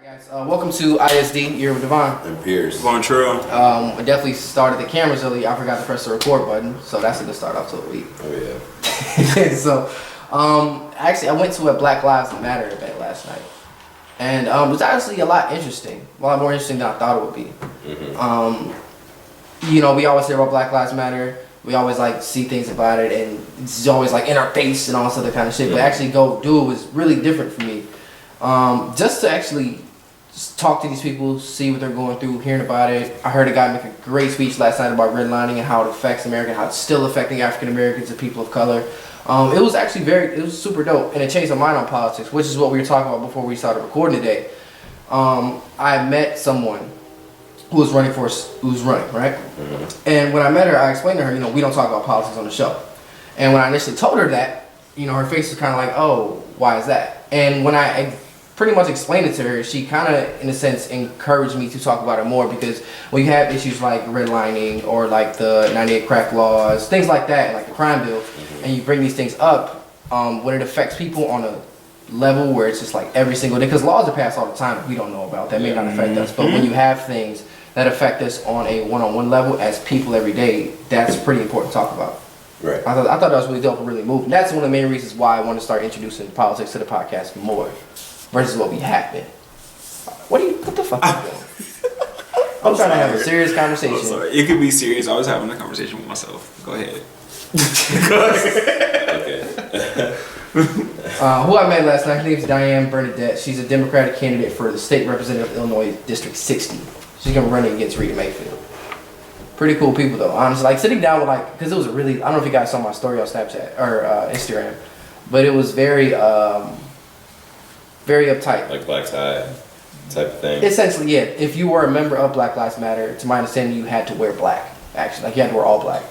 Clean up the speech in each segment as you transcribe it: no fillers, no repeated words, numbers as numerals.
Guys, welcome to ISD. You're with Devonn. And Pierce. Vontrell. I definitely started the cameras early. I forgot to press the record button, so that's a good start off to the week. Oh yeah. So, actually, I went to a Black Lives Matter event last night, and it was actually a lot interesting. A lot more interesting than I thought it would be. Mm-hmm. You know, we always hear about Black Lives Matter. We always like see things about it, and it's always like in our face and all this other kind of shit. But actually go do it was really different for me. Just to actually just talk to these people, see what they're going through, hearing about it. I heard a guy make a great speech last night about redlining and how it affects America, how it's still affecting African Americans and people of color. It was actually it was super dope, and it changed my mind on politics, which is what we were talking about before we started recording today. I met someone who was running, right? Mm-hmm. And when I met her, I explained to her, we don't talk about politics on the show. And when I initially told her that, her face was kind of like, oh, why is that? And when I pretty much explained it to her, she kind of, in a sense, encouraged me to talk about it more, because when you have issues like redlining or like the 98 crack laws, things like that, like the crime bill, and you bring these things up, when it affects people on a level where it's just like every single day, because laws are passed all the time that we don't know about, that may not affect us, but when you have things that affect us on a one-on-one level as people every day, that's pretty important to talk about. Right. I thought that was really dope and really moving. And that's one of the main reasons why I want to start introducing politics to the podcast more versus what we have been. What the fuck are you doing? I'm trying to have a serious conversation. I'm sorry. It could be serious. I was having a conversation with myself. Go ahead. Okay. Who I met last night, her name's Diane Bernadette. She's a Democratic candidate for the state representative of Illinois District 60. She's gonna run against Rita Mayfield. Pretty cool people though, honestly. Like sitting down with because it was I don't know if you guys saw my story on Snapchat or Instagram, but it was very uptight. Like black tie type of thing. Essentially, yeah. If you were a member of Black Lives Matter, to my understanding, you had to wear black. Actually, like you had to wear all black,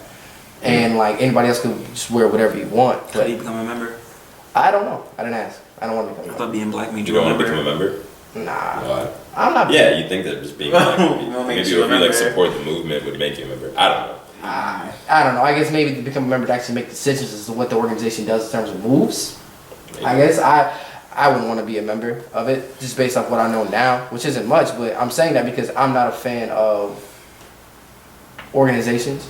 and like anybody else could just wear whatever you want. How do you become a member? I don't know. I didn't ask. I don't want to become a member. I thought being black made You you a don't want member. to become a member? Nah. Why? I'm not. Yeah, you think that just being black would be, Won't make maybe you a if you like member. support the movement would make you a member. I don't know. I don't know. I guess maybe to become a member to actually make decisions as to what the organization does in terms of moves. Maybe. I guess I wouldn't want to be a member of it just based off what I know now, which isn't much, but I'm saying that because I'm not a fan of organizations.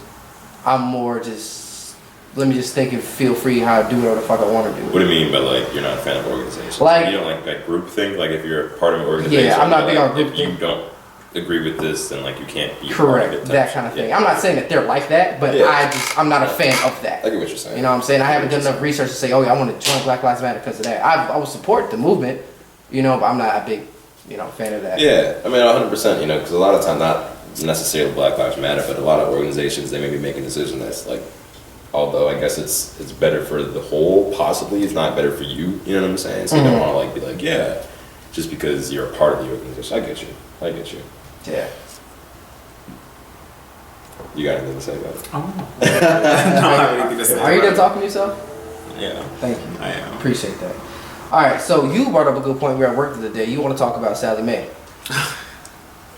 I'm more just, let me just think and feel free how I do whatever the fuck I want to do. What do you mean by like you're not a fan of organizations? Like, you don't like group thing? Like if you're a part of an organization, yeah, I'm not big on group if thing. you don't agree with this, then like you can't be Correct, part of it. that kind of thing. Yeah. I'm not saying that they're like that, but Yeah. I'm not a fan of that. I get what you're saying. You know what I'm saying? I haven't done enough research to say, oh yeah, I want to join Black Lives Matter because of that. I will support the movement, but I'm not a big, fan of that. Yeah, I mean 100%, because a lot of times not necessarily Black Lives Matter, but a lot of organizations, they may be making decisions that's like, although I guess it's better for the whole, possibly it's not better for you, you know what I'm saying? So you don't want to be like, yeah, just because you're a part of the organization. I get you. Yeah. You got anything to say about it? Oh. No, I don't have anything to say. Are you about done talking to yourself? it. Yeah. Thank you. I am. Appreciate that. All right, so you brought up a good point. We were at work the other day. You want to talk about Sally Mae?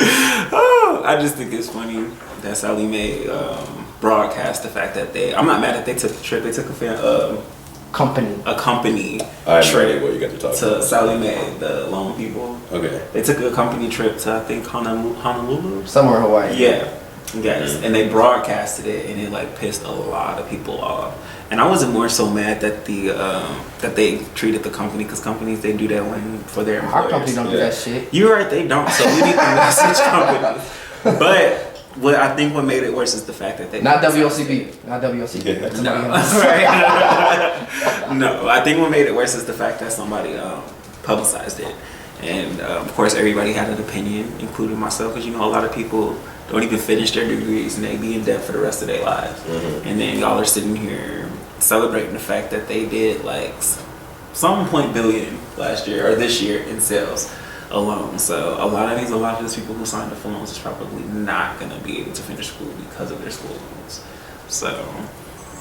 Oh, I just think it's funny that Sally Mae broadcast the fact that I'm not mad that they took the trip. They took a company I have no trip idea what you got to talk to about. Sally Mae, the lone people. Okay. They took a company trip to, I think, Honolulu. Somewhere in Hawaii. Yeah. Yes. And they broadcasted it, and it like pissed a lot of people off. And I wasn't more so mad that that they treated the company, because companies, they do that for their employees. Our company don't do that shit. You're right, they don't. So we need to message companies. But what made it worse is the fact that they Not WLCB. Not WLCB. Yeah. That's No, somebody else. right. No, I think what made it worse is the fact that somebody publicized it, and of course everybody had an opinion, including myself, because a lot of people don't even finish their degrees and they be in debt for the rest of their lives, and then y'all are sitting here celebrating the fact that they did like some $1 billion last year or this year in sales alone. So a lot of these people who signed up for loans is probably not gonna be able to finish school because of their school loans. So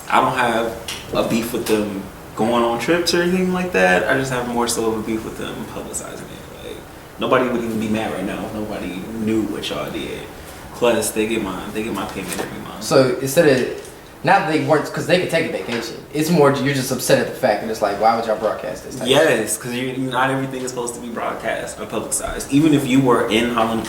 I don't have a beef with them going on trips or anything like that. I just have more so of a beef with them publicizing it. Like nobody would even be mad right now if nobody knew what y'all did. Plus they get my payment every month. So instead of Not that they weren't, because they could take a vacation. It's more you're just upset at the fact that it's like, why would y'all broadcast this? Yes, because not everything is supposed to be broadcast or publicized. Even if you were in Holland,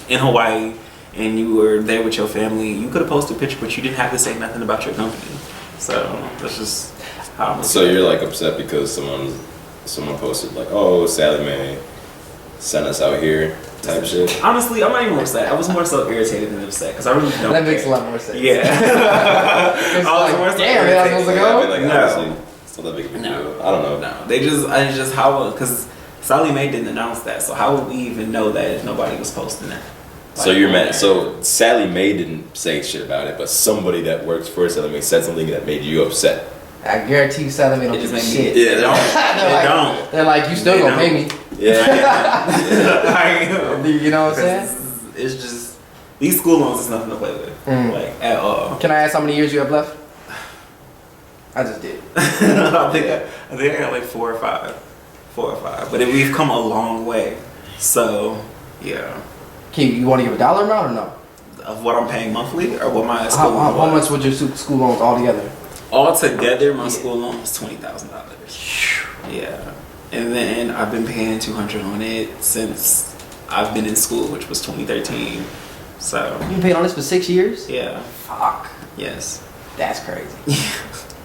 in Hawaii, and you were there with your family, you could have posted a picture, but you didn't have to say nothing about your company. So that's just how I'm. So you're like upset because someone posted like, oh, Sally Mae sent us out here type shit. Honestly, I'm not even upset. I was more so irritated than upset because I really don't. That makes a lot more sense. Yeah. I was like, more so damn, that's supposed to go. I mean, like, No. honestly, it's not that big of a deal. I don't know. No, I just how because Sally Mae didn't announce that, so how would we even know that if nobody was posting that? So you're mad. So Sally Mae didn't say shit about it, but somebody that works for Sally Mae said something that made you upset. I guarantee you, Sally Mae don't give a shit. Yeah, they don't. They don't. They're like, you still gonna pay me. Yeah. You know what I'm saying? It's just these school loans is nothing to play with, like at all. Can I ask how many years you have left? I just did. I think I got like 4 or 5, but we've come a long way. So yeah. You want to give a dollar amount or no? Of what I'm paying monthly or what my school loan How was? much would your school loans all together? All together, my school loan was $20,000. Yeah, and then I've been paying $200 on it since I've been in school, which was 2013. So You paid on this for 6 years? yeah, Fuck. yes, That's crazy.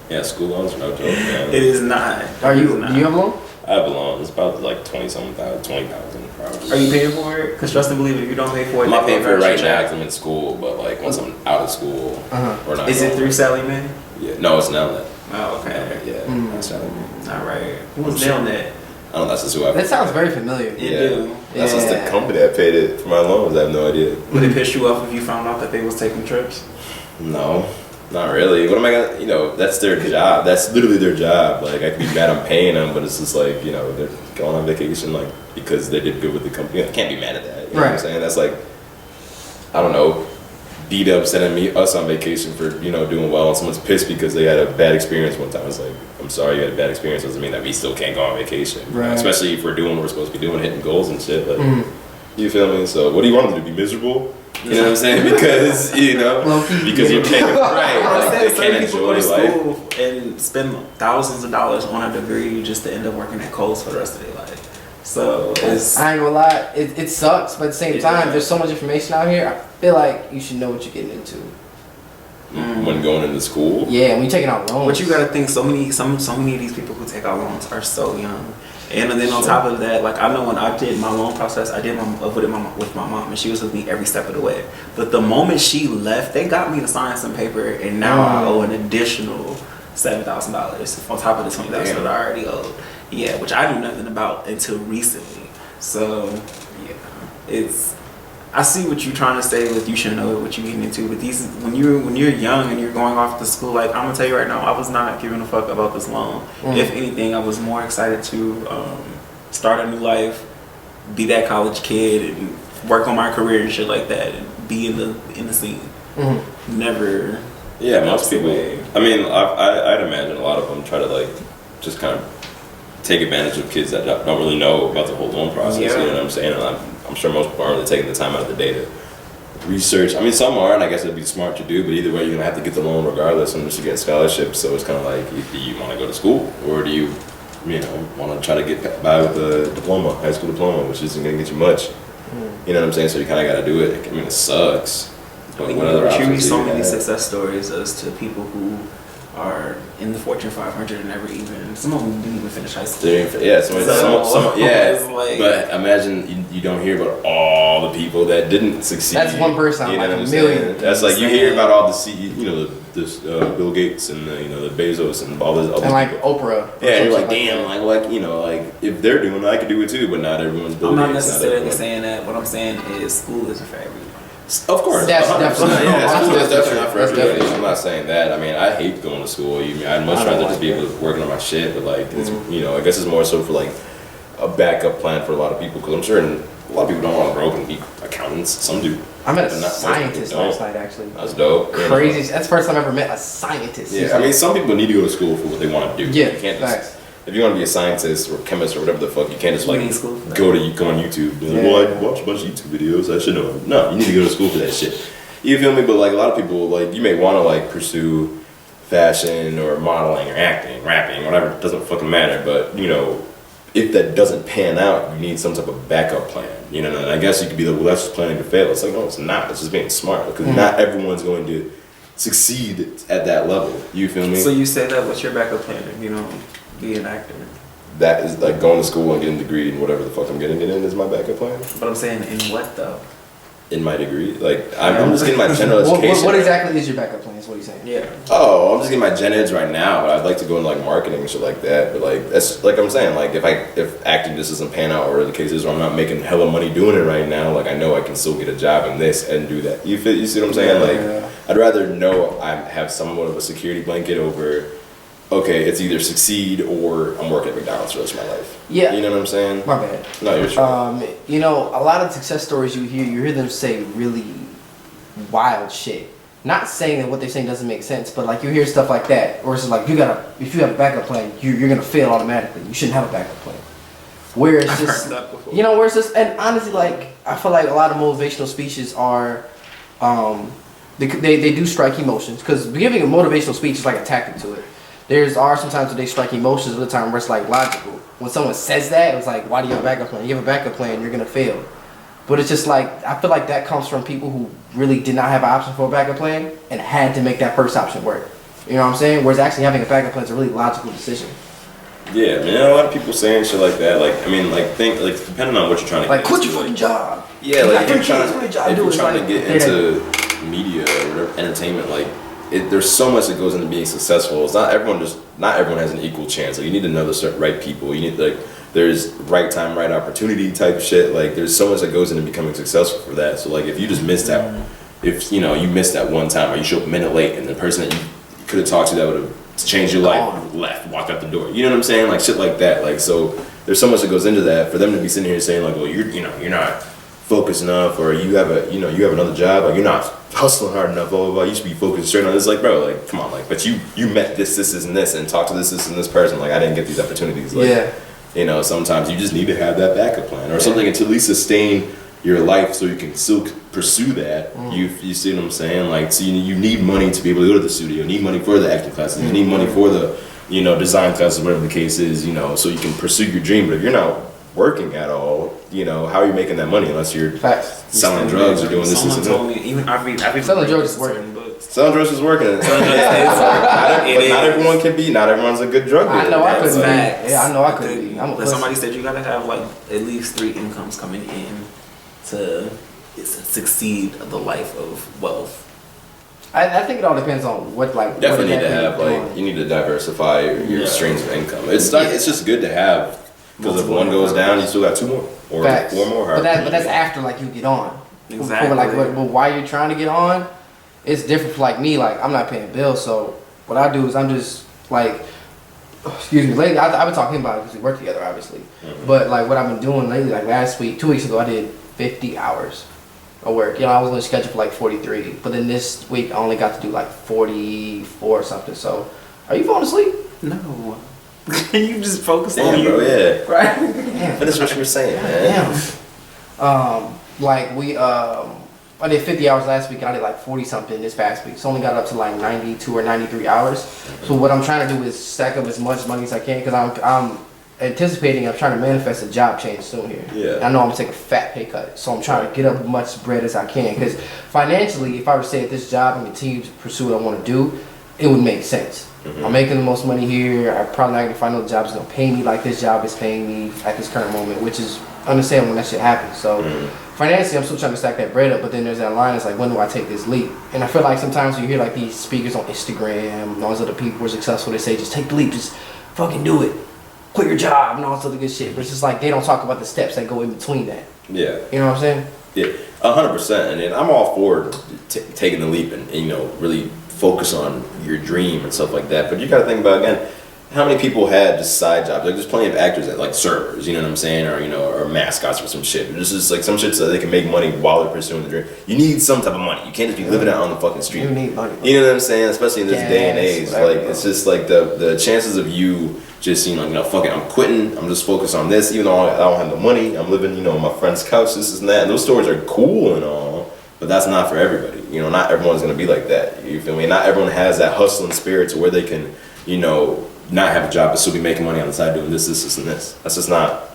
Yeah, school loans are no joke, man. it is not. Do you have a loan? I have a loan. It's about like 20,000 probably. Are you paying for it? Because trust and believe, if you don't pay for it, I'm not paying for it right now check. because I'm in school, but like once I'm out of school, or not. Is it through Sally Mae? Yeah. No, it's Nelnet. Oh, okay. Yeah, that's Sally Mae. All right. Who's Nelnet? I don't know. That's just who I. That sounds very familiar. do. That's just the Yeah. company that paid it for my loans. I have no idea. Would it piss you off if you found out that they was taking trips? No, not really. What am I gonna? That's their job. That's literally their job. Like I could be mad I'm paying them, but it's just like they're going on vacation like because they did good with the company. I can't be mad at that. You know what I'm saying? That's like I don't know. D-Dub sending us on vacation for doing well, and someone's pissed because they had a bad experience one time. It's like I'm sorry you had a bad experience. Doesn't mean that we still can't go on vacation. Right. Especially if we're doing what we're supposed to be doing, hitting goals and shit. Like you feel me? So what do you want them to be miserable? You know what I'm saying? Because because you're paying right. Like, they Some can't people go enjoy to life. school and spend thousands of dollars on a degree just to end up working at Kohl's for the rest of their life. So it's I ain't gonna lie, it sucks, but at the same It time, does. there's so much information out here. I feel like you should know what you're getting into. When going into school. Yeah, when you're taking out loans. but you gotta think so many of these people who take out loans are so young. And then on top of that, like I know when I did my loan process, I did with my mom, and she was with me every step of the way. But the moment she left, they got me to sign some paper, and now I owe an additional $7,000 on top of the $20,000 that I already owed. Yeah, which I knew nothing about until recently. So yeah, I see what you're trying to say with you should know what you're getting into, but when you're young and you're going off to school, like I'm gonna tell you right now, I was not giving a fuck about this loan. If anything, I was more excited to start a new life, be that college kid, and work on my career and shit like that, and be in the scene. Never. Yeah, most people. I mean, I'd imagine a lot of them try to like just kind of take advantage of kids that don't really know about the whole loan process. Yeah. You know what I'm saying? And I'm sure most people aren't really taking the time out of the day to research. I mean, some are, and I guess it'd be smart to do. But either way, you're gonna have to get the loan regardless, unless you get scholarships. So it's kind of like, do you want to go to school, or do you want to try to get by with a diploma, high school diploma, which isn't gonna get you much. You know what I'm saying? So you kind of got to do it. I mean, it sucks. But what other You options read do so you many have? success stories as to people who are in the Fortune 500 and never even, some of them didn't even finish high school. Yeah, some, So, yeah. it's like- But imagine you don't hear about all the people that didn't succeed. That's one person out of You know like what a I'm million. saying? That's like you hear about all the Bill Gates and the Bezos and all those other and like people. Oprah. Yeah, you're like, that. damn, like if they're doing it, I could do it too. But not everyone's Bill I'm not Gates, necessarily everyone. saying that. What I'm saying is school isn't for everyone. Of course, That's 100%. definitely- Yeah, that's school is definitely definitely not for true. That's everybody. definitely I'm not saying that. I mean, I hate going to school. I'd much I don't rather like just be it. able to work on my shit. But like, it's, I guess it's more so for like a backup plan for a lot of people. Because I'm sure a lot of people don't want to grow up and be accountants. Some do. I met a But not most scientist people last don't. night, actually. That's dope. Crazy. That's the first time I ever met a scientist. Yeah, I mean, some people need to go to school for what they want to do. Yeah, you can't facts. just. If you want to be a scientist or chemist or whatever the fuck, you can't just You like need school for that. go on YouTube. And be like, well, I watch a bunch of YouTube videos. I should know. No, you need to go to school for that shit. You feel me? But like a lot of people, like you may want to like pursue fashion or modeling or acting, rapping, whatever, it doesn't fucking matter. But, you know, if that doesn't pan out, you need some type of backup plan. You know, and I guess you could be like, well, that's just planning to fail. It's like, no, it's not. It's just being smart. Because not everyone's going to succeed at that level. You feel me? So you say that, what's your backup plan? You know, be an actor. That is like going to school and getting a degree and whatever the fuck I'm getting it in is my backup plan. But I'm saying, in what though? In my degree, like I'm just getting my general education. What exactly is your backup plan? Is what you're saying? Yeah. Oh, I'm just getting my gen eds right now, but I'd like to go into like marketing and shit like that. But like that's like I'm saying, like if acting just doesn't pan out, or the case is where I'm not making hella money doing it right now, like I know I can still get a job in this and do that. You see what I'm saying? Like I'd rather know I have somewhat of a security blanket over. Okay, it's either succeed or I'm working at McDonald's for the rest of my life. Yeah. You know what I'm saying? My bad. No, you're sure. You know, a lot of success stories you hear them say really wild shit. Not saying that what they're saying doesn't make sense, but like you hear stuff like that, or it's like if you have a backup plan, you're gonna fail automatically. You shouldn't have a backup plan. Where it's just, you know, where it's just, and honestly, like I feel like a lot of motivational speeches are, they do strike emotions, because giving a motivational speech is like a tactic to it. Are sometimes where they strike emotions, other time where it's like logical. When someone says that, it's like, why do you have a backup plan? You have a backup plan, you're gonna fail. But it's just like, I feel like that comes from people who really did not have an option for a backup plan and had to make that first option work. You know what I'm saying? Whereas actually having a backup plan is a really logical decision. Yeah, man, a lot of people saying shit like that. Like, I mean, like, depending on what you're trying to like, get quit your fucking job. Yeah, like, if you're trying to get into media or whatever, entertainment, like, there's so much that goes into being successful. It's not everyone has an equal chance. Like, you need to know the certain right people. You need, like, there's right time, right opportunity type shit. Like, there's so much that goes into becoming successful for that. So, like, if you just missed that, if, you know, you missed that one time, or you show up a minute late, and the person that you could have talked to that would have changed your life, left, walked out the door. You know what I'm saying? Like, shit like that. Like, so there's so much that goes into that. For them to be sitting here saying, like, well, you're not focused enough, or you have another job, like, you're not hustling hard enough, blah blah blah. You should be focused straight on this. Like, bro, like, come on, like, but you met this and this, and talked to this and this person. Like, I didn't get these opportunities. Like, yeah. You know, sometimes you just need to have that backup plan or something to at least sustain your life, so you can still pursue that. You see what I'm saying? Like, so you need money to be able to go to the studio. You need money for the acting classes. You need money for the, you know, design classes, whatever the case is. You know, so you can pursue your dream. But if you're not working at all, you know, how are you making that money unless you're selling drugs or doing this and that? Even I've selling drugs is working. Selling drugs is working. Not everyone's a good drug dealer. I know I could be. Yeah, I know I could be. But somebody said you gotta have like at least 3 incomes coming in to succeed the life of wealth. I think it all depends on what, like, definitely need to have, like, you need to diversify your streams of income. It's just good to have, because if one goes down, you still got 2 more or 4 more. But that's after, like, you get on. Exactly. For, like, but while you're trying to get on, it's different for, like, me. Like, I'm not paying bills, so what I do is I'm just like, excuse me, lately I've been talking about it because we work together, obviously. But like what I've been doing lately, like last week, 2 weeks ago, I did 50 hours of work. You know, I was only scheduled for like 43, but then this week I only got to do like 44 or something. So, are you falling asleep? No. Can you just focus on you? Bro, yeah. Right. Finish what you were saying, man. Like I did 50 hours last week, and I did like 40 something this past week. So only got up to like 92 or 93 hours. So what I'm trying to do is stack up as much money as I can, because I'm anticipating, I'm trying to manifest a job change soon here. Yeah. I know I'm gonna take a fat pay cut, so I'm trying to get up as much bread as I can. Because financially, if I were to stay at this job and continue to pursue what I want to do, it would make sense. I'm making the most money here. I'm probably not gonna find no job that's gonna pay me like this job is paying me at this current moment, which is understandable when that shit happens. So financially, I'm still trying to stack that bread up, but then there's that line, it's like, when do I take this leap? And I feel like sometimes you hear like these speakers on Instagram and all these other people who are successful, they say, just take the leap, just fucking do it. Quit your job and all this other good shit. But it's just like, they don't talk about the steps that go in between that. Yeah. You know what I'm saying? Yeah, 100%. And I'm all for taking the leap and, you know, really focus on your dream and stuff like that. But you got to think about, again, how many people had just side jobs? Like, there's plenty of actors that like servers, you know what I'm saying, or, you know, or mascots for some shit. This is like some shit so they can make money while they're pursuing the dream. You need some type of money. You can't just be living out on the fucking street. You need money. You know what I'm saying? Especially in this day and age, like, it's just like the chances of you just, you know, fuck it, I'm quitting. I'm just focused on this, even though I don't have the money. I'm living, you know, on my friend's couch, this and that. And those stories are cool and all. But that's not for everybody. You know, not everyone's gonna be like that. You feel me? Not everyone has that hustling spirit to where they can, you know, not have a job but still be making money on the side doing this, and this. That's just not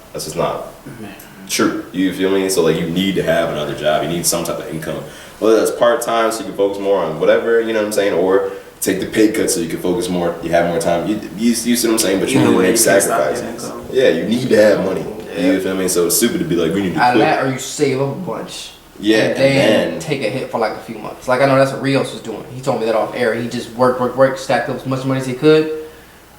true. You feel me? So like you need to have another job. You need some type of income. Whether that's part-time so you can focus more on whatever, you know what I'm saying, or take the pay cut so you can focus more, you have more time. You see what I'm saying? But you need to make sacrifices. Yeah, you need to have money. Yeah. You feel me? So it's stupid to be like, we need to quit. That or you save up a bunch. Yeah, and then take a hit for like a few months. Like I know that's what Rios was doing. He told me that off air. He just worked, stacked up as much money as he could,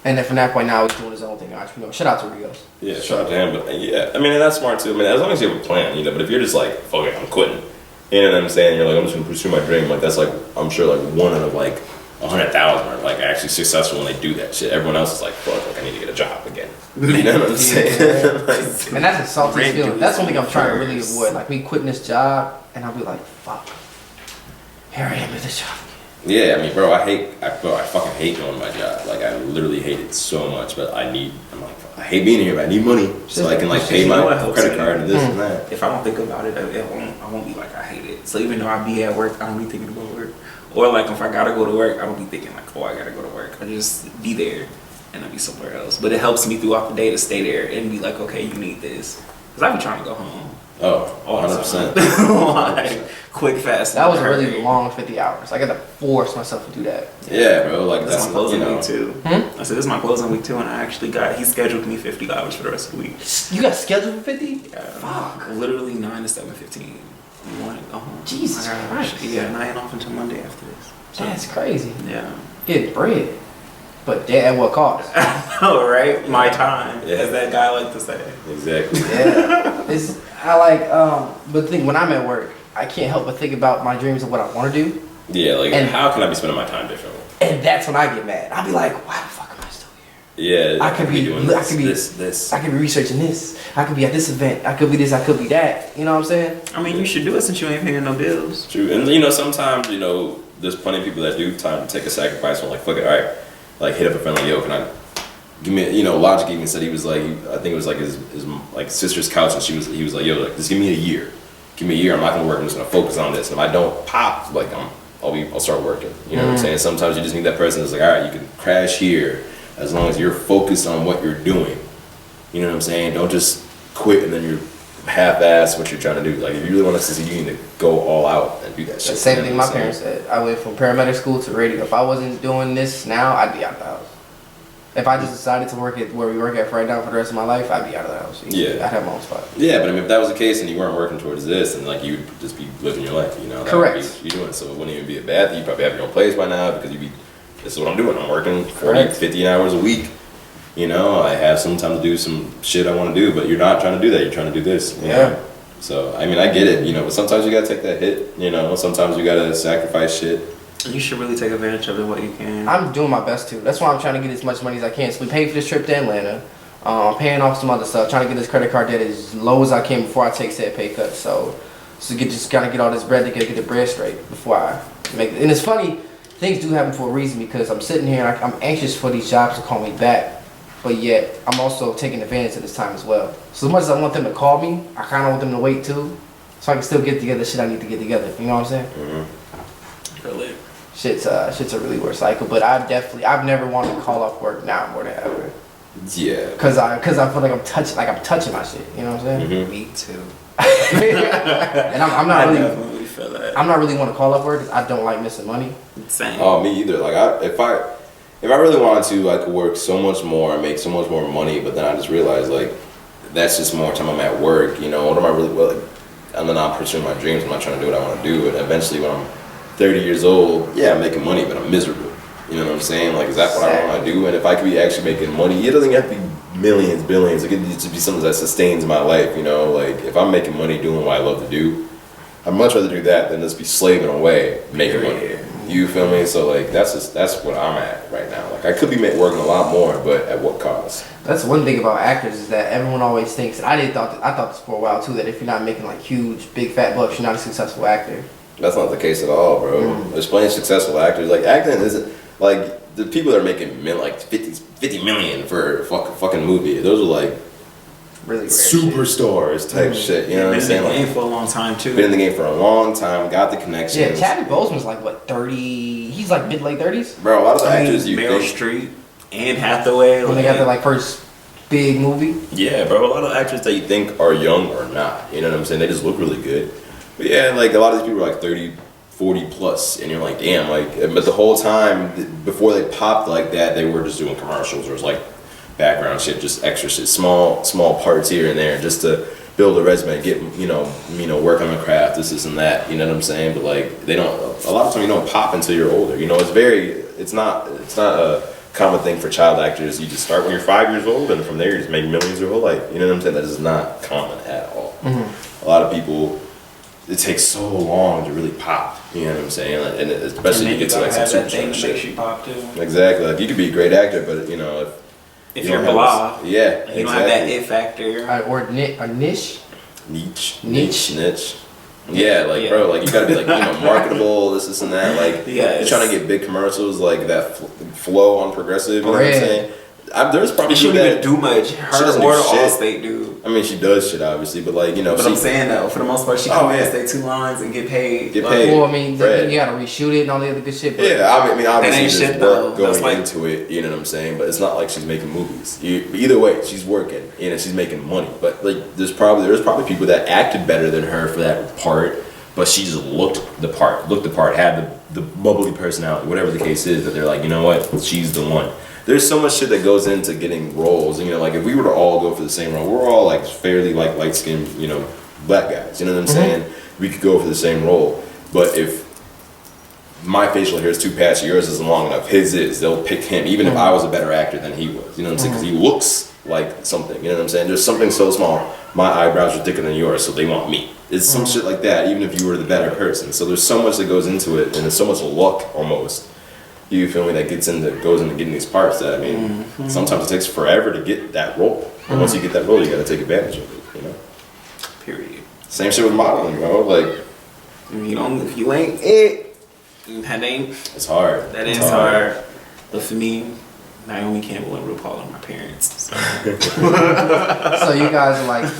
and then from that point now he's doing his own thing. Entrepreneur. Shout out to Rios. Yeah, shout out to him. But yeah, I mean and that's smart too. I mean as long as you have a plan, you know. But if you're just like, fuck it, I'm quitting. You know what I'm saying? You're like, I'm just gonna pursue my dream. Like that's like I'm sure like one out of like 100,000 are like actually successful when they do that shit. Everyone else is like, fuck, like I need to get a job again. You know what I'm saying? Like, and that's a salty feeling. That's something I'm trying to really avoid. Like me quitting this job, and I'll be like, fuck, here I am at this job. Yeah, I mean, bro, I fucking hate going to my job. Like I literally hate it so much, but I hate being here, but I need money so I can like pay my credit card and this and that. If I don't think about it, I won't be like I hate it. So even though I be at work, I don't be thinking about work. Or like if I gotta go to work, I don't be thinking like, oh, I gotta go to work. I just be there and I be somewhere else. But it helps me throughout the day to stay there and be like, okay, you need this. Cause I be trying to go home. Oh, 100%. Like quick, fast. That was a really long 50 hours. I got to force myself to do that. Yeah, bro. Like that's my closing week too. I said this is my closing week too, and I actually he scheduled me 50 hours for the rest of the week. You got scheduled for 50? Yeah. Fuck. Literally 9 to 7:15. You want to go home? Jesus Christ. Yeah, and I ain't off until Monday after this. So, that's crazy. Yeah. Get bread. But at what cost? Oh, right? My time, as that guy like to say. Exactly. Yeah. But the thing, when I'm at work, I can't help but think about my dreams of what I want to do. Yeah, like, and how can I be spending my time differently? And that's when I get mad. I'll be like, why the fuck am I still here? Yeah, I could be doing this. I could be researching this. I could be at this event. I could be this. I could be that. You know what I'm saying? I mean, you should do it since you ain't paying no bills. True. And, you know, sometimes, you know, there's plenty of people that do time to take a sacrifice and like, fuck it, all right. Like, hit up a friend like, yo, can I give me, you know, Logic even said he was like, I think it was like his like sister's couch, and he was like, yo, like, just give me a year. Give me a year, I'm not gonna work, I'm just gonna focus on this. And if I don't pop, like, I'll start working. You know what I'm saying? Sometimes you just need that person that's like, all right, you can crash here as long as you're focused on what you're doing. You know what I'm saying? Don't just quit and then you're half-ass what you're trying to do. Like, if you really want to succeed, you need to go all out and do that shit. The same thing my parents said. I went from paramedic school to radio. If I wasn't doing this now, I'd be out of the house. If I just decided to work at where we work at right now for the rest of my life, I'd be out of the house. Yeah. I'd have my own spot. Yeah, but I mean, if that was the case and you weren't working towards this, then like you'd just be living your life, you know? Correct. You doing, so it wouldn't even be a bad thing. You probably have your own place by now because this is what I'm doing. I'm working 40, 50 hours a week. You know, I have some time to do some shit I want to do, but you're not trying to do that. You're trying to do this. You know? So, I mean, I get it, you know, but sometimes you gotta take that hit, you know? Sometimes you gotta sacrifice shit. You should really take advantage of it what you can. I'm doing my best to. That's why I'm trying to get as much money as I can. So we paid for this trip to Atlanta. I'm paying off some other stuff. Trying to get this credit card debt as low as I can before I take said pay cut. So just gotta get all this bread together, get the bread straight before I make it. And it's funny, things do happen for a reason because I'm sitting here and I'm anxious for these jobs to call me back. But yet I'm also taking advantage of this time as well. So as much as I want them to call me, I kind of want them to wait too, so I can still get together the shit I need to get together. You know what I'm saying? Mm-hmm. Really. Shit's a really weird cycle, but I've never wanted to call off work now more than ever. Yeah. Cause I feel like I'm touching my shit. You know what I'm saying? Mm-hmm. Me too. And I'm not really. I definitely feel that. I'm not really want to call off work because I don't like missing money. Same. Oh, me either. Like if I really wanted to, I could work so much more and make so much more money, but then I just realized like that's just more time I'm at work. You know, what am I really? Well, I'm not pursuing my dreams. I'm not trying to do what I want to do. And eventually, when I'm 30 years old, yeah, I'm making money, but I'm miserable. You know what I'm saying? Like, is that what I want to do? And if I could be actually making money, it doesn't have to be millions, billions. It could just be something that sustains my life, you know? Like, if I'm making money doing what I love to do, I'd much rather do that than just be slaving away making money. You feel me? So, like, that's what I'm at right now. Like, I could be working a lot more, but at what cost? That's one thing about actors is that everyone always thinks, and I thought this for a while too, that if you're not making like huge, big fat bucks, you're not a successful actor. That's not the case at all, bro. There's plenty of successful actors. Like, acting isn't, like, the people that are making like 50 million for a fucking movie, those are like really rare superstars type shit. You know what I'm saying? Been in the game Like, for a long time too. been in the game for a long time, got the connections. Yeah, Chadwick Boseman's like what 30? He's like late 30s. Bro, a lot of the actors you Meryl think. Streep, Anne Hathaway. When they got their like first big movie. Yeah, bro, a lot of actors that you think are young are not. You know what I'm saying? They just look really good. But yeah, like a lot of these people are like 30, 40 plus, and you're like, damn, like, but the whole time before they popped like that, they were just doing commercials or it's like background shit, just extra shit, small parts here and there, just to build a resume, get you know, work on the craft, this and that. You know what I'm saying? But like, they don't. A lot of times you don't pop until you're older. You know, it's not a common thing for child actors. You just start when you're 5 years old, and from there you just make millions your whole life. You know what I'm saying? That is not common at all. Mm-hmm. A lot of people, it takes so long to really pop. You know what I'm saying? Like, and especially you get to like some superstar shit. You pop too. Exactly. Like you could be a great actor, but you know if you you're don't blah, have yeah, you don't have that it factor. Or a niche. Niche. Yeah, like bro, like you gotta be like marketable, this and that. Like you're trying to get big commercials, like that flow on Progressive. You know what I'm saying? There's probably she don't that even do much. Her or Allstate do. I mean, she does shit obviously, but like But I'm saying though, for the most part, she come in, say 2 lines, and get paid. Well, I mean, then you gotta reshoot it and all the other good shit. But yeah, I mean, obviously ain't there's shit, work though. going into it. You know what I'm saying? But it's not like she's making movies. Either way, she's working. You know, she's making money. But like, there's probably people that acted better than her for that part. But she just looked the part, had the bubbly personality, whatever the case is, that they're like, you know what, she's the one. There's so much shit that goes into getting roles. You know, like if we were to all go for the same role, we're all like fairly like light-skinned, black guys. You know what I'm saying? We could go for the same role. But if my facial hair is too patchy, yours isn't long enough, his is, they'll pick him, even if I was a better actor than he was. You know what I'm saying? Because he looks like something. You know what I'm saying? There's something so small. My eyebrows are thicker than yours, so they want me. It's some shit like that, even if you were the better person. So there's so much that goes into it, and there's so much luck almost. You feel me? That goes into getting these parts. That I mean, sometimes it takes forever to get that role. And once you get that role, you got to take advantage of it. You know. Period. Same shit with modeling, bro. Like, if you ain't it, that ain't. It's hard. That is hard. But for me, Naomi Campbell and RuPaul are my parents. So, so you guys are like.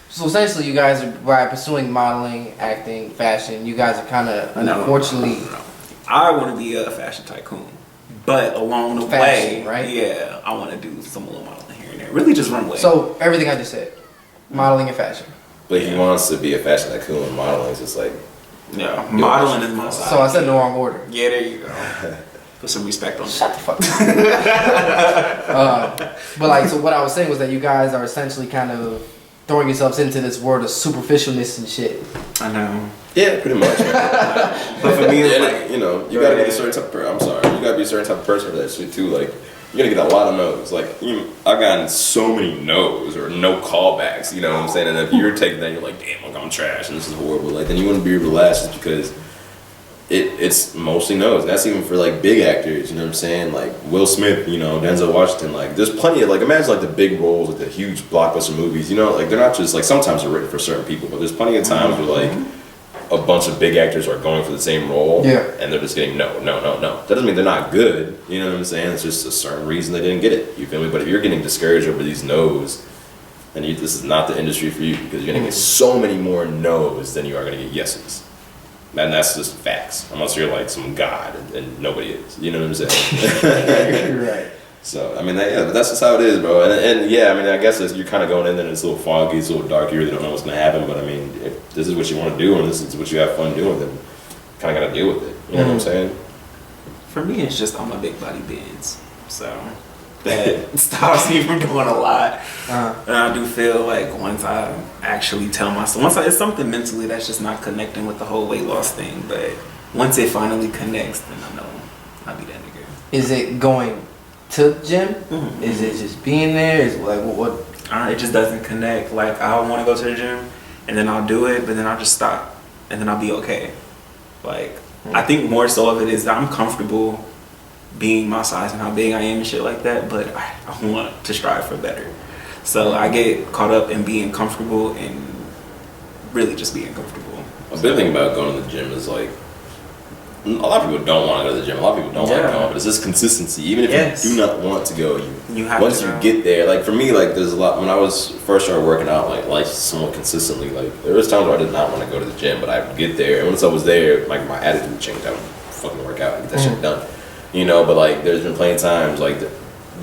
So essentially, you guys are by pursuing modeling, acting, fashion. You guys are kind of unfortunately. No. I want to be a fashion tycoon, but along the Fashion, way, right? Yeah, I want to do some little modeling here and there. Really, just runway. So everything I just said, modeling and fashion. But he wants to be a fashion tycoon, and modeling is just like. Yeah, modeling is my side. So I said in the wrong order. Yeah, there you go. Put some respect on that. Shut the fuck up. But like, so what I was saying was that you guys are essentially kind of throwing yourselves into this world of superficialness and shit. I know. Yeah, pretty much. But for me, it's like, you gotta be a certain type of person. I'm sorry, you gotta be a certain type of person for that shit too. Like, you're gonna get a lot of no's. Like, I've gotten so many no's or no callbacks. You know what I'm saying? And if you're taking that, you're like, damn, like I'm trash and this is horrible. Like, then you wouldn't be able to last just because it's mostly no's. And that's even for like big actors. You know what I'm saying? Like Will Smith, Denzel Washington. Like, there's plenty of imagine like the big roles, like the huge blockbuster movies. Like they're not just like sometimes they're written for certain people, but there's plenty of times where like a bunch of big actors are going for the same role, and they're just getting no. That doesn't mean they're not good. You know what I'm saying? It's just a certain reason they didn't get it. You feel me? But if you're getting discouraged over these no's, then this is not the industry for you because you're gonna get so many more no's than you are gonna get yeses. And that's just facts. Unless you're like some god and nobody is. You know what I'm saying? You're right. So I mean, but that's just how it is, bro. And yeah, I mean, I guess you're kind of going in there and it's a little foggy, it's a little dark. You really don't know what's gonna happen. But I mean, if this is what you want to do and this is what you have fun doing, then kind of gotta deal with it. You know what I'm saying? For me, it's just on my big body bends. So that stops me from doing a lot. And I do feel like once I actually tell myself, it's something mentally that's just not connecting with the whole weight loss thing. But once it finally connects, then I know I'll be that nigga. Is it going to the gym? Is it just being there? Is it like what? It just doesn't connect. Like I want to go to the gym, and then I'll do it, but then I'll just stop, and then I'll be okay. Like I think more so of it is that I'm comfortable being my size and how big I am and shit like that, but I want to strive for better. So I get caught up in being comfortable and really just being comfortable. A big thing about going to the gym is like a lot of people don't want to go to the gym. A lot of people don't like going, but it's just consistency. Even if you do not want to go, you have once you get there. Like for me, like there's a lot. When I was first started working out, like somewhat consistently, like there was times where I did not want to go to the gym, but I would get there, and once I was there, like my attitude changed. I would fucking work out and get that shit done, you know. But like there's been plenty of times like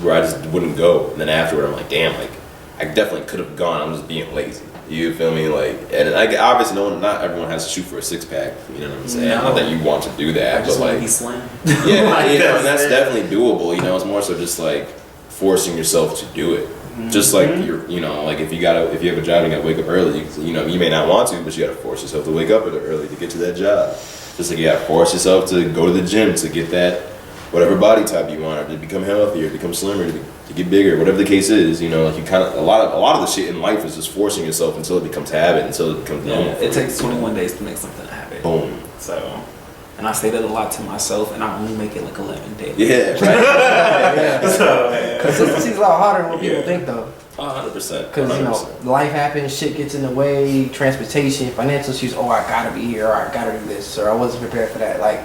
where I just wouldn't go, and then afterward I'm like, damn, like I definitely could have gone. I'm just being lazy. You feel me? Like, and obviously, not everyone has to shoot for a 6-pack. You know what I'm saying? Not that you want to do that, but like, be slim. Yeah, like, you know, and that's definitely doable. You know, it's more so just like forcing yourself to do it. Just like you're, you know, like if you have a job and you gotta wake up early, you know, you may not want to, but you gotta force yourself to wake up early to get to that job. Just like you gotta force yourself to go to the gym to get that whatever body type you want, or to become healthier, to become slimmer, to get bigger, whatever the case is. You know, like you kind of a lot of the shit in life is just forcing yourself until it becomes habit, until it becomes normal. It takes 21 days to make something a habit. Boom. So, and I say that a lot to myself, and I only make it like 11 days. Yeah, right. So, consistency's a lot harder than what people think, though. 100%. Because, you know, life happens, shit gets in the way, transportation, financial issues. Oh, I gotta be here, or I gotta do this, or I wasn't prepared for that. Like,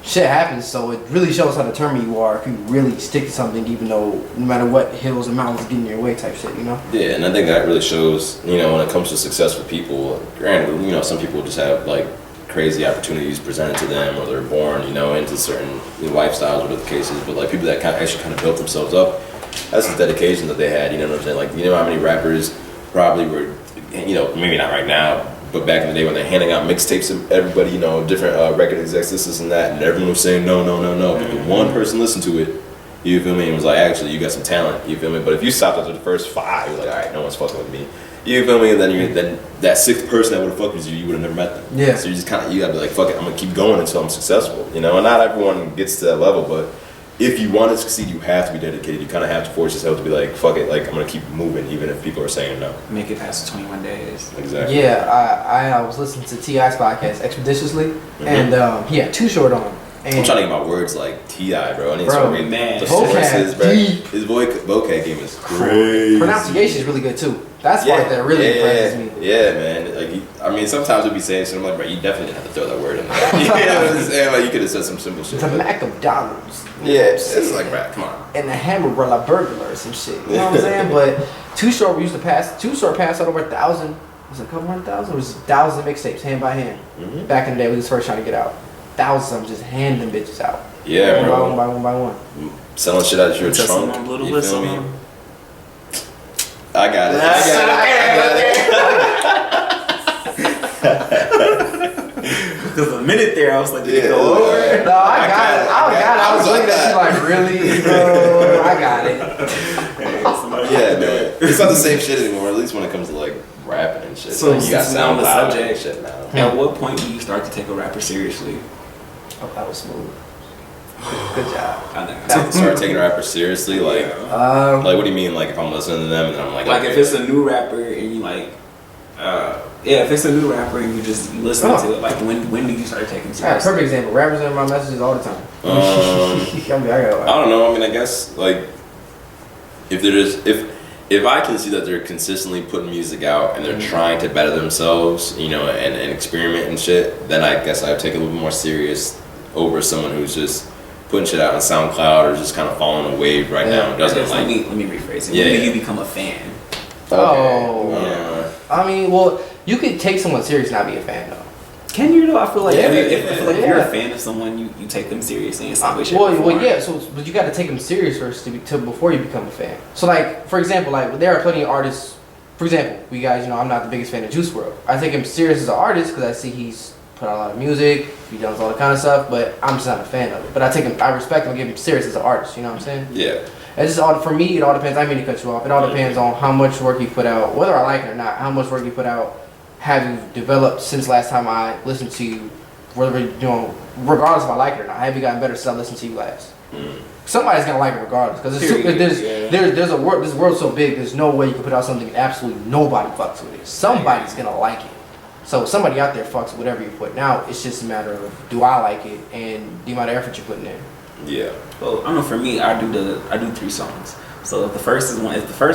shit happens, so it really shows how determined you are if you really stick to something, even though no matter what hills and mountains get in your way type shit, you know? Yeah, and I think that really shows, you know, when it comes to successful people. Granted, you know, some people just have like crazy opportunities presented to them, or they're born, you know, into certain lifestyles, whatever the case is. But like people that actually kind of built themselves up, that's the dedication that they had. You know what I'm saying? Like, you know how many rappers probably were, you know, maybe not right now, but back in the day when they're handing out mixtapes to everybody, you know, different record execs, this and that, and everyone was saying no. But the one person listened to it, you feel me, and was like, actually, you got some talent, you feel me. But if you stopped after the first 5, you're like, all right, no one's fucking with me, you feel me. And then that 6th person that would have fucked with you would have never met them. Yeah. So you just kind of, you gotta be like, fuck it, I'm gonna keep going until I'm successful, you know. And not everyone gets to that level, but if you want to succeed, you have to be dedicated. You kind of have to force yourself to be like, fuck it, like I'm gonna keep moving even if people are saying no. Make it past 21 days. Exactly. Yeah, I was listening to T.I.'s podcast, Expeditiously, and he had Too Short on. And I'm trying to get my words like T.I., bro. I need to Bro, read man. the vocab sources, bro. deep. His vocab game is crazy. Pronunciation is really good too. That's part that really impresses me. Yeah, man. Like, I mean, sometimes we'd be saying something like, bro, you definitely didn't have to throw that word in there. You know what I'm saying? Like, you could have said some simple shit. The but McDonald's. yeah, it's like, bro, come on. And the Hamburger burglar or some shit. You know what I'm saying? But Too Short, we used to pass. Too Short passed out over 1,000. Was it a couple 100,000? It was 1,000 mixtapes, hand by hand. Back in the day, we was first trying to get out. Thousands of them, just hand them bitches out. Yeah, bro. One by one by one. Selling shit out of your trunk. You feel me? I got it. Because a minute there, I was like, did it go over? No, I got it. I was looking at you like, really? Bro, I got it. Yeah, man. It's not the same shit anymore, at least when it comes to like rapping and shit. So like, you got on the SoundCloud subject and shit now. At what point do you start to take a rapper seriously? Oh, that was smooth. Good job. I know. Start taking a rapper seriously, like what do you mean? Like if I'm listening to them and then I'm like if it's a new rapper and you like, if it's a new rapper and you just listen to it, like when do you start taking it seriously? Yeah, perfect example. Rappers in my messages all the time. I don't know. I mean, I guess like if I can see that they're consistently putting music out and they're trying to better themselves, you know, and experiment and shit, then I guess I take it a little more serious over someone who's just putting shit out on SoundCloud or just kind of following a wave right now. Doesn't like. Let me rephrase it. When do you become a fan? I mean, well, you could take someone serious and not be a fan though. Can you though? I feel like if you're a fan of someone, you take them seriously in some way, shape, or form. Yeah. So, but you got to take them serious first before you become a fan. So, like for example, like there are plenty of artists. For example, we guys, you know, I'm not the biggest fan of Juice WRLD. I take him serious as an artist because I see he's put out a lot of music, he does all that kind of stuff. But I'm just not a fan of it. But I respect him, and give him serious as an artist. You know what I'm saying? Yeah. It's just all for me. It all depends. I mean to cut you off. It all depends on how much work you put out, whether I like it or not. How much work you put out. Have you developed since last time I listened to you? Whether you know, regardless if I like it or not, have you gotten better since I listened to you last? Somebody's gonna like it regardless, because there's a world. This world's so big. There's no way you can put out something and absolutely nobody fucks with it. Somebody's gonna like it. So somebody out there fucks with whatever you're putting out. It's just a matter of do I like it and the amount of effort you're putting in. Yeah. Well, I know for me, I do 3 songs. So if the first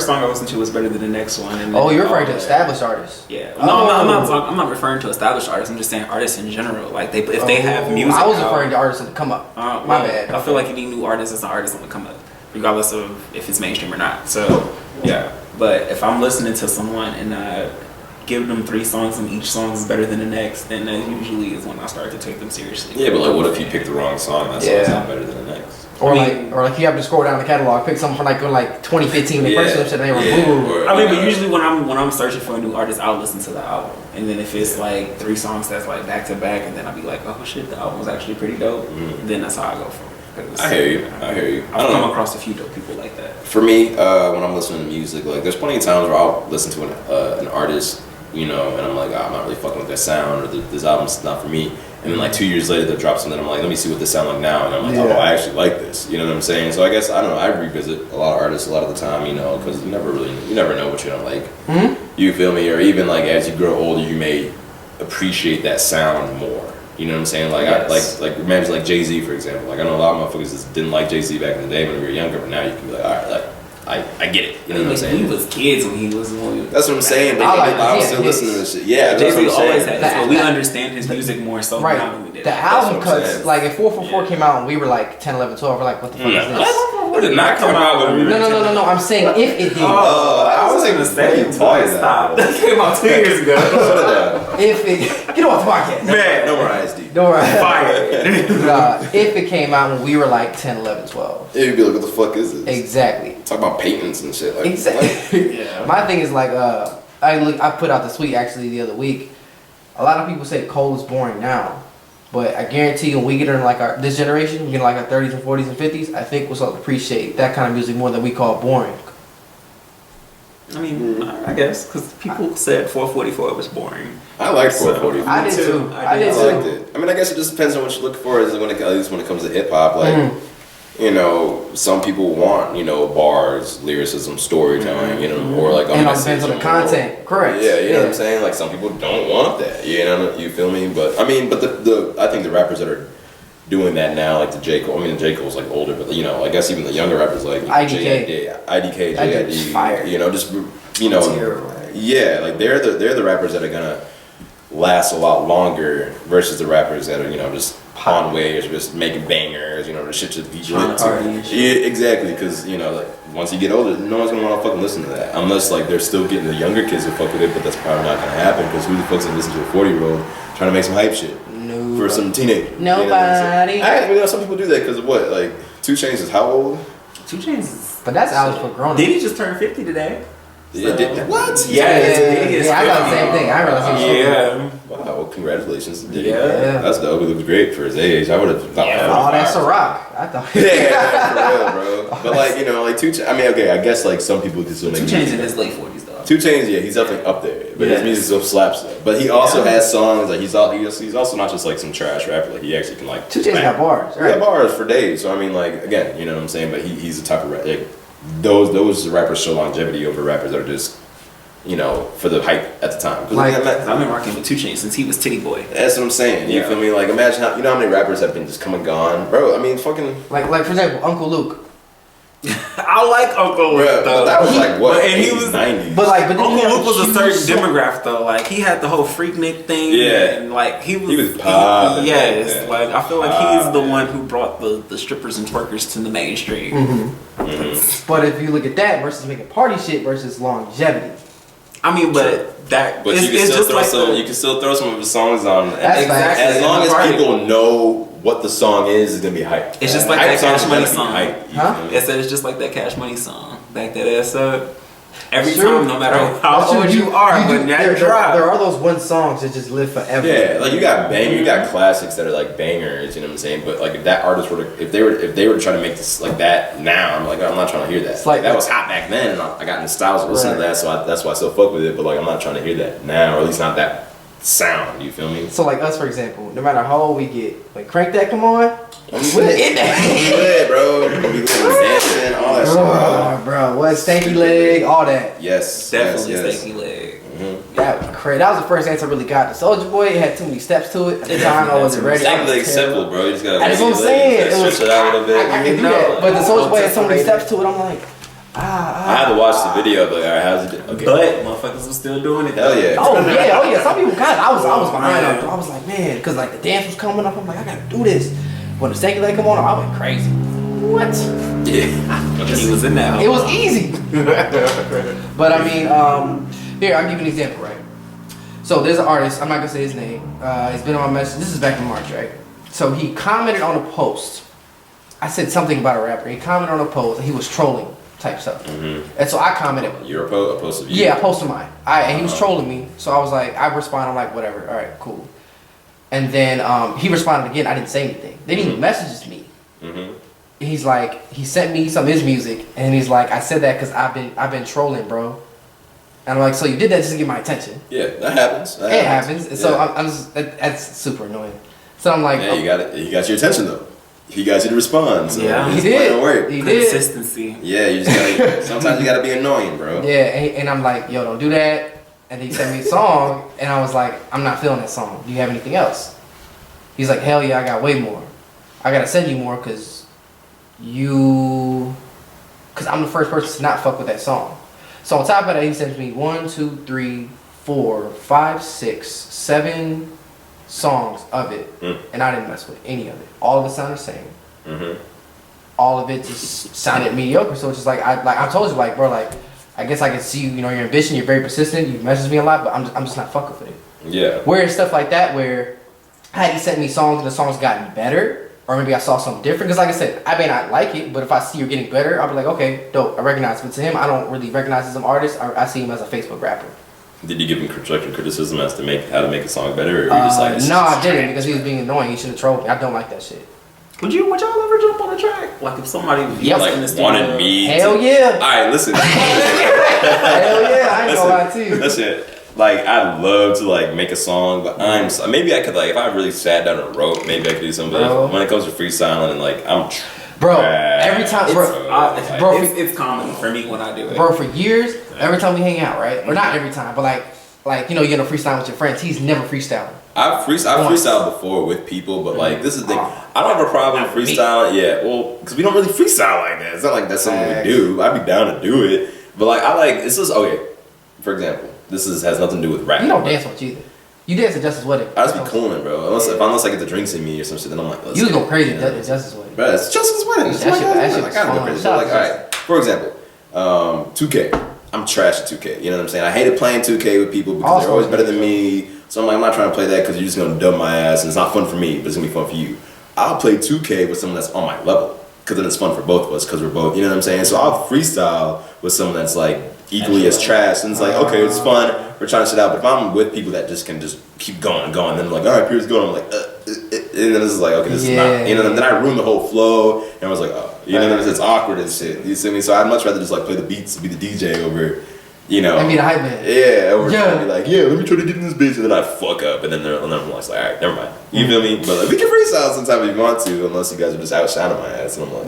song I listen to is better than the next one. And Oh, you're referring to established artists. Yeah. No, I'm not referring to established artists. I'm just saying artists in general. Like if they have music. I was referring to artists on the come up. My bad. I feel like any new artist is an artist on the come up, regardless of if it's mainstream or not. So yeah. But if I'm listening to someone and I give them 3 songs and each song is better than the next, then that usually is when I start to take them seriously. Yeah, but like, what if you pick the wrong song? That song's not better than the next. Or like you have to scroll down the catalog, pick something from like 2015, the first one, and they remove. I mean, but usually when I'm searching for a new artist, I'll listen to the album, and then if it's like 3 songs that's like back to back, and then I'll be like, oh shit, the album was actually pretty dope. And then that's how I go from it. I hear you. I've come across a few dope people like that. For me, when I'm listening to music, like there's plenty of times where I'll listen to an artist, you know, and I'm like, I'm not really fucking with that sound, or this album's not for me. And then like 2 years later, they'll drop something. I'm like, let me see what this sound like now. And I'm like, oh, I actually like this. You know what I'm saying? So I guess I don't know. I revisit a lot of artists a lot of the time, you know, because you never know what you don't like. You feel me? Or even like as you grow older, you may appreciate that sound more. You know what I'm saying? Like I imagine like Jay-Z, for example. Like I know a lot of motherfuckers just didn't like Jay-Z back in the day when we were younger, but now you can be like, all right, like I get it. You know what I'm saying? We was kids when he was. That's what I'm saying. But I'm still listening to this shit. Yeah, that's Jay-Z what I'm always saying. had this, but we understand his music more so now than we did. The album cuts, like if 444 came out and we were like 10, 11, 12, we're like, what the fuck is this? What did not come out when we were No. I'm saying if it did. I was gonna say, boy, stop. That came out 2 years ago. If it, get off the podcast. Man, no more ISD. No more Fire. If it came out when we were like 10, 11, 12. You'd be like, what the fuck is this? Exactly. Talk about patents and shit. Like, exactly. My thing is like, I put out the tweet actually the other week. A lot of people say Cole's boring now. But I guarantee you, when we get in like this generation, we get in like our 30s and 40s and 50s, I think we'll start to appreciate that kind of music more than we call boring. I mean, I guess, because people said 444 was boring. I liked 444. I did too. I liked it. I mean, I guess it just depends on what you look for. At least when it comes to hip hop, like you know, some people want, you know, bars, lyricism, storytelling, you know, or like and it depends on the content. Correct. Yeah, you know what I'm saying. Like some people don't want that. You know, you feel me? But I mean, I think the rappers that are doing that now, like the J Cole. I mean, J Cole's like older, but you know, I guess even the younger rappers like IDK, JID, you know, just you know, yeah, like they're the rappers that are gonna last a lot longer versus the rappers that are, you know, just on waves, just making bangers, you know, the shit just be lit to. Yeah, exactly, because you know, like once you get older, no one's gonna want to fucking listen to that unless like they're still getting the younger kids to fuck with it, but that's probably not gonna happen because who the fuck's gonna listen to a 40-year-old trying to make some hype shit for some teenager? Nobody. You know, some people do that because of what? Like 2 Chainz is how old? 2 Chainz is. But that's out for grown. Did he just turn 50 today? Yeah, what? Yeah, I got the same thing. I realized he was yeah. Wow, well, congratulations. Yeah. That's dope. He looks great for his age. I would have thought. Oh, that's a rock. I thought. Yeah, for real, bro. But like, you know, like 2 Chainz. I mean, okay, I guess like some people can still make 2 Chainz in his late 40s though. 2 Chainz, yeah, he's definitely up there. But his music still slaps though. But he also has songs. Like he's also not just like some trash rapper. Like he actually can like. 2 Chainz got bars. Right? He got bars for days. So I mean, like again, you know what I'm saying. But he's the type of like those rappers show longevity over rappers that are just, you know, for the hype at the time. Like, I've been rocking with 2 Chainz since he was Titty Boy. That's what I'm saying. You feel me? Like, imagine how many rappers have been just come and gone, bro. I mean, fucking like for example, Uncle Luke. I like Uncle Luke though. That was like what? And he was 90s. But Uncle Luke was a certain demographic though. Like he had the whole Freaknik thing. Yeah. And like he was popping. Yes. Like I feel like he's the one who brought the strippers and twerkers to the mainstream. But if you look at that versus making party shit versus longevity. I mean, but that but you can still throw some of his songs on. Exactly. As long as people know what the song is gonna be hype. It's just like that Cash Money song. It's just like that Cash Money song. Back that ass up. Every time, no matter how old you are, when that drop. There are those one songs that just live forever. Yeah, like you got classics that are like bangers, you know what I'm saying? But like if that artist were to, if they were to try to make this like that now, I'm like, I'm not trying to hear that. Like that was hot back then, and I got nostalgia listening to that, so that's why I still fuck with it. But like I'm not trying to hear that now, or at least not that sound. You feel me? So like us, for example, no matter how old we get, like Crank That, come on. I'm in that, bro. We dancing, all that stuff. Bro, what stanky leg, all that. Yes, definitely stanky leg. That was crazy. That was the first answer I really got. The Soulja Boy, it had too many steps to it. At the time, I wasn't ready. Stanky leg simple, bro. You just gotta. That's what I'm saying. Stretch it out a little bit. I can do that. But the Soulja Boy had so many steps to it. I'm like, I had to watch the video, but alright, how's it? Okay. But motherfuckers was still doing it. Hell yeah. Oh yeah. Some people got it. I was behind them. I was like, man, because like the dance was coming up. I'm like, I gotta do this. When the second leg come on, I went crazy. What? Yeah. He was in that. It was easy. But I mean, here I'll give you an example, right? So there's an artist. I'm not gonna say his name. It's been on my message. This is back in March, right? So he commented on a post. I said something about a rapper. He commented on a post. And he was trolling type stuff. And so I commented. You're a post of you? Yeah, I posted mine. And he was trolling me. So I was like, I responded, I'm like, whatever. All right, cool. And then he responded again. I didn't say anything. Then he messages me. He's like, he sent me some of his music, and he's like, I said that because I've been trolling, bro. And I'm like, so you did that just to get my attention? Yeah, that happens. It happens. And so I'm just, that's super annoying. So I'm like, yeah, you got it. He got your attention though. He got you to respond. So yeah, he did. Work. He did. Consistency. Yeah, you just gotta. Sometimes you gotta be annoying, bro. Yeah, and I'm like, yo, don't do that. And he sent me a song, and I was like, I'm not feeling that song. Do you have anything else? He's like, hell yeah, I got way more. I gotta send you more because I'm the first person to not fuck with that song. So on top of that, he sends me 1, 2, 3, 4, 5, 6, 7 songs of it, and I didn't mess with any of it. All of it sounded the same. All of it just sounded mediocre. So it's just like I told you, like, bro, like, I guess I can see you know your ambition. You're very persistent. You message me a lot, but I'm just not fucking with it. Yeah. Whereas stuff like that, where had he sent me songs and the songs gotten better, or maybe I saw something different. Because like I said, I may not like it, but if I see you're getting better, I'll be like, okay, dope. I recognize him. But to him, I don't really recognize him as an artist. I see him as a Facebook rapper. Did you give him constructive criticism as to how to make a song better, or you just like? No, I didn't because he was being annoying. He should have trolled me. I don't like that shit. Would y'all ever jump on a track? Like if somebody was like in the studio, wanted me. Hell yeah. All right, listen. Hell yeah. I ain't gonna lie to you. Listen. Like I'd love to like make a song, but maybe I could like if I really sat down and wrote, maybe I could do something. But when it comes to freestyling and like every time, it's common for me when I do it. Bro, for years, every time we hang out, right? Or not every time, but like you know, you're gonna freestyle with your friends. He's never freestyling. I've freestyled before with people, but like this is the thing. I don't have a problem freestyling. Yeah, well, because we don't really freestyle like that. It's not like that's something we do. I'd be down to do it, but like this is okay. For example, has nothing to do with rap. You don't dance much either. You dance at Justice Wedding. I just be cooling, bro. Unless I get the drinks in me or some shit, then I'm like, you go crazy at Justice Wedding. Bro, it's Justice Wedding. I gotta go crazy. So like, all right. For example, 2K. I'm trash at 2K. You know what I'm saying? I hated playing 2K with people because they're always better than me. So I'm like, I'm not trying to play that because you're just gonna dub my ass, and it's not fun for me, but it's gonna be fun for you. I'll play 2K with someone that's on my level because then it's fun for both of us because we're both. You know what I'm saying? So I'll freestyle with someone that's like equally as trash, and it's like, okay, it's fun. We're trying to shit out, but if I'm with people that just can just keep going, then I'm like, all right, Pierce, going. I'm like, and then this is like, okay, this is not. You know, then I ruin the whole flow, and I was like, oh, you know, it's awkward and shit. You see me? So I'd much rather just like play the beats, be the DJ over. You know, and be the hype man. Yeah, or be like, yeah, let me try to get in this bitch, and then I fuck up, and then I'm like, all right, never mind. You feel me? But like, we can freestyle sometime if you want to, unless you guys are just outshining my ass, and I'm like,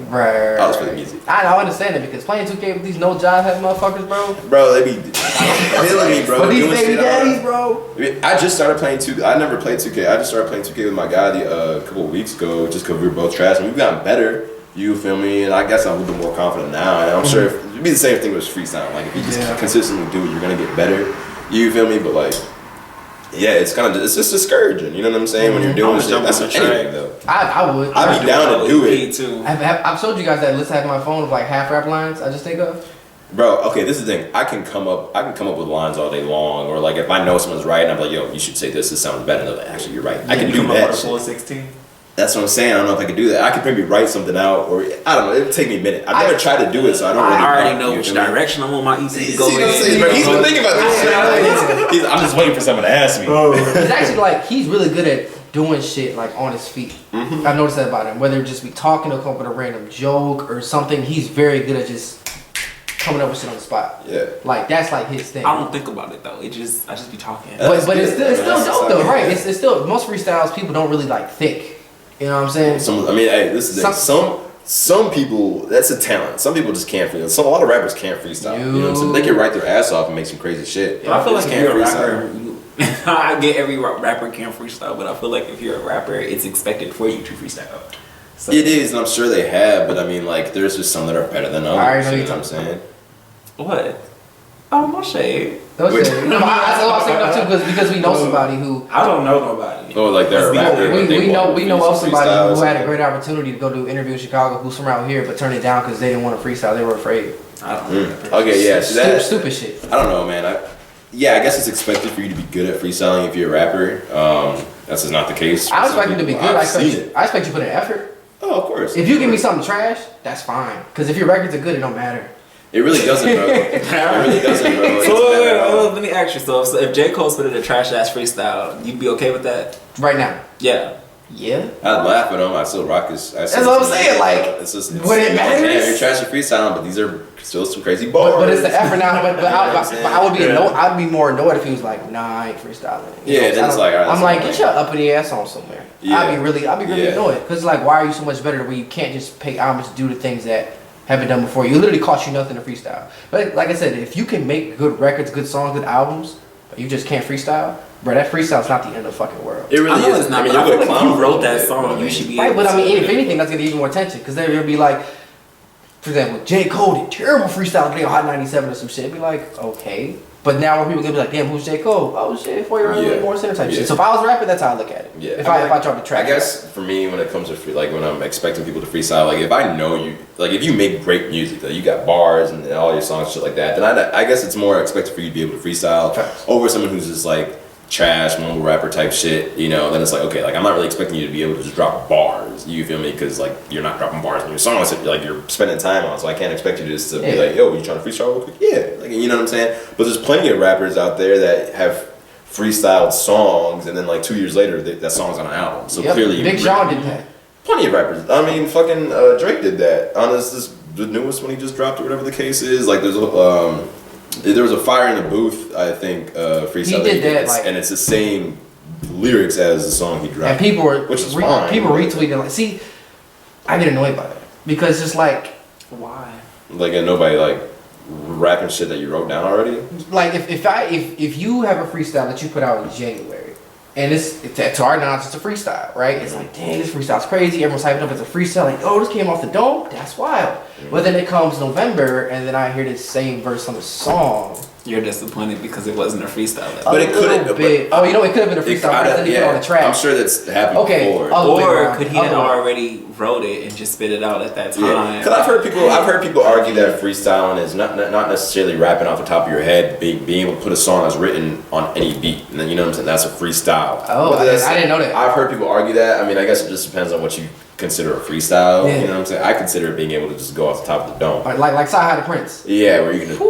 I'll just play the music. I understand it because playing 2K with these no job having motherfuckers, bro. Bro, they be killing me, bro. With these baby daddies, bro. I just started playing 2K. I never played 2K. I just started playing 2K with my guy a couple of weeks ago, just because we were both trash, and we've gotten better. You feel me? And I guess I'm a little bit more confident now. And I'm sure it'd be the same thing with freestyle. Like if you just consistently do it, you're gonna get better. You feel me? But like, yeah, it's just discouraging. You know what I'm saying? When you're doing shit, that's anything though. I would. I'd be down to do it too. I've showed you guys that list I have on my phone of like half rap lines. I just think of. Bro, okay, this is the thing. I can come up with lines all day long, or like if I know someone's right, and I'm like, yo, you should say this. This sounds better. And they're like, actually, you're right. I can do that. Full 16. That's what I'm saying. I don't know if I could do that. I could maybe write something out, or I don't know. It'd take me a minute. I've never tried to do it, so I don't really know. I already know which direction I want my EC to go in. He's been thinking about this shit. I'm just waiting for someone to ask me. It's actually like he's really good at doing shit like on his feet. I've noticed that about him. Whether it just be talking or come up with a random joke or something, he's very good at just coming up with shit on the spot. Yeah. Like that's like his thing. I don't think about it though. I just be talking. But it's still dope though, right? It's still most freestyles people don't really like think. You know what I'm saying? Hey, this is it. Some people, that's a talent. Some people just can't freestyle. A lot of rappers can't freestyle. You know what I'm saying? They can write their ass off and make some crazy shit. I feel like if you're a rapper, I get every rapper can't freestyle, but I feel like if you're a rapper, it's expected for you to freestyle. So. It is, and I'm sure they have, but I mean, like, there's just some that are better than others. I already know you know what I'm saying? What? Oh, no shade. No shade. I was thinking too because we know somebody who. I don't know nobody. Oh, like they're a rapper. We know of somebody who had a great opportunity to go do an interview in Chicago who's from out here, but turned it down because they didn't want to freestyle. They were afraid. I don't know. Okay, yeah. So stupid shit. I don't know, man. I guess it's expected for you to be good at freestyling if you're a rapper. That's just not the case. I expect you to be good. I expect you to put in effort. Oh, of course. If you give me something trash, that's fine. Because if your records are good, it don't matter. It really doesn't, bro. It really doesn't, bro. So let me ask you. So if J. Cole spit a trash ass freestyle, you'd be okay with that? Right now? Yeah. Yeah. I'd laugh at him. I still rock his. That's what I'm saying. Like, when it matters. Yeah, you're trash at freestyling, but these are still some crazy bars. But it's the effort now. But I would be I'd be more annoyed if he was like, nah, I ain't freestyling. Yeah, then it's like, all right, I'm like, get your uppity ass on somewhere. Yeah. I'd be really annoyed because like, why are you so much better when you can't just pay homage to do the things that have been done before? You literally cost you nothing to freestyle. But like I said, if you can make good records, good songs, good albums, but you just can't freestyle, bro, that freestyle's not the end of the fucking world. It really is. It's not. I feel like you wrote that song. You should be right. But I mean, if anything, that's gonna get even more attention because they're gonna be like, for example, J. Cole did terrible freestyle today on Hot 97 or some shit. It'd be like, okay. But now when people gonna be like, damn, who's J. Cole? Oh shit, 4-year-old more center type shit. So if I was a rapper, that's how I look at it. Yeah. If I tried to track. I guess for me, when it comes to like when I'm expecting people to freestyle, like if I know you, like if you make great music, like you got bars and all your songs, shit like that, then I guess it's more expected for you to be able to freestyle over someone who's just like trash mumble rapper type shit, you know. Then it's like, okay, like I'm not really expecting you to be able to just drop bars, you feel me? Because like you're not dropping bars in your songs that like you're spending time on, so I can't expect you just to be like, yo, you trying to freestyle real quick? Yeah, like, you know what I'm saying? But there's plenty of rappers out there that have freestyled songs and then like 2 years later that song's on an album, so clearly Big Sean did that. Plenty of rappers. I mean, fucking Drake did that on the newest one he just dropped or whatever the case is. Like there was a Fire in the Booth, I think, freestyle. He did that, like, and it's the same lyrics as the song he dropped. And people were, which is fine. People retweeting, like, see, I get annoyed by that because it's like, why? Like, and nobody like rapping shit that you wrote down already. Like, if you have a freestyle that you put out in January, and it's to our knowledge, it's a freestyle, right? It's like, dang, this freestyle's crazy. Everyone's hyping up. It's a freestyle. Like, oh, this came off the dome. That's wild. But then it comes November, and then I hear this same verse on the song. You're disappointed because it wasn't a freestyle. But it could have been. Oh, you know, it could have been a freestyle. But then you put it on the track. I'm sure that's happened before. Or could he have already wrote it and just spit it out at that time? Yeah, because I've heard people argue that freestyling is not necessarily rapping off the top of your head, being able to put a song that's written on any beat, and then you know what I'm saying, that's a freestyle. Oh, I didn't know that. I've heard people argue that. I mean, I guess it just depends on what you consider a freestyle. Yeah. You know what I'm saying? I consider it being able to just go off the top of the dome. Like Sci-Hi the Prince. Yeah, where you can just,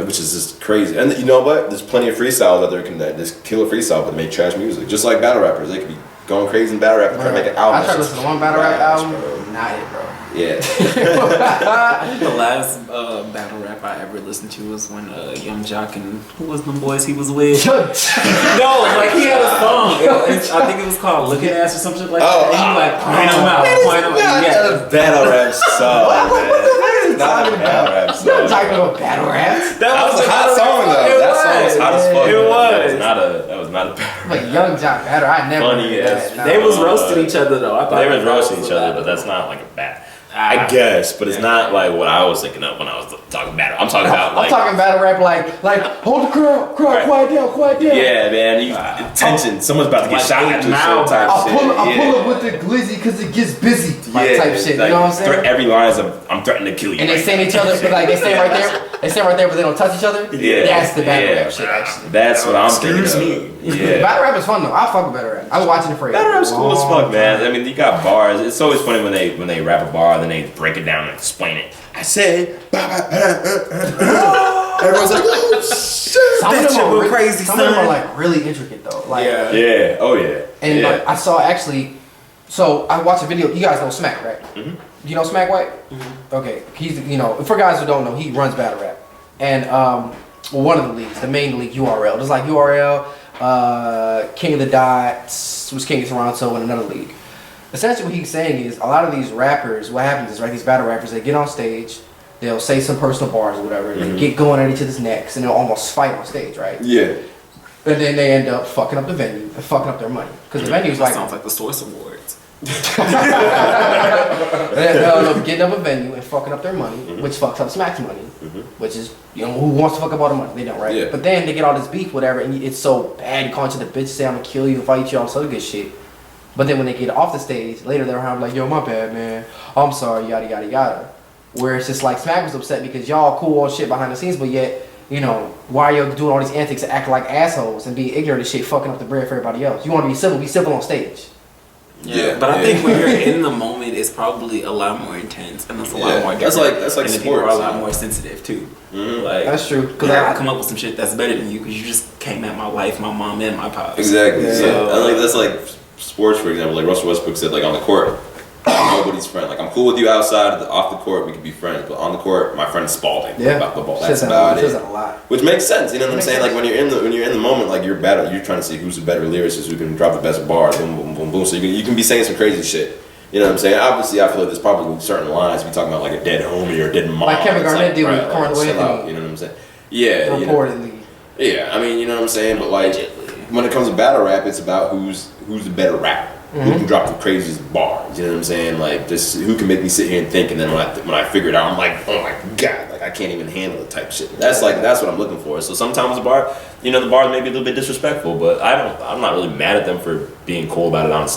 which is just crazy. And you know what? There's plenty of freestyles out there that just kill a freestyle but make trash music. Just like battle rappers, they could be going crazy in battle rap and try to make an album. I tried to listen to one battle rap album. Not it, bro. Yeah. I think the last battle rap I ever listened to was when Young Jock and who was them boys he was with? No, like he had a song. I think it was called "Looking Ass" or something like that. And he like point them out, Yeah, battle rap song, man. Not a battle rap song. You're talking about battle raps. That was a hot song though. That song was hot as fuck. It was. That was not a battle. But Young Jock battle, I never. Funny ass. They was roasting each other though. I thought they was roasting each other, but that's not like a battle. I guess, but it's not like what I was thinking of when I was talking battle. I'm talking about like... I'm talking battle rap like hold the crowd, right. quiet down. Yeah, man, tension. Someone's about to get shot at you type I'll shit. I'll pull up with the glizzy because it gets busy type shit, like, you know what I'm saying? Every line is I'm threatening to kill you. And they stand each other, but like they stand right there, but they don't touch each other. Yeah. That's the battle rap shit, actually. That's what I'm thinking of. Yeah. Battle rap is fun though. I fuck with battle rap. I was watching it for battle rap's cool as fuck, man. I mean, you got bars. It's always funny when they rap a bar, then they break it down and explain it. I said, everyone's like, oh shit, that shit went crazy. Some of them are like really intricate though. Like, yeah, oh yeah. And like, I saw actually, so I watched a video. You guys know Smack, right? Mm-hmm. You know Smack White? Mm-hmm. Okay, he's for guys who don't know, he runs battle rap, and one of the leagues, the main league, URL. Just like URL, King of the Dots was King of Toronto, and another league. Essentially what he's saying is a lot of these rappers, what happens is, right, these battle rappers, they get on stage, they'll say some personal bars or whatever, and they get going at each other's necks, and they'll almost fight on stage, right? Yeah. And then they end up fucking up the venue and fucking up their money. Because the venue's like... sounds like the Source Awards. Getting up a venue and fucking up their money, which fucks up Smack's money, which is, you know, who wants to fuck up all the money? They don't, right? Yeah. But then they get all this beef, whatever, and it's so bad. You call each other bitch, say I'm gonna kill you, fight you, all this other good shit. But then when they get off the stage, later they're around like, yo, my bad, man. I'm sorry, yada, yada, yada. Where it's just like Smack was upset because y'all cool all shit behind the scenes, but yet, you know, why are you doing all these antics and acting like assholes and being ignorant of shit, fucking up the bread for everybody else? You want to be civil on stage. Yeah, but I think when you're in the moment, it's probably a lot more intense and it's a lot more different. That's like and the people are a lot more sensitive too. Like that's true. Because I come up with some shit that's better than you because you just came at my life, my mom, and my pops. Exactly. Yeah. So I like that's like sports, for example. Like Russell Westbrook said, like on the court, I'm nobody's friend. Like I'm cool with you outside, off the court, we can be friends. But on the court, my friend's Spalding. Yeah, about the ball. That's about it. A lot. Which makes sense. You know what I'm saying? Like when you're in the moment, like you're trying to see who's the better lyricist, who can drop the best bars, boom, boom, boom, boom. So you can be saying some crazy shit. You know what I'm saying? Obviously, I feel like there's probably certain lines. We talking about like a dead homie or a dead mom. Like Kevin Garnett did with Carmelo Anthony. You know what I'm saying? Yeah. Reportedly. Yeah, I mean, you know what I'm saying? But like, when it comes to battle rap, it's about who's the better rapper. Who can drop the craziest bars? You know what I'm saying? Like this, who can make me sit here and think, and then when I figure it out, I'm like, oh my god, like I can't even handle the type of shit. That's what I'm looking for. So sometimes the bars may be a little bit disrespectful, but I'm not really mad at them for being cool about it off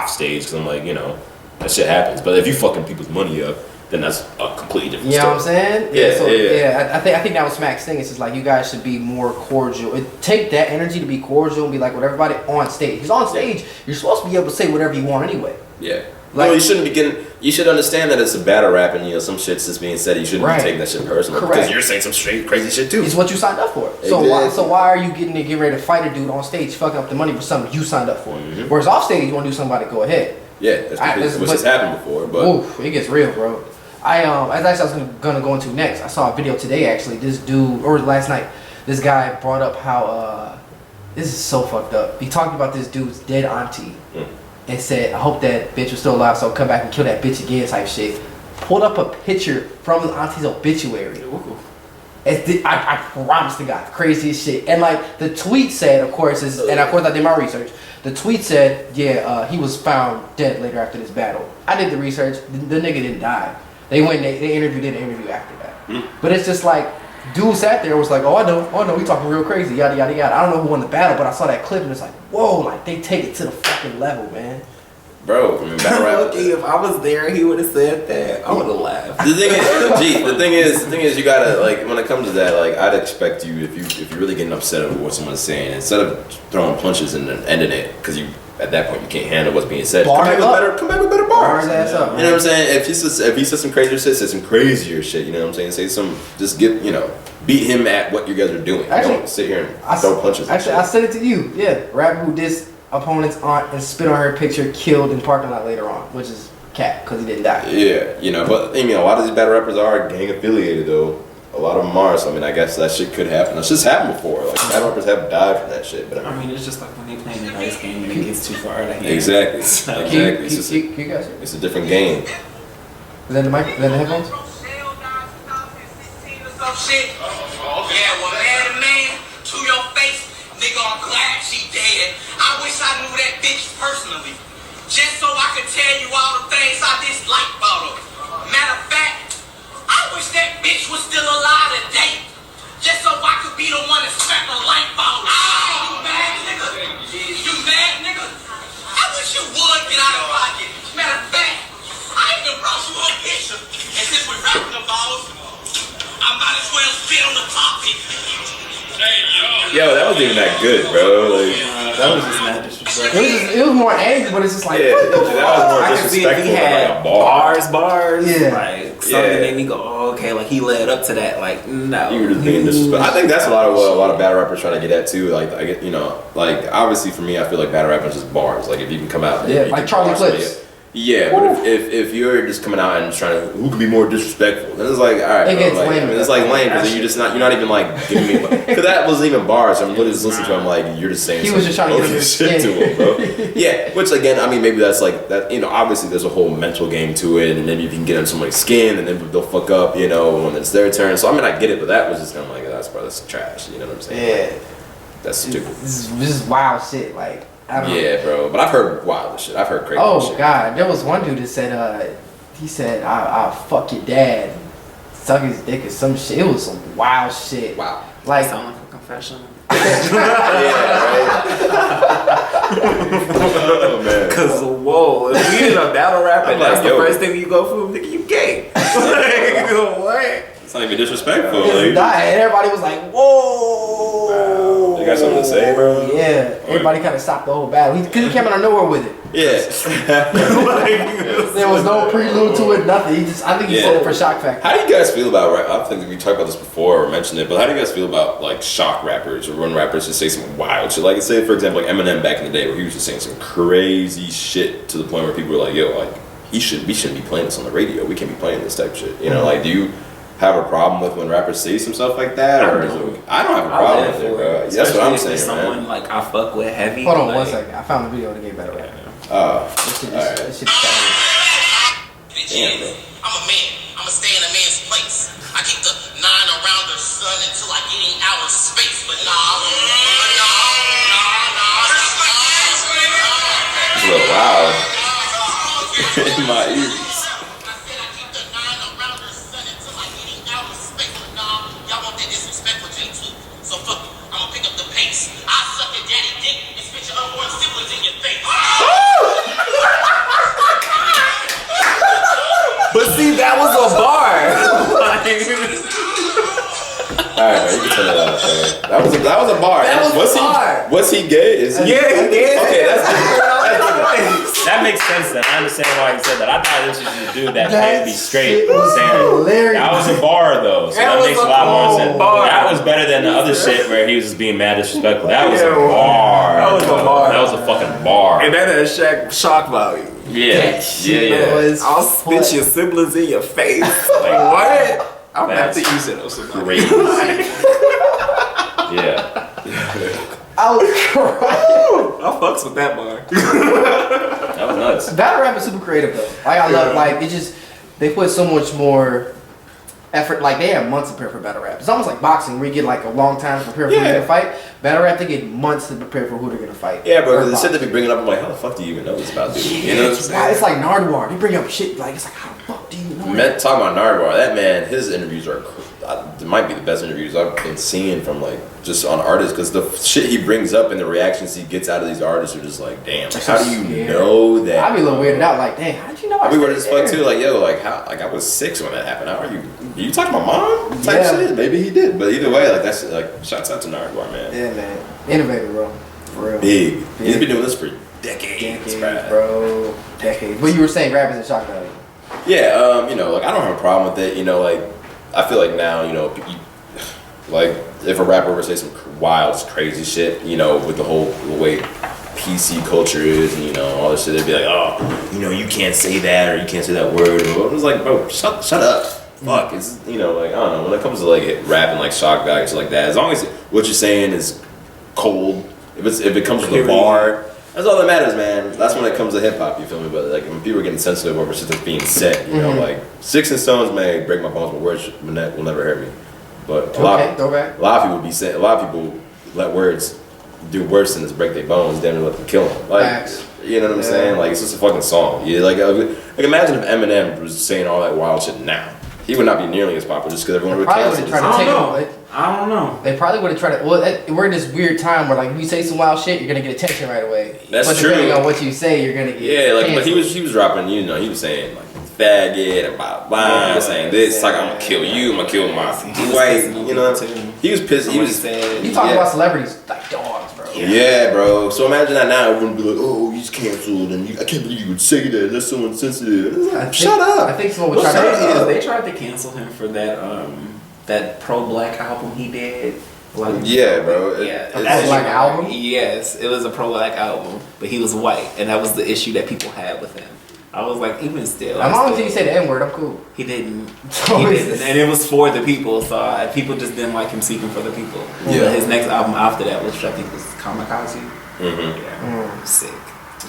stage because I'm like, you know, that shit happens. But if you fucking people's money up, then that's a completely different story. You know what I'm saying? Yeah. I think that was Smack's thing. It's just like you guys should be more cordial. Take that energy to be cordial and be like with everybody on stage. Because on stage, you're supposed to be able to say whatever you want anyway. Yeah. Like, no, you shouldn't be getting. You should understand that it's a battle rap, and you know some shit's just being said. You shouldn't be taking that shit personal because you're saying some straight crazy shit too. It's what you signed up for. So why are you getting ready to fight a dude on stage, fucking up the money for something you signed up for? Whereas off stage, you want to do somebody, go ahead. Yeah, that's which has happened before. But oof, it gets real, bro. I was gonna go into next. I saw a video today actually. This dude, or last night, this guy brought up how this is so fucked up. He talked about this dude's dead auntie and said, I hope that bitch was still alive, so I'll come back and kill that bitch again type shit. Pulled up a picture from his auntie's obituary. I promise to God, craziest shit. And like the tweet said, of course, and of course I did my research. The tweet said, he was found dead later after this battle. I did the research. The nigga didn't die. They did an interview after that. But it's just like, dude sat there and was like, oh, I know, we talking real crazy, yada, yada, yada. I don't know who won the battle, but I saw that clip and it's like, whoa, like they take it to the fucking level, man. Bro, I mean, battle rap. If I was there and he would have said that, I would have laughed. The thing is, you gotta, like, when it comes to that, like, I'd expect you, if you're really getting upset over what someone's saying, instead of throwing punches and then ending it, because at that point you can't handle what's being said. Come back with better bars. Ass up, you know what I'm saying? If he says some crazier shit, say some crazier shit. You know what I'm saying? Beat him at what you guys are doing. Actually, don't sit here and throw punches. Actually, I said it to you. Yeah, rapper who dissed opponent's aunt and spit on her picture, killed in parking lot later on, which is cat because he didn't die. Yeah, but a lot of these battle rappers are gang affiliated though. A lot of them are, so I mean, I guess that shit could happen. That's just happened before. Like battle rappers have died from that shit. But I mean, it's just like when they play a nice game and it gets too far out of hand. Exactly. It's a different game. Is that the mic? Is that the headphones? Yeah, well, man, to your face, nigga, I'm glad she dead. I wish I knew that bitch personally, just so I could tell you all the things I dislike about her. Matter of fact, I wish that bitch was still alive today, just so I could be the one that smacked the light bulb. You mad, nigga? You mad, nigga? I wish you would get out of pocket. Matter of fact, I even brought you a picture, and since we're rapping about it, I might as well spit on the topic. Yo, that wasn't even that good, bro. Like, that was just mad disrespectful. It was more angry, but it's just like, what the fuck? That was more I could see if he disrespectful than had like a bar. bars, Yeah. like something made me go, oh, okay, like he led up to that, like no. You were just being disrespectful. I think that's a lot of battle rappers trying to get at too. Like I get, like obviously for me, I feel like battle rappers is just bars. Like if you can come out, like Charlie Clips. Yeah, but if you're just coming out and trying to who can be more disrespectful, then it's like all right, it gets like, lame. It's like lame because you're not even like giving me because that wasn't even bars. I'm literally just listening to him like you're just saying he was just trying to get shit to him, bro. Yeah, which again, I mean maybe that's like that. Obviously there's a whole mental game to it, and maybe you can get on somebody's skin, and then they'll fuck up, when it's their turn. So I mean I get it, but that was just kind of like that's trash. You know what I'm saying? Yeah, that's stupid. This is wild shit. Like I don't know. Yeah, bro. But I've heard wild shit. I've heard crazy shit. Oh God, there was one dude that said, he said, "I'll fuck your dad, suck his dick or some shit." It was some wild shit. Wow. Like, Sound like a confession. Yeah, oh man. Cause whoa, if you in a battle rap and I'm that's like, the yo. first thing you go for, nigga, you gay. Like, what? It's not even disrespectful. it's Like, not, and everybody was like, "Whoa!" They got something to say, bro? Yeah, everybody kind of stopped the whole battle because he came out of nowhere with it. Yeah. There was no prelude to it, nothing. He just, I think he said it for shock factor. How do you guys feel about rap? I think we talked about this before or mentioned it, but how do you guys feel about like shock rappers or when rappers just say some wild shit? Like, say for example, like Eminem back in the day, where he was just saying some crazy shit to the point where people were like, "Yo, like we shouldn't be playing this on the radio. We can't be playing this type of shit." You know, like, do you have a problem with when rappers say some stuff like that, or I don't have a problem with it, bro. That's what I'm saying, Someone man. like I fuck with heavy. Hold on like, 1 second. I found the video to get better rap. This shit is Damn, bro. I'm a man. I'ma stay in a man's place. I keep the 9 around the sun until I get in outer space. But It's a little loud in my ears. Y'all want that disrespectful J2. So fuck it. I'ma pick up the pace. I suck your daddy dick and spit your unborn siblings in your face. But see, that was a bar. Alright, man, you can turn that off, man. That was a bar. That was a bar. Was he gay? Is he? Yeah, he did. Okay, that's different. That makes sense then. I understand why he said that. I thought this was just a dude that That can't be straight shit was saying hilarious. that was a bar though. So That that was makes a a lot more cold sense. bar. That was better than the other shit where he was just being mad disrespectful. That was a Yeah, bar. that was a bro. bar. That was a fucking bar. And that had shock value. Yeah. That shit Yeah. was I'll spit your siblings in your face. Like what? I'm gonna have to use it on somebody. Crazy. Yeah. I was crying. I fucks with that bar. That was nuts. Battle rap is super creative though. Like I love, like it just they put so much more effort. Like they have months to prepare for battle rap. It's almost like boxing where you get like a long time to prepare for who you're gonna fight. Battle rap they get months to prepare for who they're gonna fight. Yeah, bro. Or The shit box. they be bringing up, I'm like, how the fuck do you even know this about, dude? You know what I'm It's saying? like Nardwuar. They bring up shit like it's like how the fuck do you know? Man, talking about Nardwuar, that man, his interviews are, it might be the best interviews I've been seeing from like just on artists, because the shit he brings up and the reactions he gets out of these artists are just like, damn, like, how do you Scared. know that? I'd be a little weirded out. Like, dang, how did you know? I be weird as fuck scared? too. Like, yo, like how? Like I was 6 when that happened. How are you? You talking about mom? Type Yeah. shit. Maybe he did, but either way, like that's like, shouts out to Nardwuar, man. Yeah, man, innovator, bro, for real. Big. He's Big. been doing this for decades, Decades, bro, decades. But you were saying rappers in shock value. Yeah, you know, like I don't have a problem with it. You know, like I feel like now, you know, like if a rapper were to say some wild, crazy shit, you know, with the way PC culture is, and you know, all this shit, they'd be like, oh, you know, you can't say that or you can't say that word. Or it was like, bro, shut up. Fuck, it's, you know, like I don't know. When it comes to like rap and like shock value and shit like that, as long as what you're saying is cold, if it comes with a bar, that's all that matters, man. That's when it comes to hip hop. You feel me? But like when people are getting sensitive over shit that's being said, you know, like sticks and stones may break my bones, but words will never hurt me. But a lot of people let words do worse than just break their bones, damn near let them kill them. Like, Facts. you know what I'm saying? Like it's just a fucking song. Yeah, like imagine if Eminem was saying all that wild shit now. He would not be nearly as popular just because everyone would Probably cancel would him. have tried to take I him. I don't know. They probably would have tried to. Well, we're in this weird time where like if you say some wild shit, you're gonna get attention right away. That's but true. depending on what you say, you're gonna get. Yeah, like but canceled. he was dropping, you know, he was saying like faggot and blah blah, saying this, like I'm gonna kill you, I'm gonna kill my wife, you know. He was pissed. He was said, You talking about celebrities like dogs, bro. yeah, bro. So imagine that now, everyone would be like, oh, he's canceled, and I can't believe you would say that. That's so insensitive. It's like, shut up. I think someone would What's try crazy is to. they tried to cancel him for that pro-black album he did. Like, Yeah, bro. Yeah, A pro-black album? Yes, it was a pro-black album, but he was white, and that was the issue that people had with him. I was like, even still, As long as you say the N word, I'm cool. he didn't, So he is didn't, this- and it was for the people. So people just didn't like him speaking for the people. Yeah. But his next album after that, which I think was Kamikaze. Mm-hmm. Yeah, sick.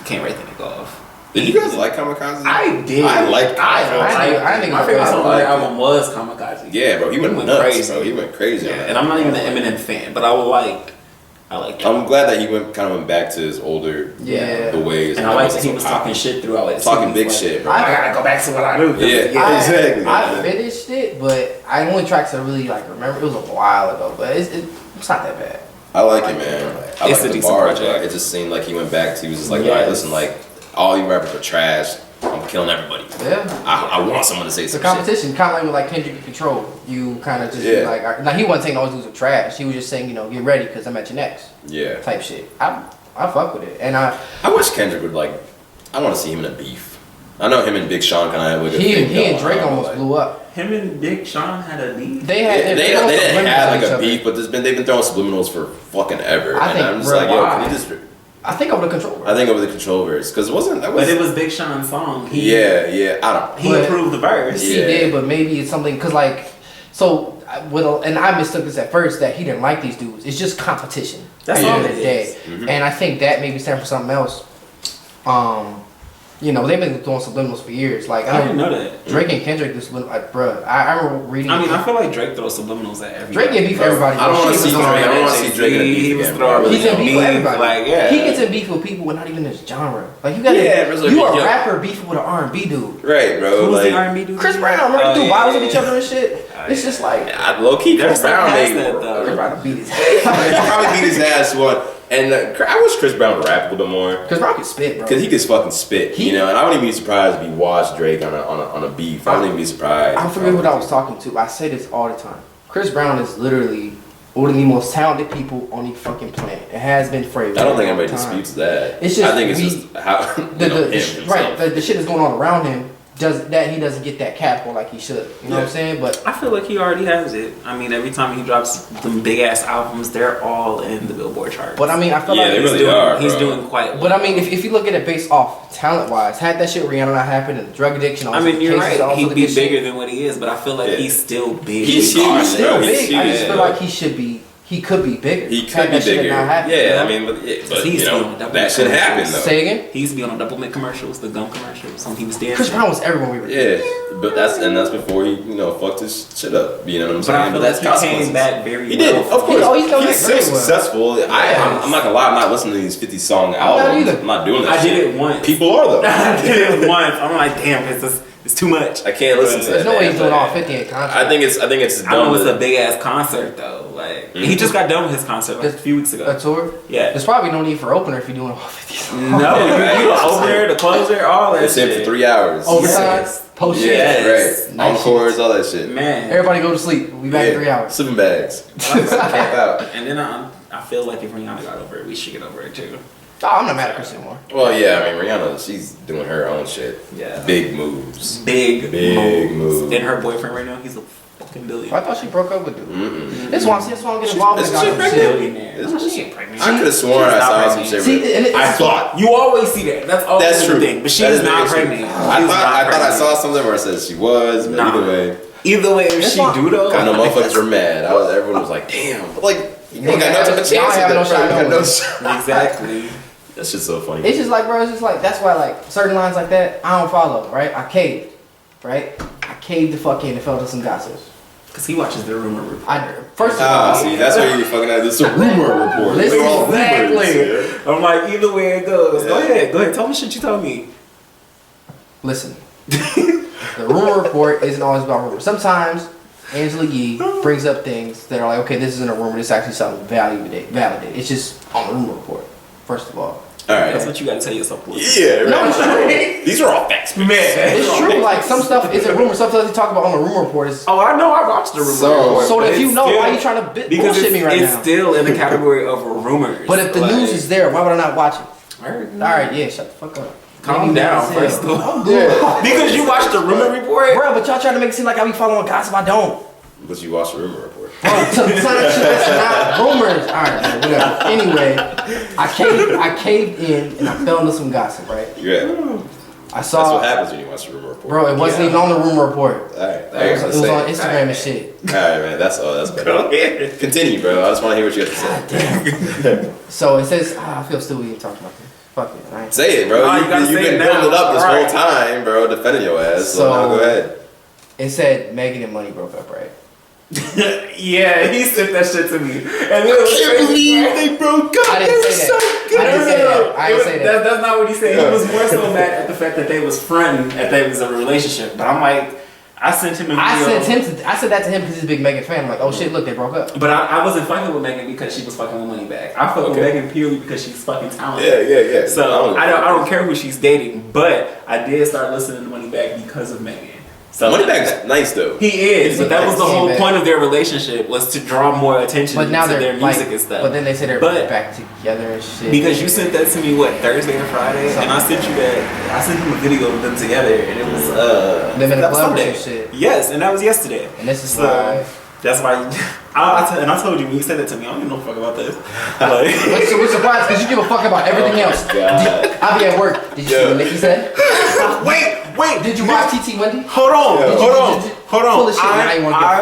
Can't write that nigga off. Did you guys like Kamikaze? I did. I liked I Kamikaze. think my it's favorite good. song on I that liked album was Kamikaze. Yeah, bro. He went nuts, bro. He went crazy. Yeah, on that. and I'm not even an Eminem fan, but I would like I like that. I'm glad that he went back to his older Yeah. the ways. And I like that wasn't he so was cocky. talking shit throughout it. Talking big Like, shit, bro. I gotta go back to what I do. Yeah, exactly. I finished it, but I only tracks I really like remember. It was a while ago, but it's not that bad. I like it, man. I It's like a the decent bars, project. bro. It just seemed like he went back to, he was just like, Yes. alright, listen, like, all you rappers are trash. I'm killing everybody. Yeah. I want someone to say It's a some shit. competition, kind of like with like Kendrick and Control. You kind of just be Yeah. like, now he wasn't saying those dudes are trash. He was just saying, get ready because I'm at your next Yeah. type shit. I fuck with it, and I wish Kendrick would, like, I want to see him in a beef. I know him and Big Sean kind of had like a he thing and going Drake on, almost like- blew up. Him and Big Sean had a beef. They Yeah, had they throw didn't subliminals have at like each a other. beef, but they've been throwing subliminals for fucking ever. I and think, I'm just bro, like, yo, why? can you just, I think over the Control. I think over the Control verse, because But it was Big Sean's song. yeah, I don't. He But- approved the verse. He Yeah. did, but maybe it's something because like and I mistook this at first that he didn't like these dudes. It's just competition. That's at the all end of it the day. is. Mhm. And I think that maybe stand for something else. They've been doing subliminals for years. Like I didn't know that. Drake and Kendrick just bruh. I remember reading. I mean, I feel like Drake throws subliminals at everybody. Drake get beef for everybody. I don't bro. want to Shit see was Drake. going I on. don't want to see Drake in a He beef was again. throwing- bro. I really He's in don't. beef with everybody. Like, yeah. He gets in beef with people with not even his genre. Like you got Yeah, bro, you a yo. rapper beefing with an R&B dude. Right, bro. Who's Like, the R&B dude? Chris Brown, remember Oh, they threw yeah, bottles at yeah, each other and shit. It's just like low key, They're Chris so Brown past made that, bro. though. Chris Brown beat his He probably beat his ass one. And I wish Chris Brown would rap a little more. Chris Brown can spit, bro. Cause he could fucking spit, He- and I wouldn't even be surprised if he watched Drake on a beef. I wouldn't even be surprised. I forget what I was talking to. I say this all the time. Chris Brown is literally one of the most talented people on the fucking planet. It has been for a I don't think very long anybody time. disputes that. It's just I think it's we- just how the shit that's going on around him he doesn't get that capital like he should. You know what I'm saying? But I feel like he already has it. I mean, every time he drops them big ass albums, they're all in the Billboard charts. I mean, I feel Yeah, like they he's really doing, are, he's bro. doing quite well. But I mean, if you look at it based off talent wise, had that shit Rihanna not happened and the drug addiction, all I mean, these you're cases, all right. this He'd other be good shit, bigger than what he is, but I feel like Yeah. he's still big. He's regardless. huge, still bro. He's big. I just huge, feel bro. like he could be bigger. He Had could be that shit bigger. not happened, Yeah, you know? I mean, but He's you know, doing double that shit commercials. happened though. Say again. He used to be on the double mint commercials, the gum commercials, when he was dancing. Chris Brown was everyone we were. Yeah, but that's before he fucked his shit up. You know what I'm But saying? I feel that's like he came back very He well. did, of course. Oh, he's coming back still very well. successful. I'm not gonna lie. I'm not listening to these 50 song not albums. either. I'm not doing that. I did shit. it once. People are though. I did it once. I'm like, damn, it's too much. I can't listen to that. There's no way he's man, doing but all 50 in concert. I think it's I know it's dumb. a big ass concert though. Like he just got done with his concert like a few weeks ago. a tour. Yeah. There's probably no need for opener if you're doing all 50 songs. No, you the opener, the closer, all that It's in shit. for 3 hours. Overtime, Yes. post Yeah, shit. Yes. right. Nice Encores, all that shit. Man. Everybody go to sleep. We'll be back in 3 hours. Sleeping bags. Camp out. And then I feel like if Rihanna got over it, we should get over it too. Oh, I'm not mad at Chris anymore. Well, yeah. I mean, Rihanna, she's doing her own shit. Yeah. Big moves. Big Big moves. moves. And her boyfriend right now, he's a fucking I billionaire. thought she broke up with dude. Mm-mm. This one, get involved in Isn't the she gossip pregnant? shit. Billionaire. Isn't She ain't pregnant. I could have sworn She's I not saw some pregnant. shit. See, with- and it's- I thought. You always see that. That's always That's the true. thing. But she That is very not true. pregnant. I thought I saw something where it said she was, but Nah. either way, Either way, if That's she why- do though, I know motherfuckers were mad. Everyone was like, "Damn!" But like, you ain't got no type of chance. Y'all have no at that, shot bro. You got no no way. shot. exactly. That shit's so funny. It's just like, bro, it's just like, that's why, like, certain lines like that, I don't follow, right? I caved, right? I caved the fuck in and fell to some gossip. Because he watches the rumor report. First of all, See, that's where you fucking at. This is a rumor report. Listen, They're all rumors, Exactly. I'm like, either way it goes. Go ahead. Tell me shit you told me. listen, the rumor report isn't always about rumors. Sometimes Angela Yee brings up things that are like, okay, this isn't a rumor, this is actually something validated. It's just on the rumor report, first of all. All right. That's what you gotta tell yourself. Yeah, No, right. it's true. These are all facts, man. It's true, like, some stuff isn't rumor, some stuff they talk about on the rumor report is... Oh, I know. I watched the rumor So- report. So but if you it's know, still- why are you trying to because bullshit me right it's now? still in the category of rumors. But if the Like, news is there, why would I not watch it? alright. Alright, yeah, shut the fuck up. Calm Maybe down, that's first it. of all. I'm good. Because you watched the rumor report. Bro, but y'all trying to make it seem like I be following gossip, I don't. But you watched the rumor report. Bro, sometimes that's not rumors. Alright, man, whatever. Anyway, I caved in and I fell into some gossip, right? Yeah. I That's saw, what happens when you watch the rumor report. bro, it wasn't even on the rumor report. All right. It was on Instagram and shit. All right, man. That's better. Go ahead. Continue, bro. I just want to hear what you have to say. So it says, I feel stupid even talking about this. Fuck it, right? Say it, bro. No, you gotta You've say been it building it now. up this Right. whole time, bro, defending your ass. So So- now go ahead. It said Megan and Money broke up, right? Yeah, he sent that shit to me. And it was Can't believe they broke up. I didn't say that. I didn't say that. I didn't say that. That's not what he said. He was more so mad at the fact that they was fronting, that they was a relationship. But I'm like, I sent him a video. I said that to him because he's a big Megan fan. I'm like, oh shit, look, they broke up. But I wasn't fucking with Megan because she was fucking with Moneybagg. I fuck with Megan purely because she's fucking talented. Yeah. So I don't care who she's dating, but I did start listening to Moneybagg because of Megan. So Moneybagg's nice though. He is, but that was the whole point of their relationship, was to draw more attention to their music and stuff. But then they say they're back together and shit. Because you sent that to me Thursday or Friday, and I sent you that. I sent him a video of them together, and it was them in the club or shit. Yes, and that was yesterday. And this is why. That's why. I told you when you said that to me, I don't even know fuck about this. Like, we're surprised because you give a fuck about everything else. I'll be at work. Did you see what Nikki said? Wait. Did you watch TT Wendy? Hold on. Full of shit. I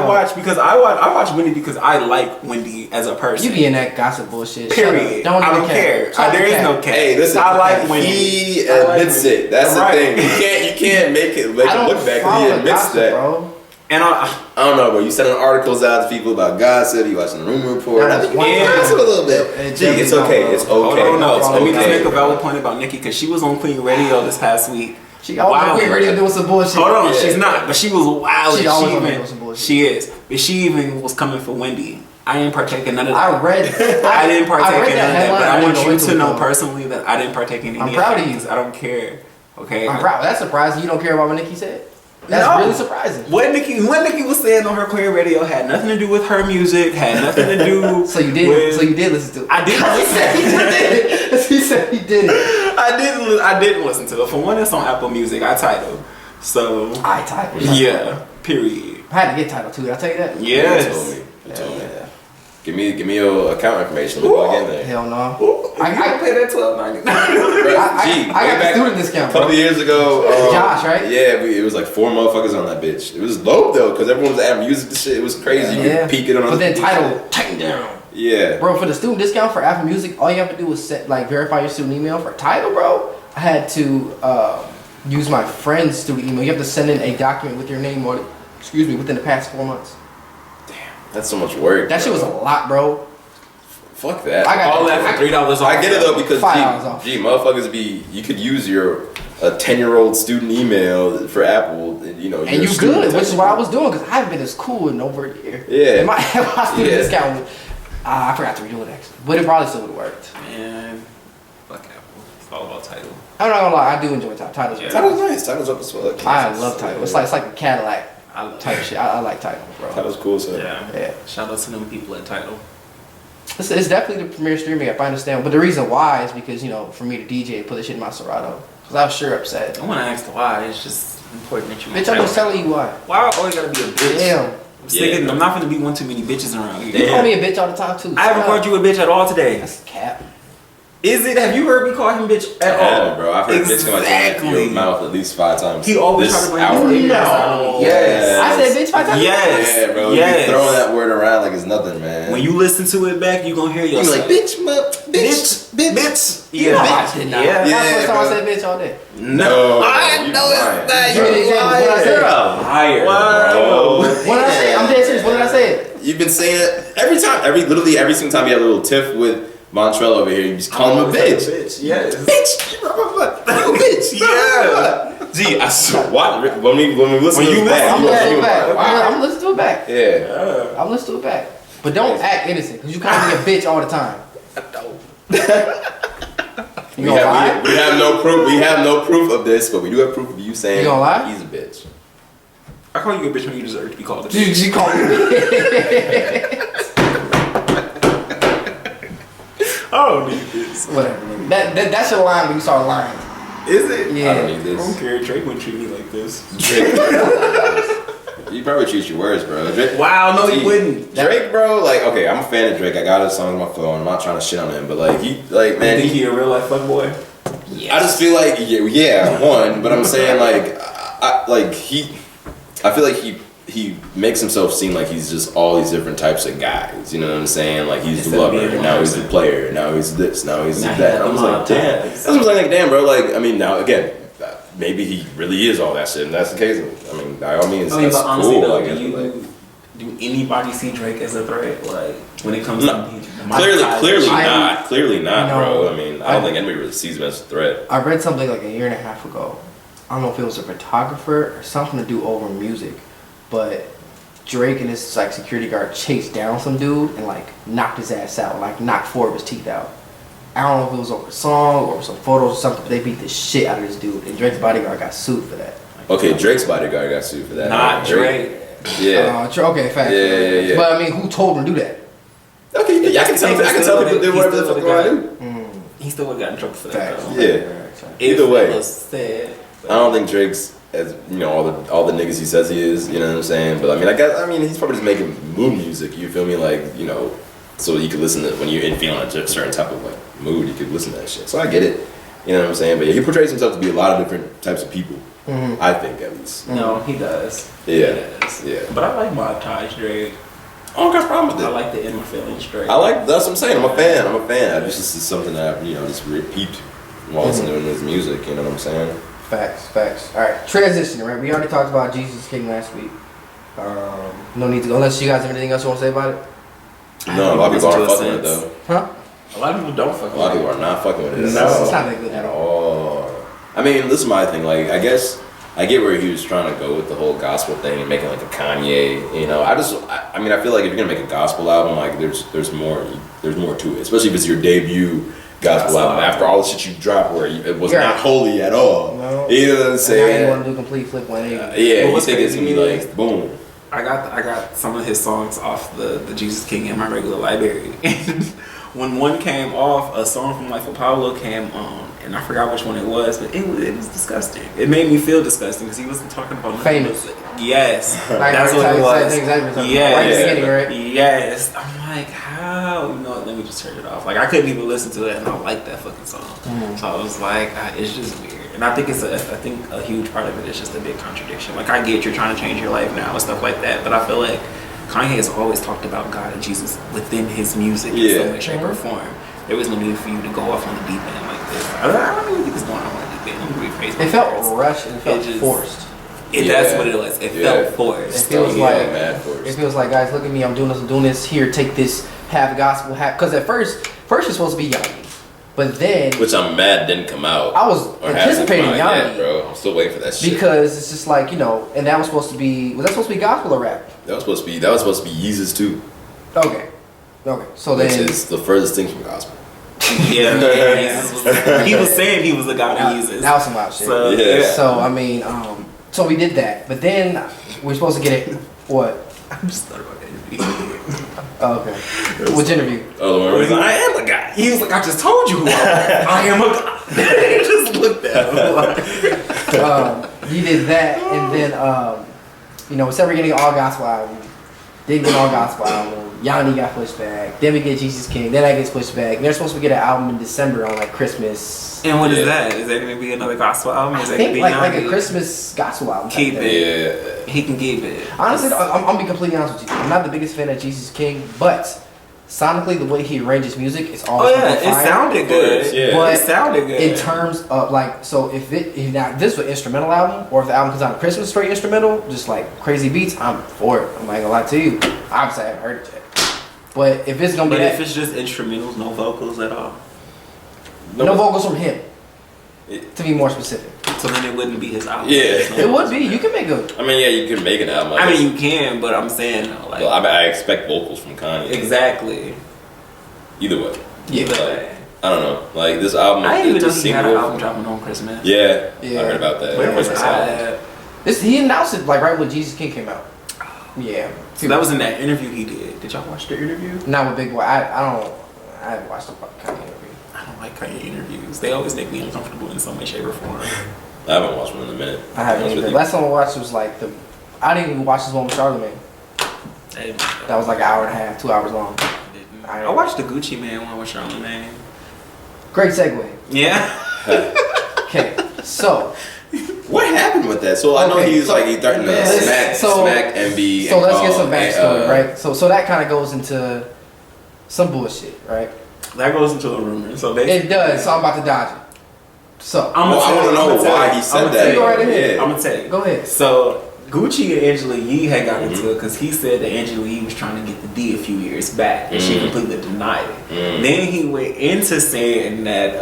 watch Wendy because I like Wendy as a person. You be in that gossip bullshit. Period. I don't care. There is no care. Hey, listen. I like Wendy. He admits it. That's the thing. You can't make it look back. He admits that. Bro. And I don't know, bro. You sending articles out to people about gossip. You watching the Rumor Report. I think you gossip a little bit. Gee, it's okay. It's okay. Let me just make a valid point about Nikki, because she was on Queen Radio this past week. She always on Queen Radio doing some bullshit. Hold on, she's not, but she was wild. She always doing some bullshit. She is, but she even was coming for Wendy. I didn't partake in none of that. I didn't partake in none of that, but I want you to know though. Personally that I didn't partake in any of that. I'm proud of you. I don't care. Okay. I'm proud. That's surprising. You don't care about what Nikki said? That's really surprising. What Nikki was saying on her Queen Radio had nothing to do with her music, had nothing to do So you did listen to it. I did listen. He said he did it. I didn't listen to it. For one, it's on Apple Music. I titled. So I titled. Yeah. Period. I had to get titled too. Did I tell you that? Yes. You told me. Give me your account information. Let me log in there. Hell no. I can pay that $12.99. I got the student discount. A couple of years ago, Josh, right? Yeah, it was like 4 motherfuckers on that bitch. It was dope though, because everyone was adding music to shit. It was crazy. You could peek it on. But then title tighten down. Yeah. Bro, for the student discount for Apple Music, all you have to do is verify your student email. For title, bro, I had to use my friend's student email. You have to send in a document with your name on it. Within the past 4 months. That's so much work. That shit was a lot, bro. Fuck that. I got all that for $3 off. I get it though, because $5 motherfuckers you could use a 10-year-old student email for Apple, and you good, which is what I was doing, because I haven't been as cool in over a year. Yeah. And my student discount, I forgot to redo it actually, but it probably still would have worked. Man, fuck Apple. It's all about title. I'm not gonna lie, I do enjoy Tidal's. Yeah. Tidal's nice. Tidal's up as well. I love Tidal. It's like a Cadillac type shit. I like Tidal, bro. Tidal's cool, so yeah. Shout out to them people at Tidal. It's definitely the premier streaming app, I understand. But the reason why is because, for me to DJ, put this shit in my Serato. Because I was sure upset. I want to ask why. It's just important that you... Bitch, I'm just telling you why. Why I always gotta be a bitch? Damn. I'm not gonna be one too many bitches around here. You call me a bitch all the time, too. I haven't called you a bitch at all today. That's cap. Is it? Have you heard me call him bitch at all? Bro. I've heard bitch come out your mouth at least 5 times. He always tries to bring his No. Yes. I said bitch 5 times. Yes. Yeah, bro. Yes. You throwing that word around like it's nothing, man. When you listen to it back, you gonna hear yourself. You're like, bitch. Yeah, I did not. Yeah. That's the first time I said bitch all day. No. I know it's not. Give me the example. What I said. You're a liar, bro. What did I say? I'm dead serious. What did I say? You've been saying it every single time you have a little tiff with Vontrell over here, you just call him a bitch. Yes. Bitch. You a bitch. Yeah. Gee, I swear. When we listen to it back, I'm listening to it back. I'm listening to it back. Yeah. I'm listening to it back. But don't act innocent, because you call me a bitch all the time. We have no proof. We have no proof of this, but we do have proof of you saying You gonna lie? he's a bitch. I call you a bitch when you deserve to be called a bitch. Dude, you call me a bitch. I don't need this. Whatever. That's your line when you start lying. Is it? Yeah. I don't need I this. don't care. Drake wouldn't treat me like this. Drake. You probably choose your words, bro. Drake, Wow, no, he wouldn't. Drake, bro, okay, I'm a fan of Drake. I got his songs on my phone. I'm not trying to shit on him, but man, You think he a real life fuckboy? Yes. I just feel like, one, but I'm saying I feel like he makes himself seem like he's just all these different types of guys. You know what I'm saying? Like he's the lover, now he's the player, now he's this, now he's that. I was like, damn. That's what I'm like, damn, bro. Like, I mean, now again, maybe he really is all that shit, and that's the case. I mean, by all means, that's but honestly, cool. though, I guess, do anybody see Drake as a threat? Like when it comes to clearly not, No. bro. I mean, I don't think anybody really sees him as a threat. I read something like a year and a half ago. I don't know if it was a photographer or something to do over music, but Drake and his like security guard chased down some dude and like knocked his ass out, like knocked 4 of his teeth out. I don't know if it was over a song or some photos or something, but they beat the shit out of this dude, and Drake's bodyguard got sued for that. Okay, Drake's bodyguard got sued for that. Not Drake. Yeah. Okay, facts. Yeah. But I mean, who told him to do that? Okay, yeah, I can tell people did whatever the fuck they want to do. He still would have gotten in trouble for that. Facts. Though. Yeah. Either way, It was said, I don't think Drake's as all the niggas he says he is. You know what I'm saying? But I mean, he's probably just making mood music. You feel me? Like so you could listen to when you're feeling a certain type of like mood. You could listen to that shit. So I get it. You know what I'm saying? But yeah, he portrays himself to be a lot of different types of people. I think at least. No, he does. Yeah. He does. Yeah. But I like montage Drake. I don't got a problem with I it. like the In My Feelings Drake. That's what I'm saying. I'm a fan. This is something that just repeat while listening to his music. You know what I'm saying? Facts. All right, transition. Right, we already talked about Jesus King last week. No need to go unless you guys have anything else you want to say about it. No, a lot of people aren't fucking with it though. Huh? A lot of people don't fuck with A lot of people are not fucking with it. No. It's not that good At all. I mean, this is my thing. Like, I guess I get where he was trying to go with the whole gospel thing and making like a Kanye. I mean, I feel like if you're gonna make a gospel album, like there's more to it. Especially if it's your debut gospel album after all the shit you dropped where it was not holy at all. No. You know what I'm saying? And now you want to do complete flip 180. Yeah, But you what's think it's gonna be crazy like boom. I got some of his songs off the Jesus King in my regular library. And when one came off, a song from Life of Pablo came on, and I forgot which one it was, but it was disgusting. It made me feel disgusting because he wasn't talking about Famous. Yes, Like, that's what it was. Exactly. Yes, Right at the beginning, right? yes. I'm like, how? You know what? Let me just turn it off. Like I couldn't even listen to it, and I like that fucking song. So I was like, it's just weird. And I think a huge part of it is just a big contradiction. Like I get you're trying to change your life now and stuff like that, but I feel like Kanye has always talked about God and Jesus within his music in some way, shape, or form. There was no need for you to go off on the deep end like this. I don't really think it's going off on the deep end. I'm gonna rephrase my It felt words. rushed and it felt forced. That's what it was. It felt forced. It feels like mad forced. it feels like, guys, look at me. I'm doing this. Here, take this. Half gospel, half. Because at first it's supposed to be Yanni, but then Which I'm mad didn't come out. I was Or hasn't anticipating come out yet, Yanni, bro. I'm still waiting for that shit. because it's just like and that was supposed to be. Was that supposed to be gospel or rap? That was supposed to be Yeezus too, Okay. So which then is the furthest thing from gospel. Yeah, he was saying he was the God who uses. that was some wild shit. So, Yeah. So I mean, so we did that, but then we're supposed to get it. What? I'm just thought about that. Oh, okay. Which interview? Oh, the one where he's like, I am a God. He was like, I just told you who I am. I am a God. He just looked at him like. You did that, and then instead of getting all gospel album, didn't get all gospel album. Yanni got pushed back. Then we get Jesus King. Then that gets pushed back. And they're supposed to get an album in December on like Christmas. And what is that? Is there going to be another gospel album? Is I that going to think be like a Yanni? Christmas gospel album. Keep type it. thing. Yeah. He can keep it. Honestly, I'm gonna be completely honest with you. I'm not the biggest fan of Jesus King, but sonically, the way he arranges music, it's always Oh yeah, it fire. sounded good. Yeah. But it sounded good. in terms of so if now this was an instrumental album, or if the album comes out on Christmas straight instrumental, just like crazy beats, I'm for it. I'm not gonna lie to you. Obviously, I haven't heard it yet. But if it's gonna be But that, if it's just instrumentals, no vocals at all, no vocals from him, to be more specific, so then it wouldn't be his album. Yeah. it would be. You can make a. I mean, yeah, you can make an album. I mean, you can, but I'm saying like Well, I expect vocals from Kanye. exactly. Either way. Either Like, way. I don't know. Like this album. I didn't even know just he had seemed an cool. album dropping on Christmas. Yeah, Yeah. I heard about that. Where was Christmas I album. at? He announced it like right when Jesus King came out. Yeah. So that was in that interview he did. Did y'all watch the interview? Not with Big Boy. I haven't watched the Kanye interview. I don't like Kanye interviews. They always make me uncomfortable in some way, shape, or form. I haven't watched one in a minute. I haven't Honest with either. you. Last time I watched was like I didn't even watch this one with Charlamagne. That was like an hour and a half, 2 hours long. I watched the Gucci Man one with Charlamagne. Great segue. Yeah. Okay, so What happened with that? So I know Okay, he was so- like he threatened to Yeah, smack MB. so and let's get call, some backstory, right? So that kind of goes into some bullshit, right? That goes into a rumor. So basically, It does. So I'm about to dodge it. So I want to know why he said that. Go right ahead. Yeah. I'm gonna tell you. go ahead. So Gucci and Angela Yee had got into it because he said that Angela Yee was trying to get the D a few years back, and she completely denied it. Then he went into saying that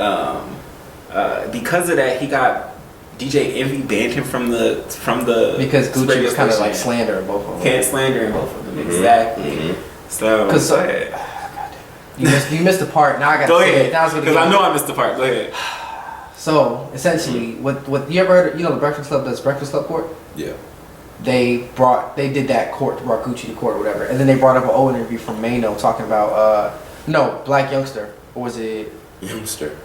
because of that, he got DJ Envy banned him from the because Gucci was kind of like slandering both of them. Can't slander in both of them, exactly. So because you missed the part. Now I got to say it. Because I know I missed the part. Go ahead. So essentially, what you ever heard? You know, the Breakfast Club does Breakfast Club court. Yeah. They did that court, brought Gucci to court or whatever, and then they brought up an old interview from Mano talking about Black Youngster, or was it Youngster?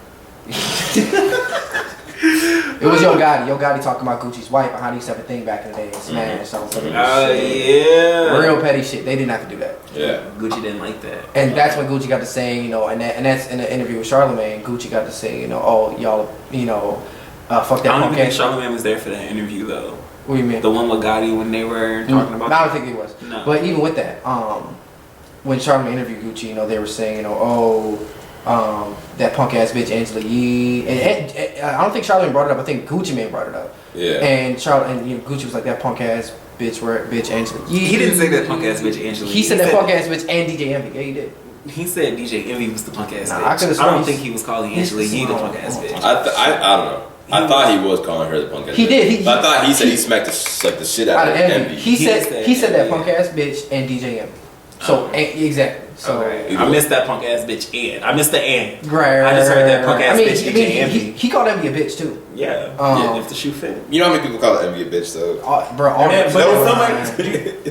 It was Yo Gotti talking about Gucci's wife and how they used to have a thing back in the day and smash all something. Yeah. Real petty shit. They didn't have to do that. Yeah. Gucci didn't like that. And that's when Gucci got to saying, you know, and that's in the interview with Charlamagne. Gucci got to say, you know, oh y'all, you know, fuck that. I don't punk think ass. Charlamagne was there for that interview though. What do you mean? The one with Gotti when they were talking about. I don't think he was. No. But even with that, when Charlamagne interviewed Gucci, you know, they were saying, you know, that punk ass bitch Angela Yee, and I don't think Charlamagne brought it up. I think Gucci Mane brought it up. Yeah. And you know, Gucci was like that punk ass bitch Angela Yee. He didn't say that punk ass bitch Angela Yee. He said that punk ass bitch and DJ Envy. Yeah, he did. He said DJ Envy was the punk ass Nah, bitch. I don't think he was calling Angela Yee the punk ass bitch. I don't know. I thought he was calling her the punk ass bitch. He did. I thought he said he smacked the shit out of Envy. He said that punk ass bitch and DJ Envy. So exactly. So okay. I missed that punk ass bitch and I missed the and. Right. I just heard that punk ass bitch DJ Envy. He called Envy a bitch too. Yeah. If the shoe fit. You know how many people call Envy a bitch though?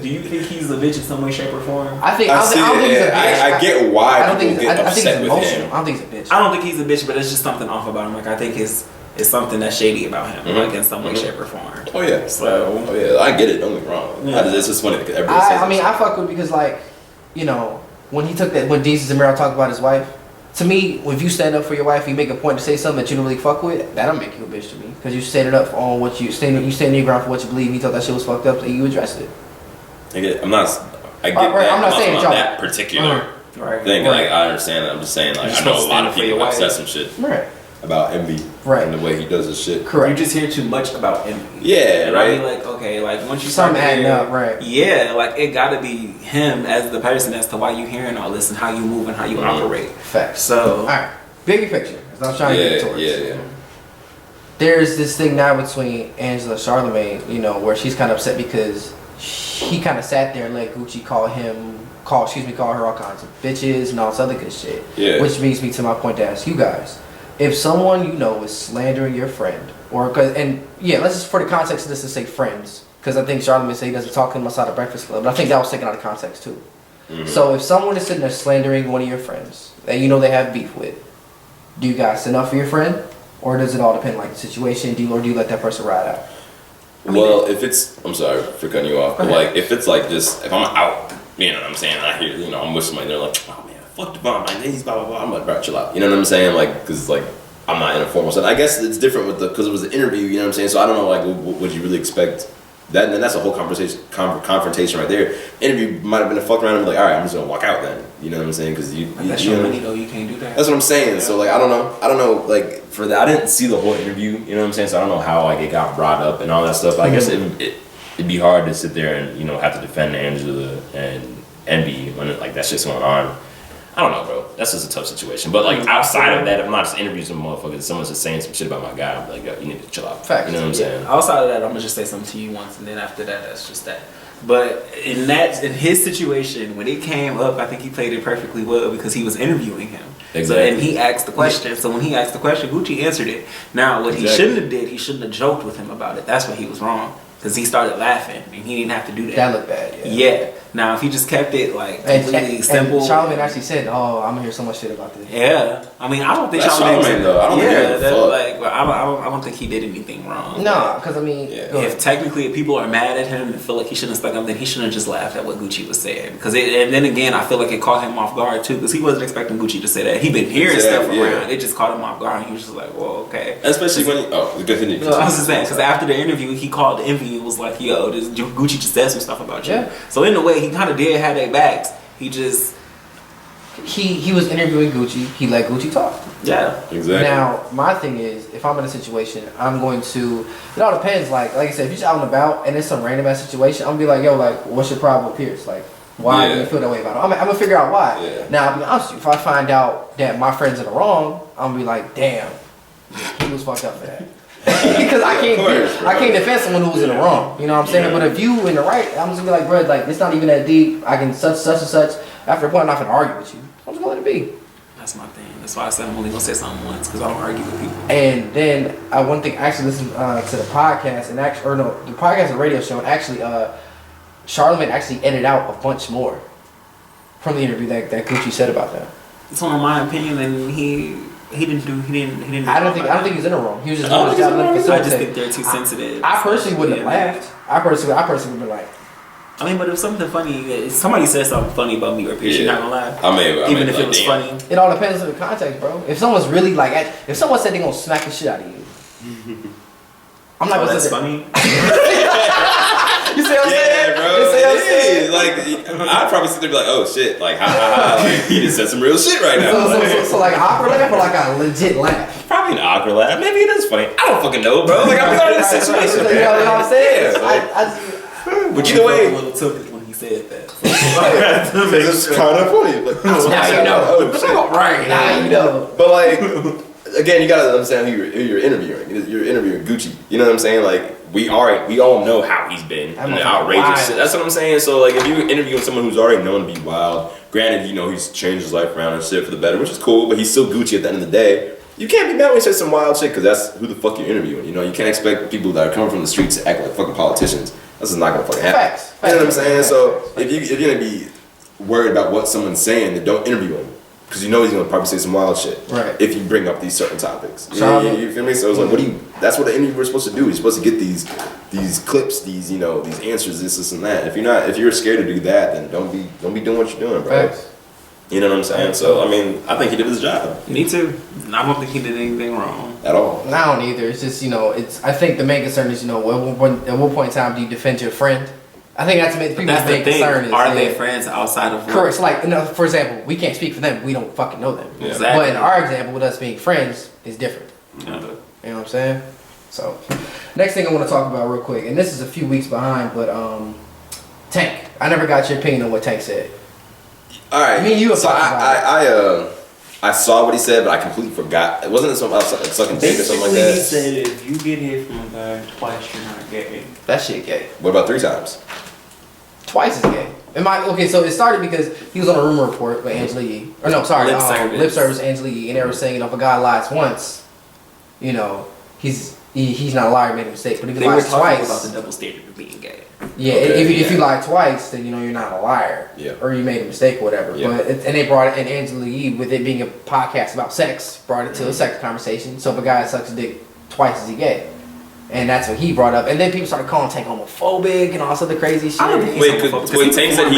Do you think he's a bitch in some way, shape, or form? I don't think he's a bitch. I get why people get upset with him. I don't think he's a bitch. I don't think he's a bitch, but it's just something off about him. Like I think it's something that's shady about him, like in some way, shape, or form. Oh yeah. So I get it. Don't get me wrong. Yeah. It's just funny because everybody says. I mean, I fuck with because like, you know, when he took that, when Jesus and Meryl talked about his wife, to me, if you stand up for your wife, you make a point to say something that you don't really fuck with, that'll make you a bitch to me. Because you standing up on what you stand your ground for what you believe. And you thought that shit was fucked up, and you addressed it. I get it. I'm not saying that particular thing. Like I understand that. I'm just saying like I know a lot of people upset some shit about Envy and the way he does his shit. Correct. You just hear too much about Envy. Yeah, and right. I mean, like okay, like once you start start adding up, right? Yeah, like it gotta be him as the person as to why you hearing all this and how you move and how you operate. Facts. So all right, bigger picture. As I'm trying to get towards. Yeah. There's this thing now between Angela and Charlamagne, you know, where she's kind of upset because he kind of sat there and let Gucci call her all kinds of bitches and all this other good shit. Yeah. Which brings me to my point to ask you guys. If someone you know is slandering your friend, let's just for the context of this to say friends, because I think Charlamagne said he doesn't talk to him outside of Breakfast Club, but I think that was taken out of context too. Mm-hmm. So if someone is sitting there slandering one of your friends that you know they have beef with, do you guys stand up for your friend, or does it all depend like the situation? Do you let that person ride out? Well, if it's, I'm sorry for cutting you off, but like if it's like just if I'm out, you know what I'm saying, I hear, you know, I'm with somebody, they're like, oh man, fuck Devonn, my name's blah blah blah. I'm like, bro, chill out. You know what I'm saying? Like, cause like I'm not in a formal setting. I guess it's different with because it was an interview. You know what I'm saying? So I don't know, like, what would you really expect? That and then that's a whole confrontation right there. Interview might have been a fuck around and be like, all right, I'm just gonna walk out then. You know what I'm saying? Because that's your money though. You can't do that. That's what I'm saying. Yeah. So like, I don't know. Like for that, I didn't see the whole interview. You know what I'm saying? So I don't know how like it got brought up and all that stuff. I guess it'd be hard to sit there and have to defend Angela and Envy when like that shit's going on. I don't know, bro. That's just a tough situation. But like outside of that, if I'm not just interviewing some motherfuckers, someone's just saying some shit about my guy, I'm like, yo, you need to chill out. Facts. You know what I'm saying? Outside of that, I'm gonna just say something to you once, and then after that, that's just that. But in his situation, when it came up, I think he played it perfectly well because he was interviewing him. Exactly. So, and he asked the question. So when he asked the question, Gucci answered it. Now, what he shouldn't have did, he shouldn't have joked with him about it. That's what he was wrong. Because he started laughing, and he didn't have to do that. That looked bad, yeah. Now, if he just kept it, like, completely simple. And Charlamagne actually said, oh, I'm going to hear so much shit about this. Yeah. I mean, I don't think Charlamagne, though. I don't I don't think he did anything wrong. No, because, I mean... Yeah. If technically people are mad at him and feel like he shouldn't have stuck up, then he shouldn't have just laughed at what Gucci was saying. And then again, I feel like it caught him off guard, too, because he wasn't expecting Gucci to say that. He'd been hearing stuff around. It just caught him off guard, and he was just like, well, okay. Especially when he... Oh, continue. No, I was just saying, because after the interview, he called Envy and was like, yo, Gucci just said some stuff about you. Yeah. So in a way, he kind of did have their backs. He just he was interviewing Gucci. He let Gucci talk. Yeah. Exactly. Now, my thing is, if I'm in a situation, I'm going to. It all depends. Like I said, if you're just out and about and it's some random ass situation, I'm gonna be like, yo, like, what's your problem with Pierce? Like, why do you feel that way about him? I'm gonna figure out why. Yeah. Now, I'll be honest with you. If I find out that my friend's in the wrong, I'm gonna be like, damn, he was fucked up for that. Because I can't defend someone who was in the wrong. You know what I'm saying? But if you in the right, I'm just gonna be like, bro, like it's not even that deep. I can such and such. After a point, I'm not gonna argue with you. I'm just gonna let it be. That's my thing. That's why I said I'm only gonna say something once because I don't argue with people. And then one thing, I actually listened to the podcast and actually, or no, the podcast and radio show. And actually, Charlamagne actually edited out a bunch more from the interview that Gucci said about that. It's only my opinion, and he didn't. I don't think he's in the wrong. He was just I doing his job. just think they're too sensitive. I personally wouldn't have laughed. I personally would have been like. I mean, but if something funny, if somebody says something funny about me or Pierce, you're not gonna laugh. Even if it was funny. It all depends on the context, bro. If someone's really like, if someone said they're gonna smack the shit out of you, I'm not gonna that's say funny. You see what I'm saying? Yeah, bro. You see what I'm saying? Like, I'd probably sit there and be like, oh shit, like, ha ha ha, like, he just said some real shit right now. So like an awkward laugh or like a legit laugh? Probably an awkward laugh. Maybe it is funny. I don't fucking know, bro. Like, I'm not in a situation. You know what I'm saying? But either way, a little tilted when he said that. it's kind of funny. Like, Now you know. Right. Now you know. But like, again, you gotta understand who you're interviewing. You're interviewing Gucci. You know what I'm saying? Like, we all know how he's been and the outrageous shit. That's what I'm saying. So like, if you interviewing someone who's already known to be wild, granted, you know, he's changed his life around and shit for the better, which is cool. But he's still Gucci at the end of the day. You can't be mad when he says some wild shit because that's who the fuck you're interviewing. You know, you can't expect people that are coming from the streets to act like fucking politicians. That's just not gonna fucking happen. Facts. You know what I'm saying? So if you're gonna be worried about what someone's saying, then don't interview him. Because you know he's gonna probably say some wild shit. Right. If you bring up these certain topics. You feel me? So it's like, that's what the interviewer's supposed to do. You're supposed to get these clips, these answers, this and that. If you're scared to do that, then don't be doing what you're doing, bro. Facts. You know what I'm saying? So I mean, I think he did his job. Me too. I don't think he did anything wrong At all. I don't either. It's just, I think the main concern is, at what point in time do you defend your friend? I think that's the people's main concern. Are they friends outside of work? Correct. So like, for example, we can't speak for them. We don't fucking know them. Yeah. Exactly. But in our example, with us being friends, is different. Yeah. You know what I'm saying? So, next thing I want to talk about real quick, and this is a few weeks behind, but Tank. I never got your opinion on what Tank said. All right. Me and you have so talked about I saw what he said, but I completely forgot. It wasn't something else like sucking dick or something like that. He said if you get hit from a guy twice, you're not gay. That shit gay. What about 3 times? Twice is gay. So it started because he was on a rumor report with Angela Yee. Or no, sorry, Lip Service Angela Yee, and they were saying, if a guy lies once, he's not a liar, made a mistake. But if he lies twice, about the double standard of being gay. Yeah, Okay, if you lie twice, then you're not a liar. Yeah. Or you made a mistake or whatever. Yeah. And they brought it, and Angela Yee, with it being a podcast about sex, brought it to a sex conversation. So if a guy sucks a dick twice, is he gay? And that's what he brought up. And then people started calling Tank homophobic and all sorts of crazy shit. Wait, Tank said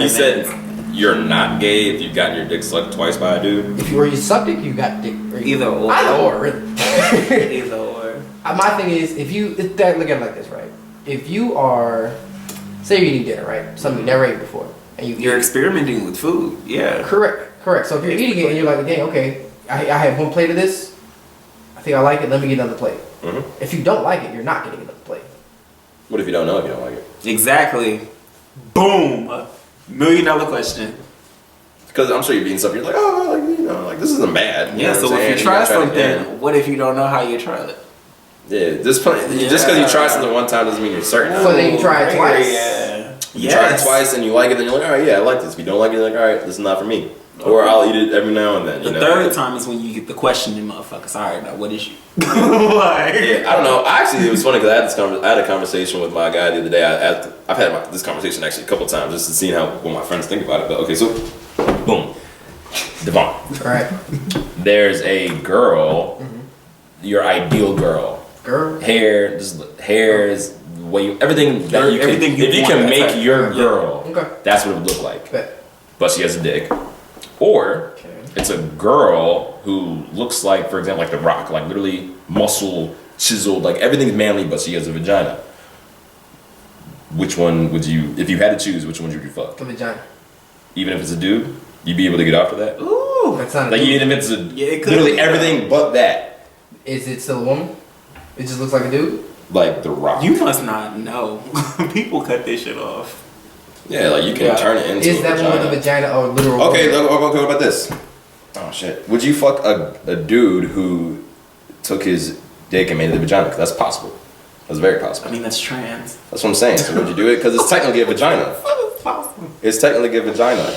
he said you're not gay if you've gotten your dick sucked twice by a dude? If you suck dick, you got dick. Either or. Either or, really. Either or. My thing is, look at it like this, right? If you are, say you're eating dinner, right? Something you never ate before. And You're experimenting with food, yeah. Correct. So if you're eating it and you're like, dang, okay, I have one plate of this. I think I like it. Let me get another plate. Mm-hmm. If you don't like it, you're not getting another plate. What if you don't know if you don't like it? Exactly. Boom. $1 million question. Because I'm sure you're being stuff. You're like, this isn't bad. Yeah. So if you try something, what if you don't know how you tried it? Yeah. Just because you try something one time doesn't mean you're certain. So then you try it twice. Yeah. You try it twice and you like it, then you're like, all right, yeah, I like this. If you don't like it, you're like, all right, this is not for me. Or I'll eat it every now and then. The third time is when you get the questioning motherfuckers. All right, now what is you? Yeah, I don't know. Actually, it was funny because I had a conversation with my guy the other day. I've had this conversation actually a couple of times just to see what my friends think about it. But okay, so boom, Devonn. All right. There's a girl, your ideal girl. Girl. Hair is the way everything that you can make your girl. Okay. That's what it would look like. Bet. But she has a dick. Or it's a girl who looks like, for example, like The Rock, like literally muscle, chiseled, like everything's manly, but she has a vagina. Which one would you, if you had to choose, which one would you fuck? The vagina. Even if it's a dude? you'd be able to get off of that? Ooh. That's not a Like, dude. even if it's it could literally be. everything but that. Is it still a woman? It just looks like a dude? Like The Rock. You must not know. People cut this shit off. Yeah, like you can turn it into Is a that one with the vagina. vagina or literal? Okay, woman? what about this? Oh shit. Would you fuck a dude who took his dick and made it a vagina? Because that's possible. That's very I possible. mean, that's trans. That's what I'm saying. So would you do it? Because it's technically a vagina. It's possible. It's technically a vagina.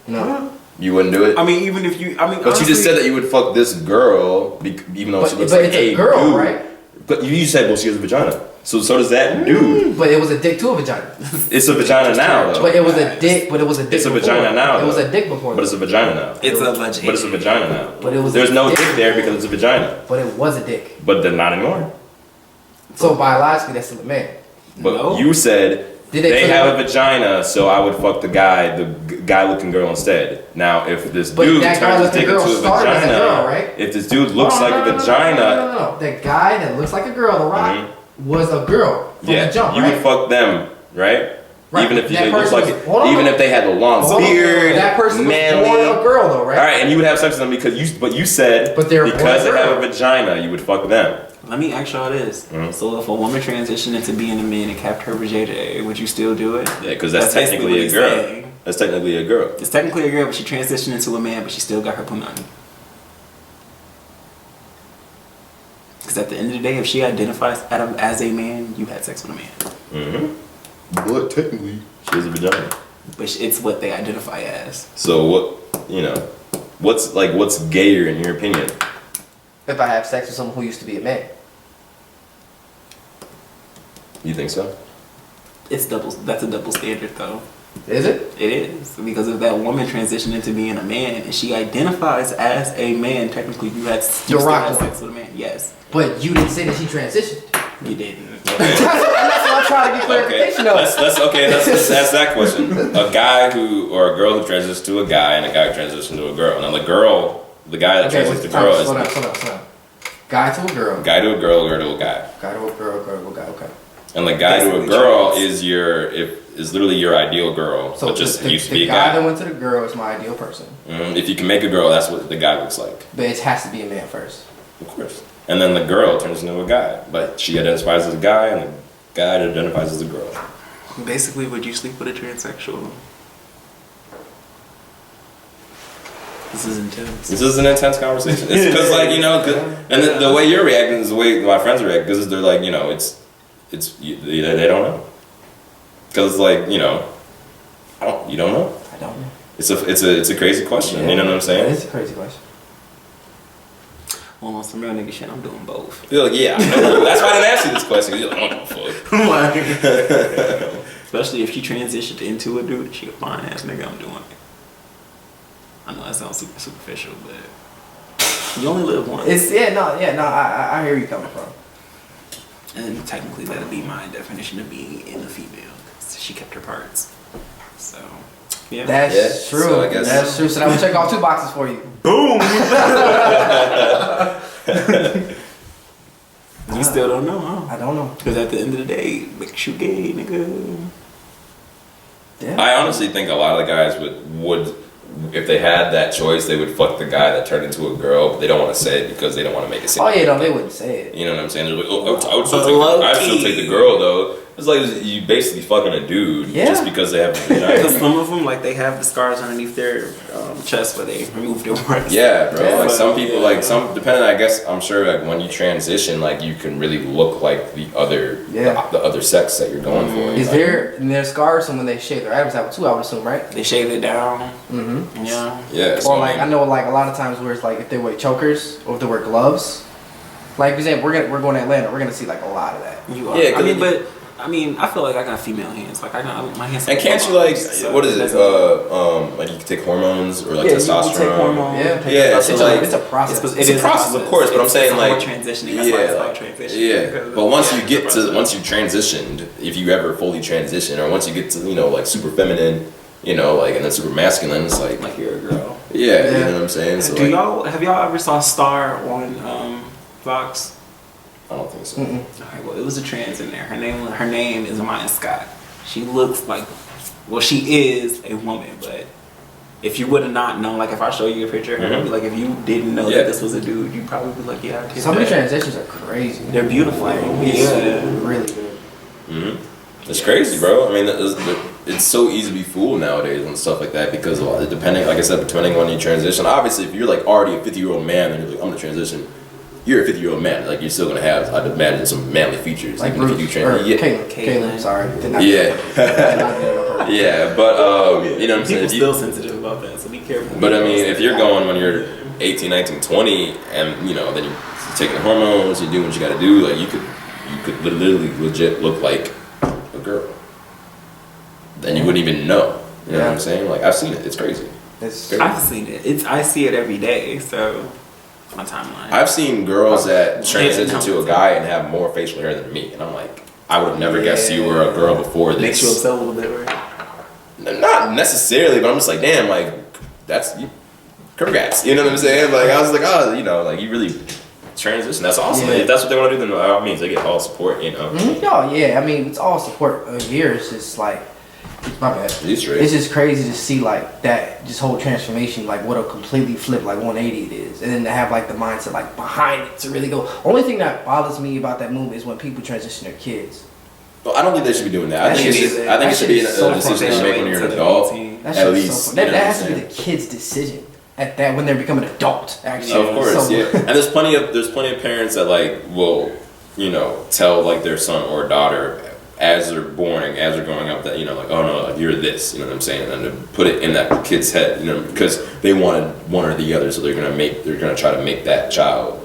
No. You wouldn't do it? I mean, even if you, I mean, But you just said that you would fuck this girl, even though she looks like it's a girl, dude. right? But you said, well, she has a vagina. So does that dude. But it was a dick to a vagina. It's a vagina now, though. But it was a dick. But it was a dick. It's a before. vagina now, It was though. a dick before. But it's a vagina now. It's a vagina. But it's a vagina now. But it was There's a no dick. dick there because it's a vagina. But it was a dick. But then not anymore. So biologically, that's still a man. But No. you said Did they they have a vagina, so I would fuck the guy-looking girl instead. Now, if this But dude that turns his guy-looking dick girl into a started as a vagina, girl, right? if this dude looks No, like no, a no, no, vagina, No. The guy that looks like a girl, The Rock, was a girl from yeah, the jump, you right? would fuck them, right? Right. Even if That they look person like was- it, hold on, even hold if they had a long Hold on. beard, That person manly. was born a girl, though, right? All right, and you would have sex with them because you said But they're because they born have a girl. vagina, you would fuck them. Let me ask y'all this. So if a woman transitioned into being a man and kept her vagina, would you still do it? Yeah, because that's basically technically what a he's girl. saying. That's technically a girl. It's technically a girl, but she transitioned into a man, but she still got her punani. Because at the end of the day, if she identifies as a man, you had sex with a man. But technically, she has a vagina. But it's what they identify as. So what's gayer in your opinion? If I have sex with someone who used to be a man. You think so? That's a double standard, though. Is it? It is. Because if that woman transitioned into being a man and she identifies as a man, technically you still had sex with a man. Yes. But you didn't say that she transitioned. You didn't. Okay. That's what I'm trying to get clarification of. Let's ask that question. A guy or a girl who transitions to a guy and a guy who transitions to a girl. Now the guy that transitions to a girl is slow down. Guy to a girl. guy to a girl or to a guy. Guy to a girl, girl to a guy, okay. And the guy to a Basically girl trans. is literally your ideal girl, So but just used to be the a guy guy. that went to the girl is my ideal person. If you can make a girl, that's what the guy looks like. But it has to be a man first. Of course. And then the girl turns into a guy, but she identifies as a guy, and the guy identifies as a girl. Basically, would you sleep with a transsexual? This is intense. This is an intense conversation. It's because, like, and the way you're reacting is the way my friends react, because they're like, they don't know. Because, like, you don't know. I don't know. It's a crazy question. You know what I'm saying? It's a crazy question. Well, on some real nigga shit, I'm doing both. You're like, yeah, I know. That's why I didn't ask you this question. You're like, I don't give a fuck. Especially if she transitioned into a dude, she a fine ass nigga, I'm doing it. I know that sounds super superficial, but you only live once. I hear you coming from. And technically that'd be my definition of being in a female, because she kept her parts. So, yeah. That's true. So I guess- That's true. So that would check off 2 boxes for you. Boom! You still don't know, huh? I don't know. Because at the end of the day, makes you gay, nigga. Yeah. I honestly think a lot of the guys would if they had that choice, they would fuck the guy that turned into a girl, but they don't want to say it because they don't want to make it seem. Oh yeah, no, they wouldn't say it. You know what I'm saying? They're like, oh, I'd still take the girl though. It's like you basically fucking a dude just because they have a vagina. Because some of them, like, they have the scars underneath their chest where they removed their breasts. Yeah, bro. Yeah. Like some people, depending, I guess, I'm sure, like when you transition, like you can really look like the other sex that you're going for. Is there scars from when they shave their Adam's apple too? I would assume, right? They shave it down. Mm-hmm. Yeah. Yeah. Or like I know, like a lot of times where it's like if they wear chokers or if they wear gloves. Like for example, we're going to Atlanta. We're gonna see like a lot of that. You are. Yeah, I feel like I got female hands. Like my hands. And can't you like what is it? Like you can take hormones or like testosterone. You can take hormones. Yeah, It's so like it's a process. it's a process, of course. But I'm saying like transitioning. That's why it's called transition. Yeah, but once you transitioned, if you ever fully transition, or once you get to like super feminine, like and then super masculine, it's like you're a girl. Yeah, you know what I'm saying. So have y'all ever saw Star on Fox? I don't think so. Mm-mm. Alright, well, it was a trans in there. Her name is Amaya Scott. She looks like well, she is a woman, but if you would have not known, like if I show you a picture of her, I'd be like, if you didn't know that this was a dude, you'd probably be like, yeah, Some of the transitions are crazy. They're beautiful. Really good. It's crazy, bro. I mean, it's so easy to be fooled nowadays and stuff like that because depending, like I said, depending on your transition. Obviously, if you're like already a 50-year-old man and you're like, I'm gonna transition, you're a 50-year-old man. Like you're still gonna have, I'd imagine, some manly features. Like even if you do transition. Caitlin, sorry. Yeah, but you know what I'm saying? People still sensitive about that, so be careful. But I mean, if you're going when you're 18, 19, 20, and you know, then you're taking hormones, you're doing what you gotta do, like you could literally legit look like a girl. Then you wouldn't even know. You know what I'm saying? Like I've seen it. It's crazy. I've seen it. I see it every day. So my timeline. I've seen girls that transition to a guy and have more facial hair than me, and I'm like, I would have never guessed you were a girl before this. Makes you upset a little bit, right? Not necessarily, but I'm just like, damn, like that's you. Congrats. You know what I'm saying? Like I was like, oh, you know, like you really transition. That's awesome. If that's what they want to do, then by all means, they get all support. You know. Oh yeah, I mean it's all support. Here it's just like, my bad. It's just crazy to see like that, just whole transformation, like what a completely flip, like 180 it is, and then to have like the mindset like behind it to really go. Only thing that bothers me about that movie is when people transition their kids. Well, I don't think they should be doing that. I think it should be a decision you make when you're an adult. At least that has to be the kid's decision at that when they're becoming an adult. Actually, of course, yeah. And there's plenty of parents that like will, you know, tell like their son or daughter as they're born, as they're growing up, that, you know, like, oh no, like, you're this, you know what I'm saying, and to put it in that kid's head, you know, because they wanted one or the other, so they're gonna try to make that child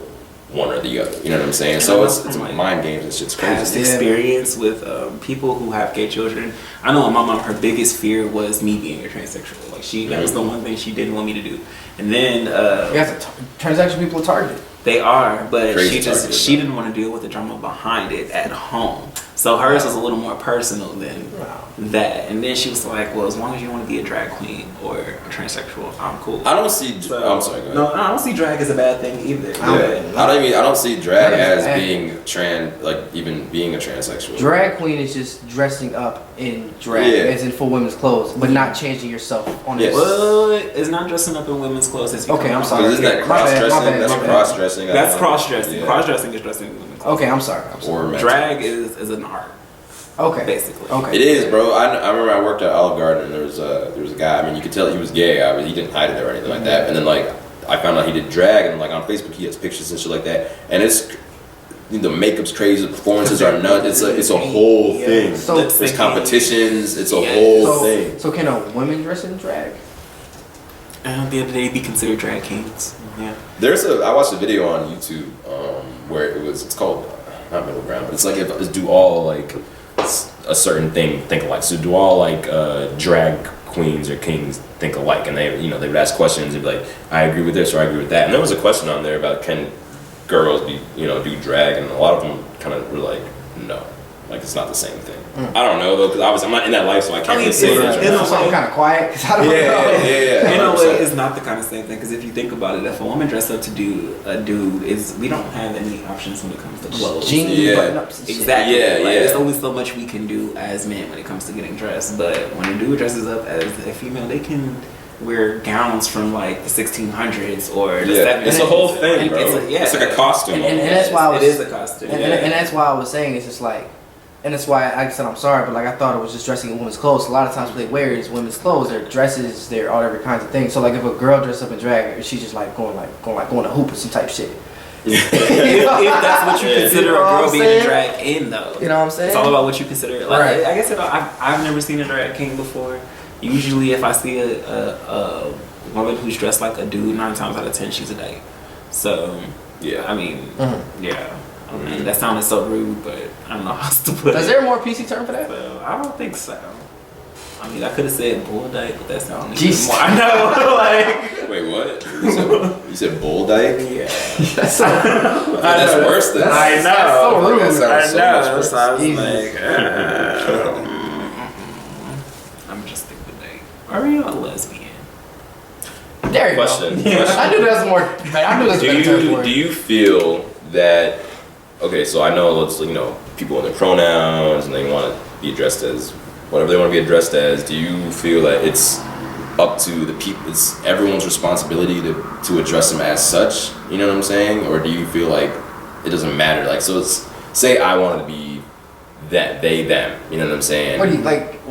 one or the other, you know what I'm saying? So it's mind games and shit's crazy. Past experience with people who have gay children. I know my mom, her biggest fear was me being a transsexual. Like that was the one thing she didn't want me to do. And then transsexual people are targeted. They are, but she didn't want to deal with the drama behind it at home. So hers was a little more personal than that. And then she was like, well, as long as you want to be a drag queen or a transsexual, I'm cool. I don't see... I'm sorry, go ahead. No, I don't see drag as a bad thing either. Yeah. I don't see drag as being trans, like even being a transsexual. Drag queen is just dressing up in drag, as in full women's clothes, but not changing yourself on it. Well, it's not dressing up in women's clothes. It's I'm sorry. Isn't that cross-dressing? That's cross-dressing. That's cross-dressing. Yeah. Cross-dressing is dressing in women's clothes. Okay, I'm sorry. Or drag is an art. Okay. Basically. Okay. It is, bro. I remember I worked at Olive Garden and there was a guy, I mean, you could tell he was gay. He didn't hide it or anything like that. And then like I found out he did drag, and like on Facebook he has pictures and shit like that. And it's the makeup's crazy, the performances are nuts. It's a whole thing. So there's competitions. It's a whole thing. So can a woman dress in drag? At the end of the day, be considered drag kings. Yeah. I watched a video on YouTube where it's called not Middle Ground, but it's like if do all like a certain thing think alike. So do all like drag queens or kings think alike? And they would ask questions and be like, I agree with this or I agree with that. And there was a question on there about can girls do drag, and a lot of them kind of were like, no, like it's not the same thing. I don't know though, because obviously I'm not in that life, so I can't really say that. I'm kind of quiet because I don't know. Yeah. In a way, it's not the kind of same thing, because if you think about it, if a woman dressed up to do a dude, we don't have any options when it comes to clothes. Jeans, button-ups, and exactly. Shit. There's only so much we can do as men when it comes to getting dressed. But when a dude dresses up as a female, they can wear gowns from like the 1600s or the 70s. It's a whole thing, bro. It's like a costume. And that's why it is a costume. And that's why I was saying it's just like. And that's why I said I'm sorry, but like I thought it was just dressing in women's clothes. A lot of times what they wear is women's clothes. Their dresses, they're all different kinds of things. So like if a girl dresses up in drag, she's just like going a hoop or some type of shit. if that's what you consider a girl being a drag in, though. You know what I'm saying? It's all about what you consider. Like, right. I guess I've never seen a drag king before. Usually, if I see a woman who's dressed like a dude, 9 times out of 10 she's a dyke. So I mean, I mean, that sounded so rude, but I don't know how else to put it. Is there a more PC term for that? So, I don't think so. I mean, I could have said bull dyke, but that sounded Jesus. more. I know, like. Wait, what? You said bull dyke? Yeah. That's worse than I know. That's so rude. That so I much so I was Jesus. like, I'm just thinking dyke. Are you a lesbian? There you Question. go. I knew that's more. I knew that's better term for it. Do you feel that? Okay, so I know people in their pronouns and they want to be addressed as whatever they want to be addressed as, do you feel that it's up to the people, it's everyone's responsibility to address them as such, you know what I'm saying? Or do you feel like it doesn't matter? Like, so it's, say I wanted to be that, they, them, you know what I'm saying? What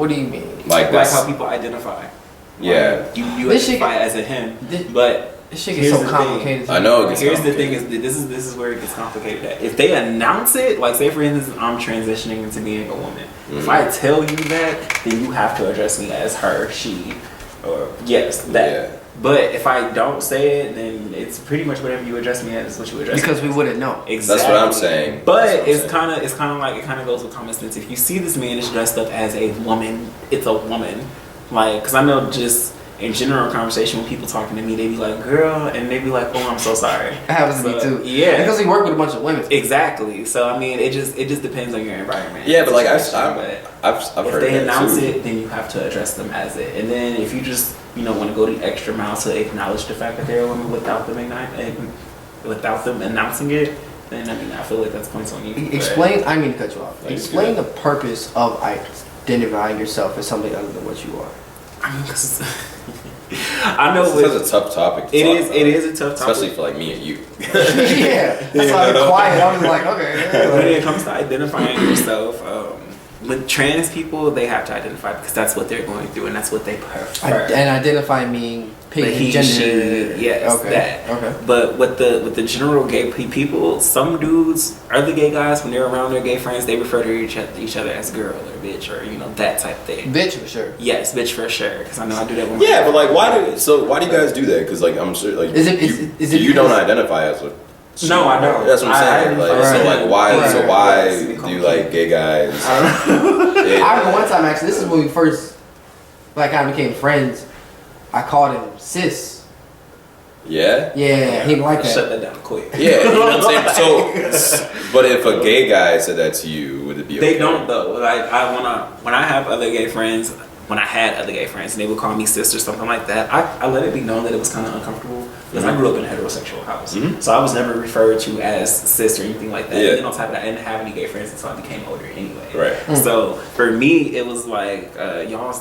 do you mean? Like how people identify. Yeah. Like, you identify as a him, but this shit gets so complicated. I know. Here's the thing: is this is where it gets complicated. At. If they announce it, like say for instance, I'm transitioning into being a woman. If I tell you that, then you have to address me as her, she, or yes, that. Yeah. But if I don't say it, then it's pretty much whatever you address me as is what you address because me we wouldn't know. Exactly. That's what I'm saying. But it's kind of like it kind of goes with common sense. If you see this man is dressed up as a woman, it's a woman. Like, because I know just in general conversation when people talking to me, they be like, girl, and they be like, oh, I'm so sorry. It happens to me too. Yeah. Because we work with a bunch of women. Exactly. So I mean, it just depends on your environment. Yeah, but like I've if heard they that announce too. it, then you have to address them as it. And then if you just want to go the extra mile to acknowledge the fact that they're a woman without them announcing it, then I mean I feel like that's points on you. Explain. I mean to cut you off. Explain the purpose of identifying yourself as something other than what you are. I mean, cause I know it's a tough topic. It is a tough topic, especially for like me and you. Yeah, that's why I'm quiet. I was like, okay. When it comes to identifying yourself, with trans people, they have to identify because that's what they're going through and that's what they prefer. And identify meaning he, gender. She, yes, okay. that. Okay. But with the general gay people, some dudes, other gay guys, when they're around their gay friends, they refer to each other as girl or bitch or that type of thing. Bitch for sure. Yes, bitch for sure. Because I know I do that. With yeah, but like, why do you guys do that? Because like, I'm sure like, you don't identify as a. No, I don't. That's what I'm saying. Like, so like, why? Right. So why Yes, do you like gay guys? I remember one time actually. This is when we first kind of became friends. I called him sis. Yeah. Yeah, he didn't like that. Shut that down quick. Yeah, you know what I'm saying. So, but if a gay guy said that to you, would it be okay? They don't though. Like when I have other gay friends, when I had other gay friends, and they would call me sis or something like that, I let it be known that it was kind of uncomfortable because I grew up in a heterosexual house, so I was never referred to as sis or anything like that. Yeah. And then on top of that, I didn't have any gay friends until I became older anyway. Right. So for me, it was like y'all,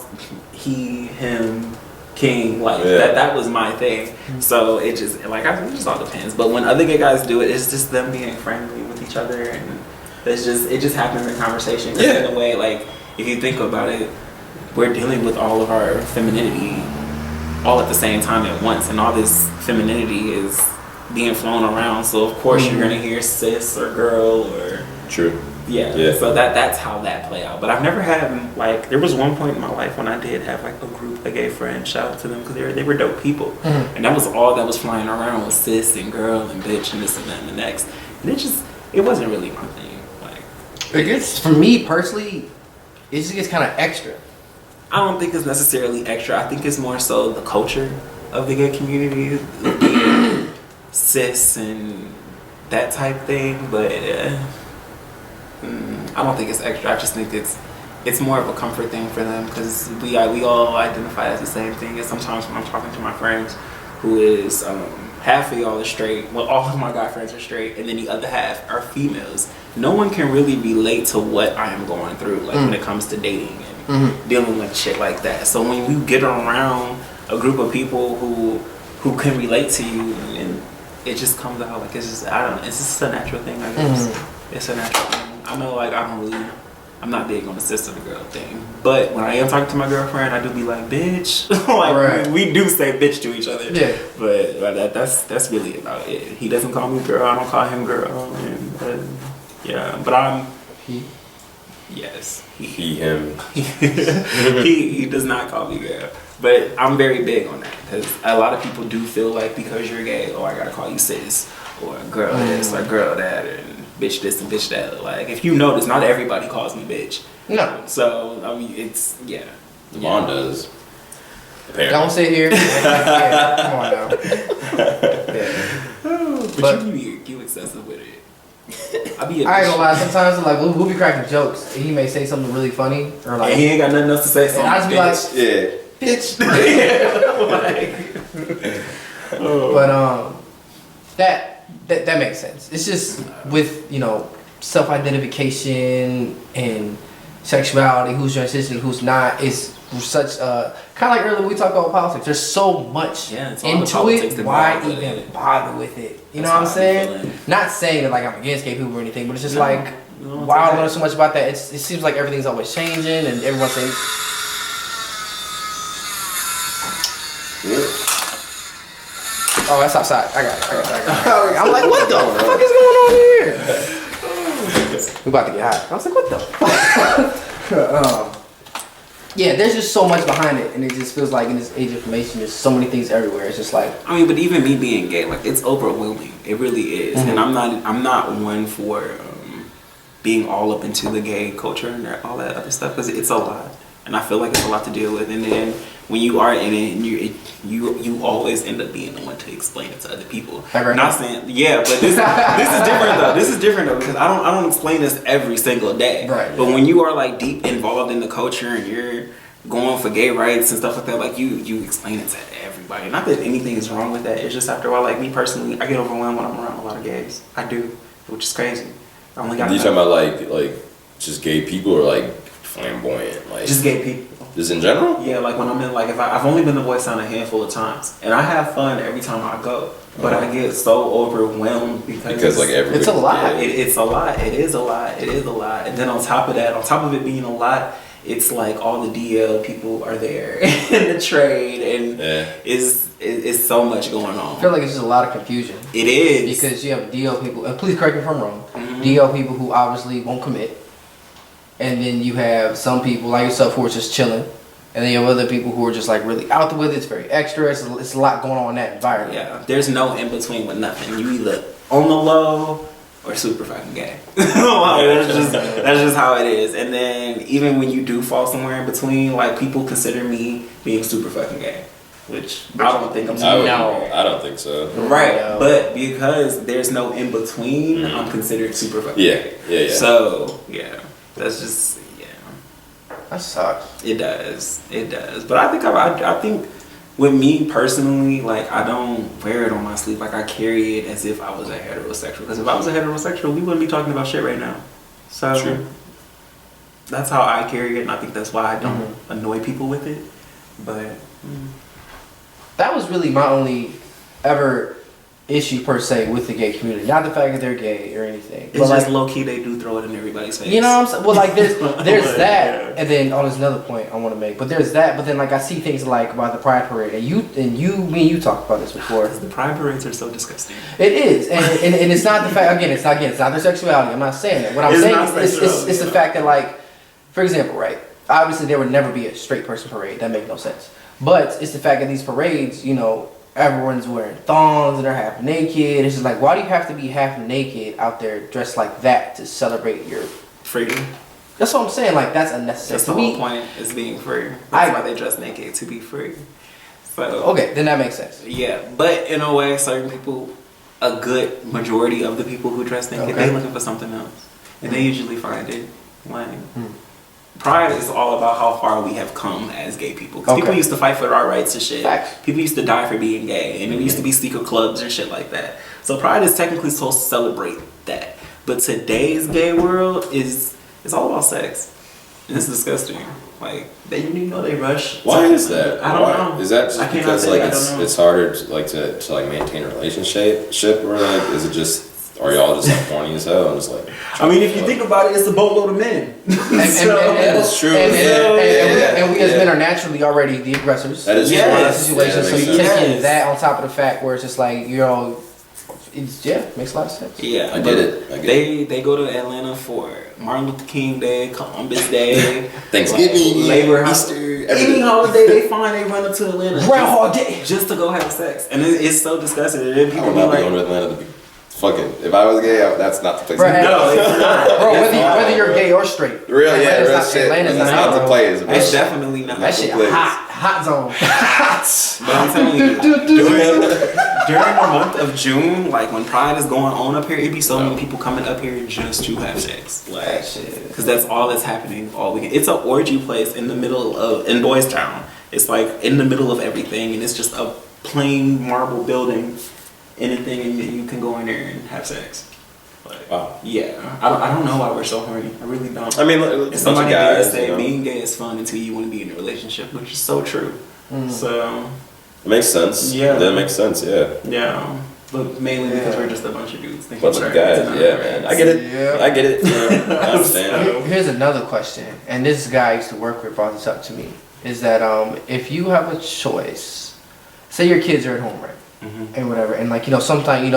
he, him, king, like that was my thing. So it just it just all depends. But when other gay guys do it, it's just them being friendly with each other, and it just happens in conversation. Yeah. In a way, like if you think about it, we're dealing with all of our femininity all at the same time at once, and all this femininity is being flown around. So of course you're gonna hear sis or girl or true. Yeah. So that's how that play out. But I've never had there was one point in my life when I did have a group of gay friends. Shout out to them because they were dope people, and that was all that was flying around was sis and girl and bitch and this and that and the next. And it wasn't really my thing. It gets, for me personally, it just gets kind of extra. I don't think it's necessarily extra. I think it's more so the culture of the gay community, being cis and that type thing. But I don't think it's extra. I just think it's more of a comfort thing for them because we all identify as the same thing. And sometimes when I'm talking to my friends, who is half of y'all are straight, well, all of my guy friends are straight, and then the other half are females. No one can really relate to what I am going through, when it comes to dating and dealing with shit like that. So when you get around a group of people who can relate to you, and it just comes out like it's just it's just a natural thing. I guess it's a natural thing. I know, I'm not big on the sister to girl thing, but when I am talking to my girlfriend, I do be like, bitch. We do say bitch to each other. Yeah. But that's really about it. He doesn't call me girl. I don't call him girl. And yeah, but I'm he. Yes, He him. he does not call me girl. But I'm very big on that because a lot of people do feel like because you're gay, I gotta call you sis or girl this or girl that and bitch this and bitch that. Like if you notice, not everybody calls me bitch. No. So I mean, it's Devonn does. Apparently. Don't sit here. Come on now. But you excessive with it. I ain't gonna lie. Sometimes we'll be cracking jokes, and he may say something really funny, or and he ain't got nothing else to say. So and I just be like, bitch. But that makes sense. It's just with self-identification and sexuality, who's transitioning, who's not, is such kind of like earlier we talked about politics. There's so much it's all the into politics it. Why involved with even it. bother with it? You know That's what I'm how I be saying? feeling. Not saying that like I'm against gay people or anything, but it's just No, like no, it's why I okay. learn so much about that. It seems like everything's always changing and everyone's saying. Oh, that's outside. I got it. I'm like, what the fuck is going on here? We about to get hot. I was like, what the? Yeah, there's just so much behind it, and it just feels like in this age of information, there's so many things everywhere. It's just like, I mean, but even me being gay, like it's overwhelming. It really is, and I'm not one for being all up into the gay culture and all that other stuff because it's a lot, and I feel like it's a lot to deal with. And then when you are in it, and you always end up being the one to explain it to other people. Not saying, yeah, but this is different though. This is different though because I don't explain this every single day. Right. But when you are like deep involved in the culture and you're going for gay rights and stuff like that, like you explain it to everybody. Not that anything is wrong with that. It's just after a while, like me personally, I get overwhelmed when I'm around a lot of gays. I do, which is crazy. I only got. You talking about like just gay people or like flamboyant, like just gay people. Just in general? Yeah, like when I'm in, like if I've only been to Boys Town a handful of times, and I have fun every time I go, but I get so overwhelmed because like every it's a lot. It's a lot. It is a lot. It is a lot. And then on top of that, on top of it being a lot, it's like all the DL people are there in the trade, and it's so much going on. I feel like it's just a lot of confusion. It is because you have DL people. And please correct me if I'm wrong. DL people who obviously won't commit. And then you have some people like yourself who are just chilling. And then you have other people who are just like really out there with it. It's very extra. It's a lot going on in that environment. Yeah, there's no in between with nothing. You either on the low or super fucking gay. That's just how it is. And then even when you do fall somewhere in between, like people consider me being super fucking gay. Which I don't think I'm super I don't think so. Right, No. but because there's no in between, I'm considered super fucking gay. Yeah. So, yeah. That's just That sucks. It does. But I think with me personally, like I don't wear it on my sleeve. Like I carry it as if I was a heterosexual. Because if I was a heterosexual, we wouldn't be talking about shit right now. So True. That's how I carry it, and I think that's why I don't annoy people with it. But that was really my only ever issue per se with the gay community. Not the fact that they're gay or anything. It's just low key. They do throw it in everybody's face. You know what I'm saying? Well, like there's that, and then there's another point I want to make. But there's that. But then like I see things like about the Pride Parade, and you talked about this before. The Pride Parades are so disgusting. It is, and it's not the fact. Again, it's not their sexuality. I'm not saying that. What I'm saying is it's the fact that like, for example, right? Obviously, there would never be a straight person parade. That makes no sense. But it's the fact that these parades, you know, everyone's wearing thongs and they're half naked. It's just like, why do you have to be half naked out there dressed like that to celebrate your freedom? That's what I'm saying. Like that's unnecessary. That's the whole point, is being free. That's why they dress naked, to be free. So okay, then that makes sense. Yeah, but in a way, certain people, a good majority of the people who dress naked, they're looking for something else, and they usually find it lame. Pride is all about how far we have come as gay people. Because people used to fight for our rights and shit. Facts. People used to die for being gay. And there used to be secret clubs and shit like that. So Pride is technically supposed to celebrate that. But today's gay world is all about sex. And it's disgusting. Like, they rush. Why is that? I don't know. Is that just because like it's harder to like maintain a relationship? Or like, is it just... Are y'all just like horny as hell? I'm just like. I mean, if you think about it, it's a boatload of men. That's true. And we as men are naturally already the aggressors. That is true. Situation. Yeah, so you take that on top of the fact where it's just like it makes a lot of sense. Yeah, I get it. They go to Atlanta for Martin Luther King Day, Columbus Day, Thanksgiving, Labor Easter, any holiday they find, they run up to Atlanta. Groundhog Day, just to go have sex, and it's so disgusting. And then people I would not be going to Atlanta to be. Fucking, if I was gay, that's not the place. Bro, whether you're gay or straight. Real shit. Atlanta's not the place. It's definitely not. That shit hot zone. But I'm telling you, during the month of June, like when Pride is going on up here, it'd be so many people coming up here just to have sex. Like, because that's all that's happening all weekend. It's an orgy place in Boys Town. It's like in the middle of everything, and it's just a plain marble building. Anything, and you can go in there and have sex. Like, Wow. yeah, I don't know why we're so horny. I really don't. I mean, If it's a bunch of somebody guys. does say You know. being gay is fun until you want to be in a relationship, which is so true. So It makes sense. Yeah. That makes sense. Yeah. yeah, but mainly because we're just a bunch of dudes. Thinking Bunch of about guys. everything. Yeah, man. I get it. Yeah. I get it. Yeah, I understand. Here's another question, and this guy I used to work with brought this up to me, is that if you have a choice, say your kids are at home, right, and whatever, and like, sometimes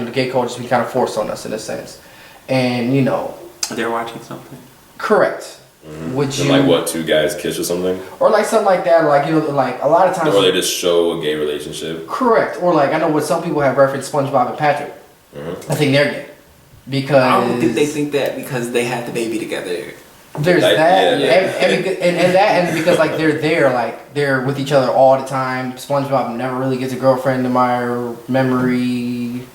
the gay culture be kind of forced on us in a sense, and They're watching something. correct. Would And you like what, two guys kiss or something? or like something like that, like like a lot of times Or they just show a gay relationship. correct, or like I know what some people have referenced SpongeBob and Patrick. I think they're gay because I don't think they think that because they had the baby together. there's Like, that, yeah. and because like they're with each other all the time. SpongeBob never really gets a girlfriend in my memory.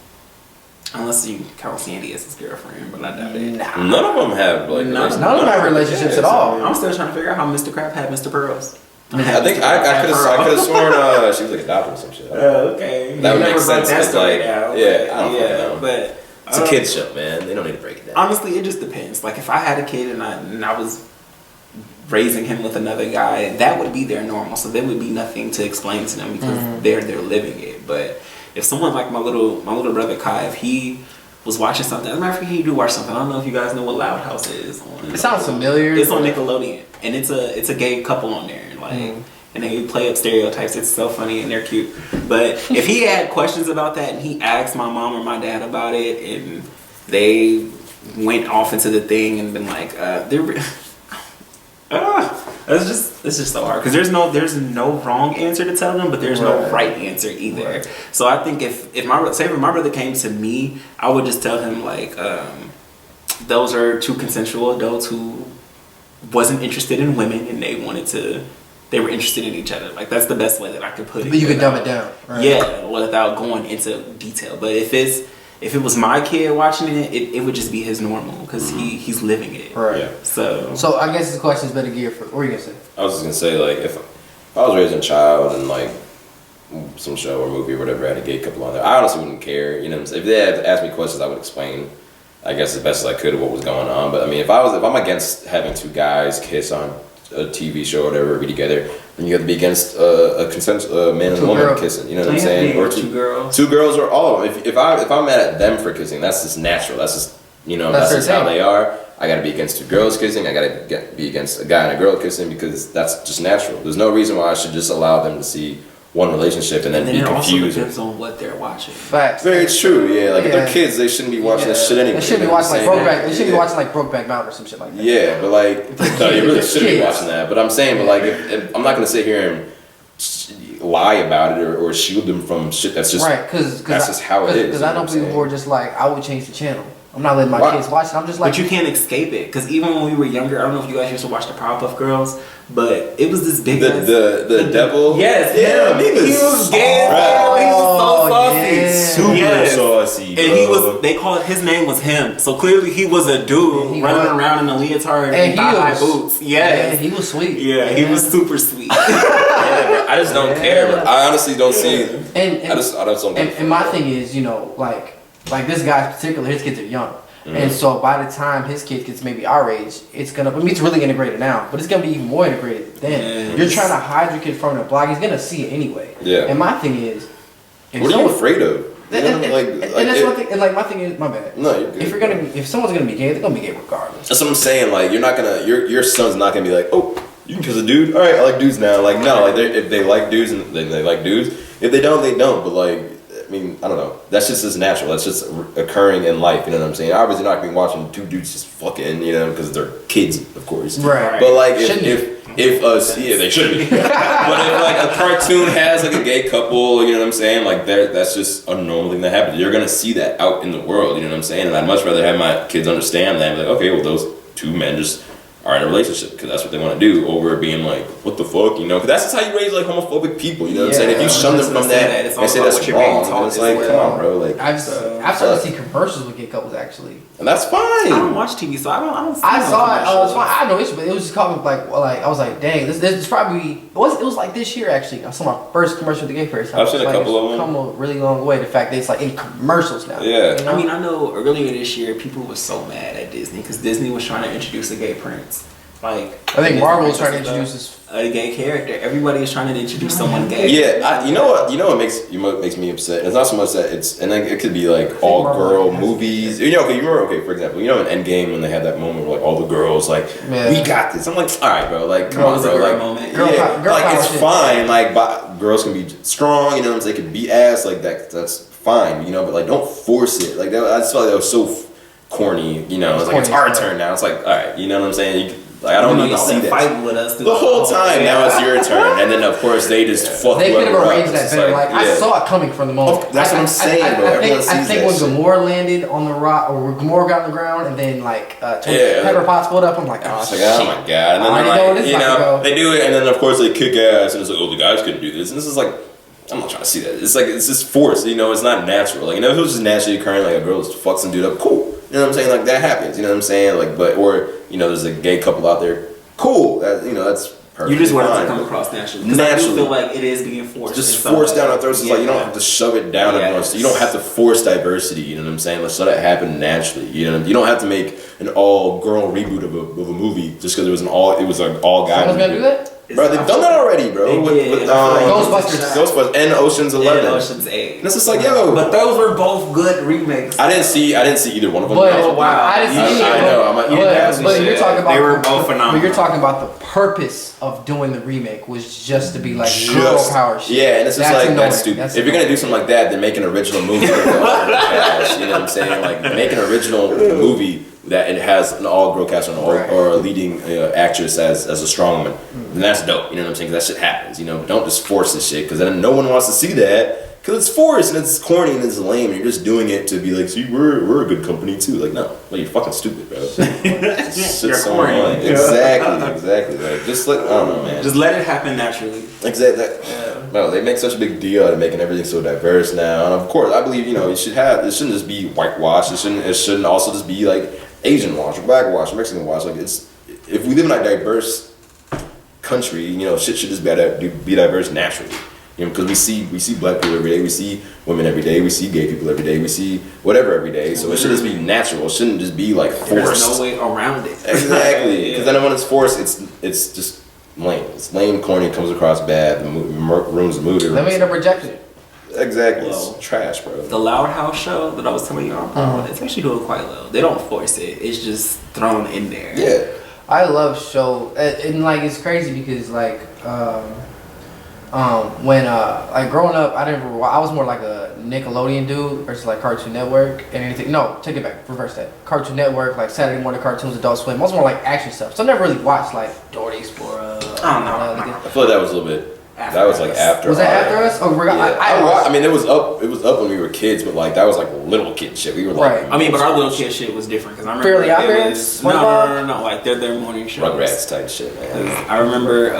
Unless you count Sandy as his girlfriend, but I doubt it. Nah, None of them have like. None of them have relationships at all. I'm still trying to figure out how Mr. Crab had Mr. Pearls. I think I could have sworn she was like adopted or some shit. Okay. That would You make never sense, broke that 'cause, story like, down, yeah, but- I don't fucking know. But It's a kid's show, man. They don't need to break it down. honestly, it just depends. Like if I had a kid and I was raising him with another guy, that would be their normal. So there would be nothing to explain to them because they're living it. But if someone like my little brother Kai, if he was watching something, as a matter of fact, he do watch something. I don't know if you guys know what Loud House is. it sounds familiar. It's on Nickelodeon, and it's a gay couple on there, like, and they play up stereotypes. It's so funny and they're cute. But if he had questions about that and he asked my mom or my dad about it, and they went off into the thing and been like, it's just so hard because there's no wrong answer to tell them, but there's no right answer either. Right. So I think if my brother came to me, I would just tell him like, those are two consensual adults who wasn't interested in women and they were interested in each other. Like that's the best way that I could put it. But you could dumb it down. Right? Yeah, without going into detail. But if it was my kid watching it would just be his normal because he's living it. Right. Yeah. So I guess this question is better geared for. What are you gonna say? I was just gonna say, like, if I was raising a child and like some show or movie or whatever had a gay couple on there, I honestly wouldn't care. You know what I'm saying? If they had asked me questions, I would explain, I guess, as best as I could of what was going on. But I mean, if I'm against having two guys kiss on a TV show or whatever, be together, then you have to be against a man and a woman kissing. You know what I'm saying? Or two girls. Two girls or all of them. If I'm mad at them for kissing, that's just natural. That's just that's just how they are. I gotta be against two girls kissing. I gotta be against a guy and a girl kissing because that's just natural. There's no reason why I should just allow them to see one relationship and then be it also confused. depends on what they're watching. Facts. Very true. Yeah, like if they're kids, they shouldn't be watching that shit anyway. They shouldn't be you know what watching like I'm saying? Brokeback. They should be watching like Brokeback Mountain or some shit like that. Yeah, but like, no, you really shouldn't be Kids. watching that. But I'm saying, but like, if I'm not gonna sit here and lie about it or shield them from shit that's just Right, because that's just how it is. Because I know people who are just like, I would change the channel. I'm not letting my kids watch it. I'm just like, But you can't escape it because even when we were younger, I don't know if you guys used to watch the Powerpuff Girls, but it was this big the devil. Yes, yeah, he was gay. Right. He was so saucy. yeah. Super Yes. saucy. And they called his name was him. So clearly he was a dude He running was. around in a leotard And and he thigh-high was- boots. yeah, Yes. he was sweet. Yeah, he was super sweet. I just don't care. But I honestly don't see. And I just don't. and my thing is, like this guy in particular, his kids are young. And so by the time his kid gets maybe our age, it's really integrated now, but it's gonna be even more integrated then. Yes. You're trying to hide your kid from the block, he's gonna see it anyway. Yeah. And my thing is, What are you afraid of? You know, and that's one thing. And like my thing is, my bad. No, you're good. If someone's gonna be gay, they're gonna be gay regardless. That's what I'm saying. Like, you're not gonna, your son's not gonna be like, oh, you can kiss a dude. All right, I like dudes now. Like, no, like if they like dudes and they like dudes. If they don't, they don't. But like, I mean, I don't know. That's just as natural. That's just occurring in life. You know what I'm saying? Obviously, not gonna be watching two dudes just fucking. You know, because they're kids, of course. Right. But like, Shouldn't if us, yeah, they should be. But if like a cartoon has like a gay couple, you know what I'm saying? Like that's just a normal thing that happens. You're gonna see that out in the world. You know what I'm saying? And I'd much rather have my kids understand that. Like, okay, well, those two men just are in a relationship because that's what they want to do over being like, what the fuck, you know? Because that's just how you raise like homophobic people, you know what I'm saying? If you shun them from that and say that's wrong, then it's like, come on, bro. Like, I've started to see commercials with gay couples actually. And that's fine. I don't watch TV, so I don't. I saw it. It's fine. I had no issue, but it was just caught me like I was like, dang, this is probably it was like this year actually. I saw my first commercial with the gay person. I've seen a couple of them. Come a really long way. The fact that it's like in commercials now. Yeah. You know? I mean, I know earlier this year people were so mad at Disney because Disney was trying to introduce a gay prince. Like I think Marvel was trying to introduce a gay character. Everybody is trying to introduce someone gay. Yeah, you know what makes me upset. It's not so much that it could be like all girl movies. You know, for example, you know in Endgame when they had that moment where like all the girls like we got this. I'm like, all right, bro, like come on, bro, like moment. Girl like it's shit. fine. Like girls can be strong, you know, they can beat ass like that. That's fine, you know, but like don't force it. Like that, I just felt like that was so corny, you know. It's like it's our turn now. It's like, all right, you know what I'm saying? Like I don't need to see that fight with us the whole time. Now it's your turn, and then of course they just fuck. They could have arranged that better. Like yeah. I saw it coming from the moment. That's what I'm saying, bro. I think when Gamora landed on the rock, or Gamora got on the ground, and then like Pepper Potts pulled up, I'm like, oh, shit. Oh my god! And then they're like, you know, they do it, and then of course they kick ass, and it's like, oh, the guys couldn't do this, and this is like. I'm not trying to see that. It's like it's just forced, you know. It's not natural. Like, you know, if it was just naturally occurring, like a girl just fucks some dude up, cool. You know what I'm saying? Like that happens. You know what I'm saying? Like, or you know, there's a gay couple out there, cool. That you know, that's perfect. You just want it to come across naturally. Because I do feel like it is being forced. Just forced down our throats. It's like you don't have to shove it down everyone's. You don't have to force diversity. You know what I'm saying? Let's let it happen naturally. You know, you don't have to make an all-girl reboot of a movie just because it was an all-guy. Someone's gonna do that? Bro, they've done that already, bro. With Ghostbusters and Ocean's 11. And Ocean's 8. And it's just like, yo. But those were both good remakes. I didn't see either one of them. But, wow. I didn't see I know. But you're talking about they were both phenomenal. But you're talking about the purpose of doing the remake was just to be like girl power shit. Yeah, and it's just like that's stupid. If you're gonna do something like that, then make an original movie. You know what I'm saying? Like make an original movie that it has an all-girl cast or a leading actress as a strong woman. And that's dope. You know what I'm saying? 'Cause that shit happens. You know, but don't just force this shit because then no one wants to see that because it's forced and it's corny and it's lame and you're just doing it to be like, see, we're a good company too. Like, no, like you're fucking stupid, bro. You're corny. Exactly. Like, just I don't know, man. Just let it happen naturally. Exactly. No, they make such a big deal out of making everything so diverse now, and of course, I believe it shouldn't just be whitewash. It shouldn't also just be like Asian wash or black wash or Mexican wash. Like if we live in a diverse country, you know, shit should just be diverse naturally. You know, because we see black people every day, we see women every day, we see gay people every day, we see whatever every day. So it should just be natural. It shouldn't just be like forced. There's no way around it. Exactly. Because then when it's forced, it's just lame. It's lame, corny, comes across bad, ruins the movie. Let me end up rejecting it. Exactly. It's trash, bro. The Loud House show that I was telling you about, it's actually doing quite well. They don't force it. It's just thrown in there. Yeah. I love show and like it's crazy because like when like growing up I was more like a Nickelodeon dude versus like Cartoon Network and anything. No, take it back, reverse that. Cartoon Network, like Saturday morning cartoons, Adult Swim. I was more like action stuff. So I never really watched like Dora the Explorer. I feel like that was a little bit. That was like after. Was that after us? Oh, I mean, it was up when we were kids, but like that was like little kid shit. We were like, right. I mean, but our little kid shit was different because I remember Fairly Odd Parents. No, like their morning shows. Rugrats type shit, man. I remember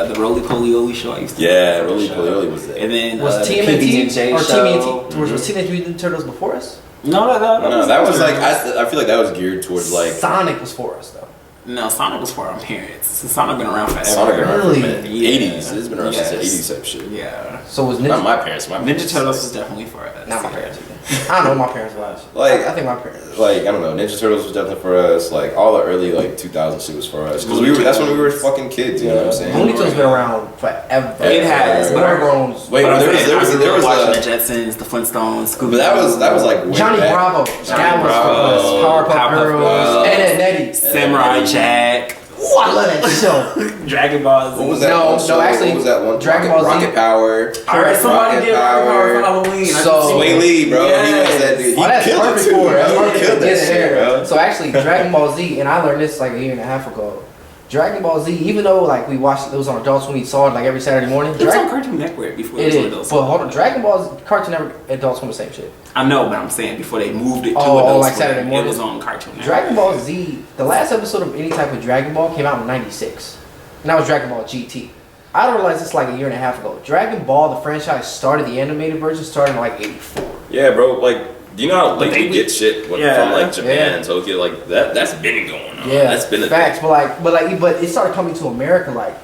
the Roly Poly Oly show. I used to Roly Poly Oly was there. And then was TMNT or TMNT? Was Teenage Mutant Ninja Turtles before us? No, that was like I feel like that was geared towards like Sonic was for us though. No, Sonic was for our parents. Sonic been around forever. Sonic been around really? from the 80s. It's been around since the 80s type shit. Yeah. So was Ninja... Not my parents. My Ninja Turtles was definitely for us. Not my parents either. I don't know what my parents watched. Like, I think my parents... Like, I don't know. Ninja Turtles was definitely for us. Like, all the early, like, 2000 shit was for us. Because that's when we were fucking kids, you know what I'm saying? Looney Tunes been around forever. It has. But our grown... Wait, there was watching the Jetsons, the Flintstones, Scooby. But that was like... Johnny Bravo. That was for us. Powerpuff Girls. Ed and Eddie. Samurai Jack. Ooh, I love that show. Dragon Ball Z. What was that actually, what was that one? Dragon Ball Z. Rocket Power. Alright, somebody did Rocket Power for Halloween. So, Sway Lee, bro. Yes. He was that dude. That's perfect for it. He killed that shit, bro. So actually, Dragon Ball Z, and I learned this like a year and a half ago. Dragon Ball Z, even though like we watched it was on Adult Swim, we saw it like every Saturday morning. It was on Cartoon Network before It it was on is, Adult but hold on, Swim. Dragon Ball Cartoon Network, Adult Swim, the same shit. I know, but I'm saying before they moved it to Oh, Adult like Swim, Saturday morning? it was on Cartoon Network. Dragon Ball Z, the last episode of any type of Dragon Ball came out in '96, and that was Dragon Ball GT. I don't realize it's like a year and a half ago. Dragon Ball, the franchise started, the animated version started in like '84. Yeah, bro. Like, do you know how late we get shit from like Japan Yeah. and Tokyo? Like that's been going on. Yeah, that's been a facts. thing. But it started coming to America like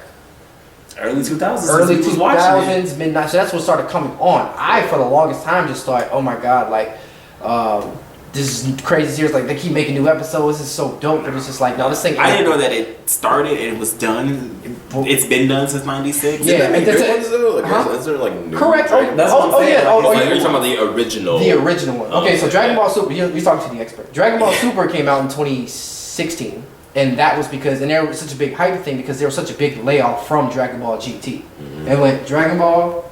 Early 2000s. early we was watching it. 2000s, midnight. So that's what started coming on. I, for the longest time, just thought, oh my god, like, this is crazy series. Like, they keep making new episodes. This is so dope. But it's just like, no, this thing. I didn't know that it started and it was done. It's been done since '96. Yeah, Is there it's- ones though? Like, huh? is there like new Correct. Dragon That's Ball? what I'm saying. yeah. Like, Like, Yeah. are you talking about the original? The original one. Okay, so okay. Dragon Ball Super. You're talking to the expert. Dragon Ball Super came out in 2016, and that was because, and there was such a big hype thing because there was such a big layoff from Dragon Ball GT. It went Dragon Ball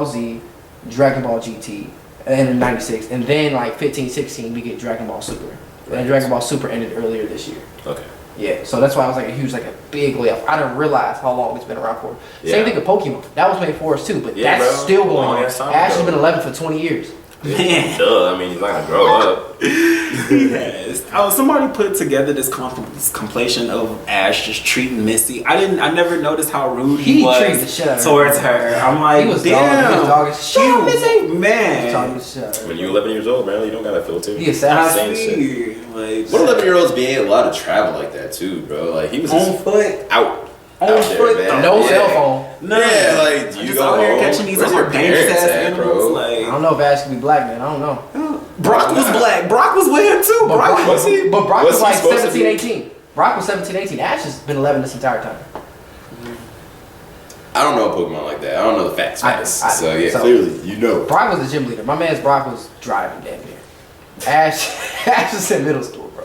Z, Dragon Ball GT, and in '96, and then like 15, 16, we get Dragon Ball Super. And Dragon Ball Super ended earlier this year. Okay. Yeah, so that's why I was like a big layoff. I didn't realize how long it's been around for. Same Yeah. thing with Pokemon. That was made for us too, but Yeah, that's bro. still going Long on. ass time Ash has ago. been 11 for 20 years. Man. Duh. I mean, he's not gonna grow up. Yes. Oh, somebody put together this compilation of Ash just treating Misty. I never noticed how rude he treated the was shit out of towards her. I'm like, He was damn. dogging. Shut up, Missy! Man. When you're 11 years old, man, you don't got a filter. He is I sad. Same shit. see. Like, What 11-year-olds being allowed to travel like that too, bro? Like he was on just foot. out On there, foot, man. No Yeah. cell phone. No. Yeah, like do you Just go out here home? catching these Where's other your dangerous parents ass at, animals. bro? I don't Like, know if Ash can be black, man. I don't know. Brock was Nah. black. Brock was with him too. Brock was he? But Brock Was was he like supposed to 17, be? 18. Brock was 17, 18. Ash has been 11 this entire time. I don't know Pokemon like that. I don't know the facts. So yeah, so- clearly you know. Brock was the gym leader. My man's Brock was driving damn near. Ash was in middle school, bro.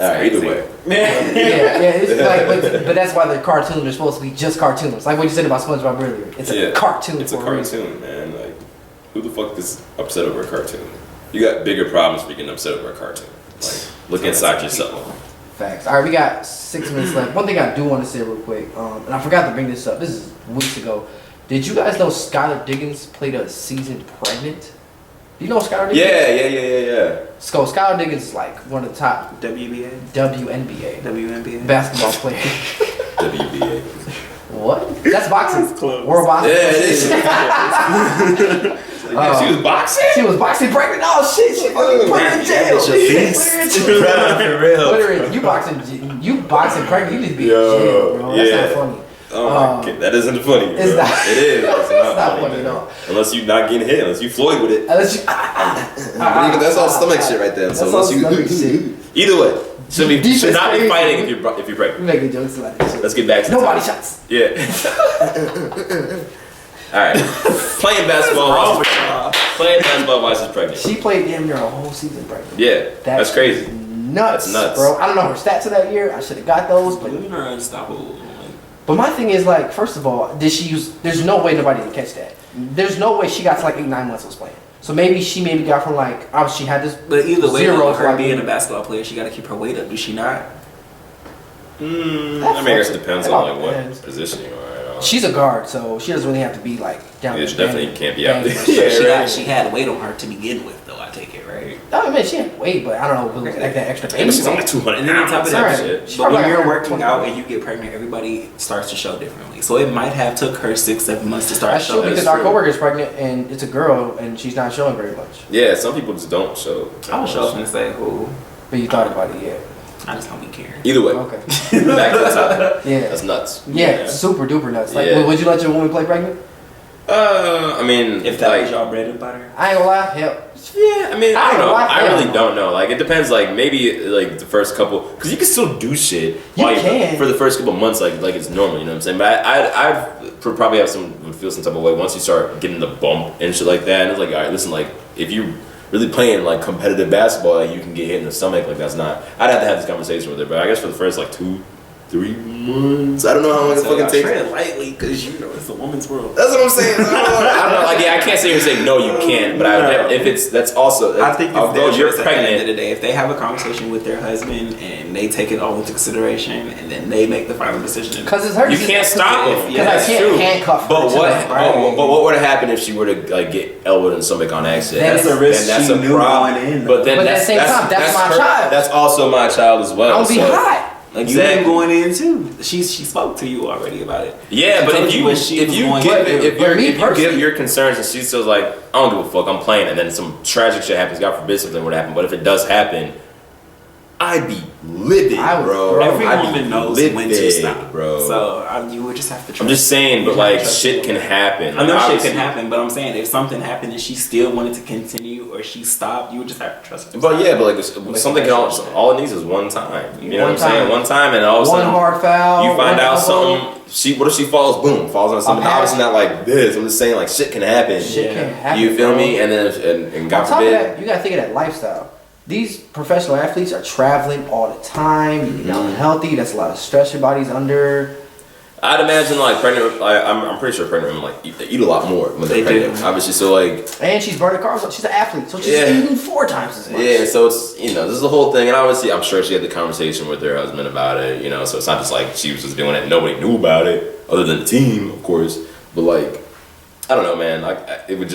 All right, either way. Yeah, it's like, but that's why the cartoons are supposed to be just cartoons. Like what you said about SpongeBob earlier. It's a cartoon It's a for a reason. cartoon, man. Like, who the fuck is upset over a cartoon? You got bigger problems for getting upset over a cartoon. Like, look inside yourself. Facts. All right, we got 6 minutes left. One thing I do want to say real quick, and I forgot to bring this up. This is weeks ago. Did you guys know Skylar Diggins played a season pregnant? Do you know Skylar Diggins? Yeah. So Skylar Diggins is like one of the top WNBA. WNBA basketball players. WBA. What? That's boxing. That's close. World boxing. Yeah, it is. She was boxing? She was boxing pregnant. Oh shit! She fucking put her in jail. That bitch a beast. For real. Put her in. You boxing pregnant. You need to be in Yo, jail, bro. That's yeah. not funny. Oh my god, that isn't funny, bro. It's not. It is. It's not, not funny, funny man. at all. Unless you not getting hit, unless you Floyd with it. Unless you. That's all stomach shit right there. So That's unless all you, stomach shit. either way, should Deep not is be crazy. fighting if you're We pregnant. making jokes about this shit. Let's get back to No the body topic. shots. Yeah. All right. Playing basketball while she's pregnant. She played damn near a whole season pregnant. Yeah, that's crazy. Nuts, That's nuts. bro. I don't know her stats of that year. I should have got those, but Women are unstoppable. But my thing is like, first of all, did she use? There's no way nobody did catch that. There's no way she got to like 8-9 months of playing. So maybe she got from like obviously she had this. But either way, zero though, for her like being a basketball player, she got to keep her weight up. Does she not? I mean, I guess it depends It on all like what depends. position you are. She's a guard, so she doesn't really have to be like down. Yeah, she definitely can't be out there. So Yeah, she had weight on her to begin with, though. I take it, right? I mean, she had weight, but I don't know if it was like that extra Yeah, baby. but she's only 200 And then on top of pounds. that, Shit. She's but probably when like you're 120 working out and you get pregnant, everybody starts to show differently. So it might have took her 6-7 months to start That's true showing. because That's our true. coworker's pregnant and it's a girl and she's not showing very much. Yeah, some people just don't show. I was showing and say, "Oh, But you thought about it, yeah. I just don't be caring." Either way, Okay. back to the topic. Yeah. That's nuts. Yeah, super duper nuts. Like, Yeah. would you let your woman play pregnant? I mean, If that like, was y'all bread and butter, I ain't gonna lie. Hell, yeah, I mean, I don't know. I I don't really know. don't know. Like, it depends. Like, maybe like the first couple, because you can still do shit. You while can. for the first couple months, like it's normal. You know what I'm saying? But I probably would feel some type of way once you start getting the bump and shit like that. And it's like, all right, listen, like if you really playing like competitive basketball, like you can get hit in the stomach. Like that's not. I'd have to have this conversation with her. But I guess for the first like 2, 3 months. I don't know how long it So fucking I takes. tread lightly because you know it's a woman's world. That's what I'm saying. I don't know. Like, yeah, I can't sit here and say no, you can't. But if it's that's also. I think if although they're you're at the end of pregnant, the day, if they have a conversation with their husband and they take it all into consideration and then they make the final decision. Because it's her. You can't stop him. Because Yeah, I that's can't true. handcuff her. but to what? the brain. But what would have happened if she were to like get elbowed in the stomach on accident? That's a risk Then that's she a knew problem. going in. But then But at the same time, that's my child. That's also my child as well. I'm gonna be so- hot. Like Exactly. you knew going in too. She spoke to you already about it. Yeah, She but told if you what she was going to do. if you give your concerns and she's still like, I don't give a fuck, I'm playing, and then some tragic shit happens, God forbid something would happen. But if it does happen, I'd be livid, I would bro. throw- Every I'd be woman knows livid, when to stop, bro. So you would just have to trust. I'm just saying, but You have to like trust shit the can woman. happen. I know Like, shit obviously- can happen, but I'm saying if something happened and she still wanted to continue or she stopped, you would just have to trust her. But yeah, but like something can all it needs is one time. You know what I'm saying? One time, and all of a One sudden hard foul. you find one out elbow. something. What if she falls? Boom, falls on something. I'm Obviously not like this. I'm just saying like shit can happen. Shit can happen. You feel bro. me? And then and God On top of forbid. that, you gotta think of that lifestyle. These professional athletes are traveling all the time. You Mm-hmm. know, unhealthy. That's a lot of stress your body's under. I'd imagine like pregnant. I'm pretty sure pregnant women like eat a lot more when they're They do. pregnant. Obviously, so like And she's burning carbs. She's an athlete, so she's Yeah. eating 4 times as much. yeah. So it's this is the whole thing. And obviously, I'm sure she had the conversation with her husband about it. So it's not just like she was just doing it. And nobody knew about it other than the team, of course. But like, I don't know, man. Like it would.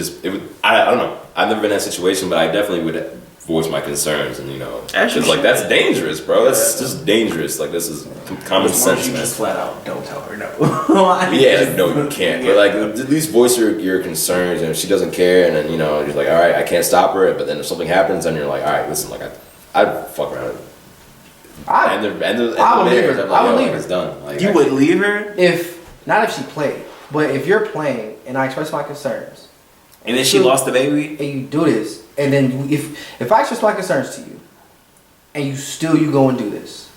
I don't know. I've never been in that situation, but I definitely would voice my concerns, and As you because like should. that's dangerous, bro. That's just dangerous. Like this is common As long as sense, you man. just flat out don't tell her no. Yeah, no, you can't. But like, at least voice your concerns, and if she doesn't care, and then you're like, all right, I can't stop her. But then if something happens, then you're like, all right, listen, like I'd fuck around. I And the I would leave marriage, her. I'm like, I would yo, leave like, her. it's done. Like, You would leave her, not if she played, but if you're playing and I express my concerns, and then she lost the baby. and you do this, and then if I express my concerns to you, and you go and do this,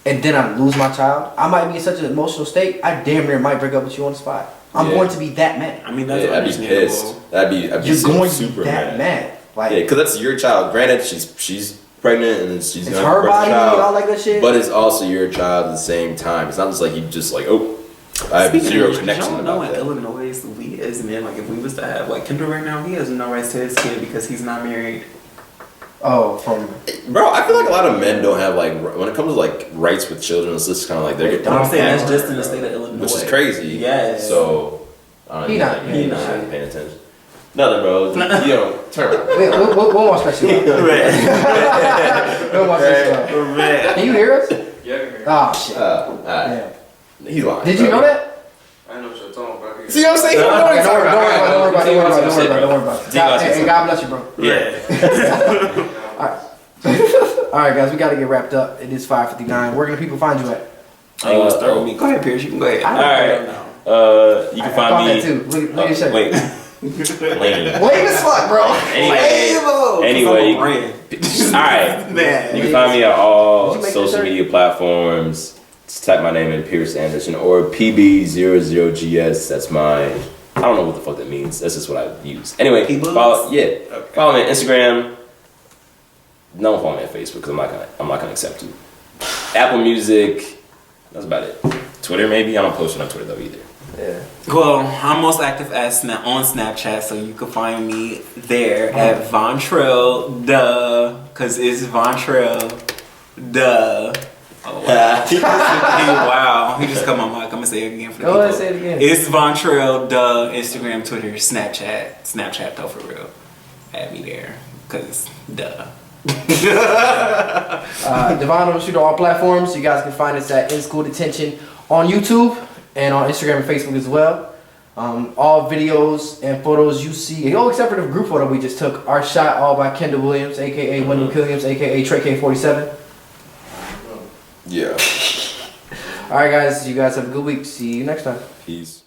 and then I lose my child, I might be in such an emotional state, I damn near might break up with you on the spot. I'm Yeah. going to be that mad. I mean, that's Yeah, I'd be understandable. pissed. I'd be You're going to super be that mad. Like Yeah, because that's your child. Granted, she's pregnant and she's it's gonna her birth a body child, and all that good shit. but it's also your child at the same time. It's not just like you just like, oh, I have Speaking zero of, connection y'all know about in that. Illinois, we as men, like if we was to have like Kendall right now, he has no rights to his kid because he's not married. oh, from Bro, I feel like a lot of men don't have like when it comes to like rights with children. It's just kind of like they're getting But I'm saying that's Okay. just in the state of Illinois, which is crazy. Yes. So I don't He know, not like, paying he not attention. paying attention. Nothing, bro. Turn around. wait, what more special? What more special? Red. Can you hear us? Yeah. Oh shit. Alright. Yeah. He's lying. Did you bro. know that? I know what you're talking about. See what I'm saying? Don't worry about it. Don't worry about it. Don't Continue worry what about it. you God, said, and God bless you, bro. Yeah. All right, guys, we got to get wrapped up. It is 5:59. Where can people find you at? I want to start with me. Go ahead, Pierce. You can go ahead. Alright. You I can thought find that me. too. Look at your shirt. Wait. Lame. Lame as fuck, bro. Anyway, alright. Man. You can find me at all Did you make social this shirt? media platforms. Just type my name in, Pierce Anderson, or PB00GS. That's my. I don't know what the fuck that means. That's just what I use. Anyway, P-Books? follow Okay. follow me on Instagram. Don't follow me on Facebook because I'm not gonna accept you. Apple Music. That's about it. Twitter maybe. I don't post it on Twitter though either. Yeah. Well, I'm most active on Snapchat, so you can find me there at Vontrell, cause it's Vontrell, Oh wow! Wow, he just cut my mic. I'm gonna say it again for the Go people. ahead, say it again. It's Vontrell, Instagram, Twitter, Snapchat though for real. Add me there, cause Devonn Overstreet on all platforms. You guys can find us at In School Detention on YouTube and on Instagram and Facebook as well. All videos and photos you see, except for the group photo we just took, are shot all by Kendall Williams, aka WendallKilliams, aka Trey K47. Yeah. All right, guys. You guys have a good week. See you next time. Peace.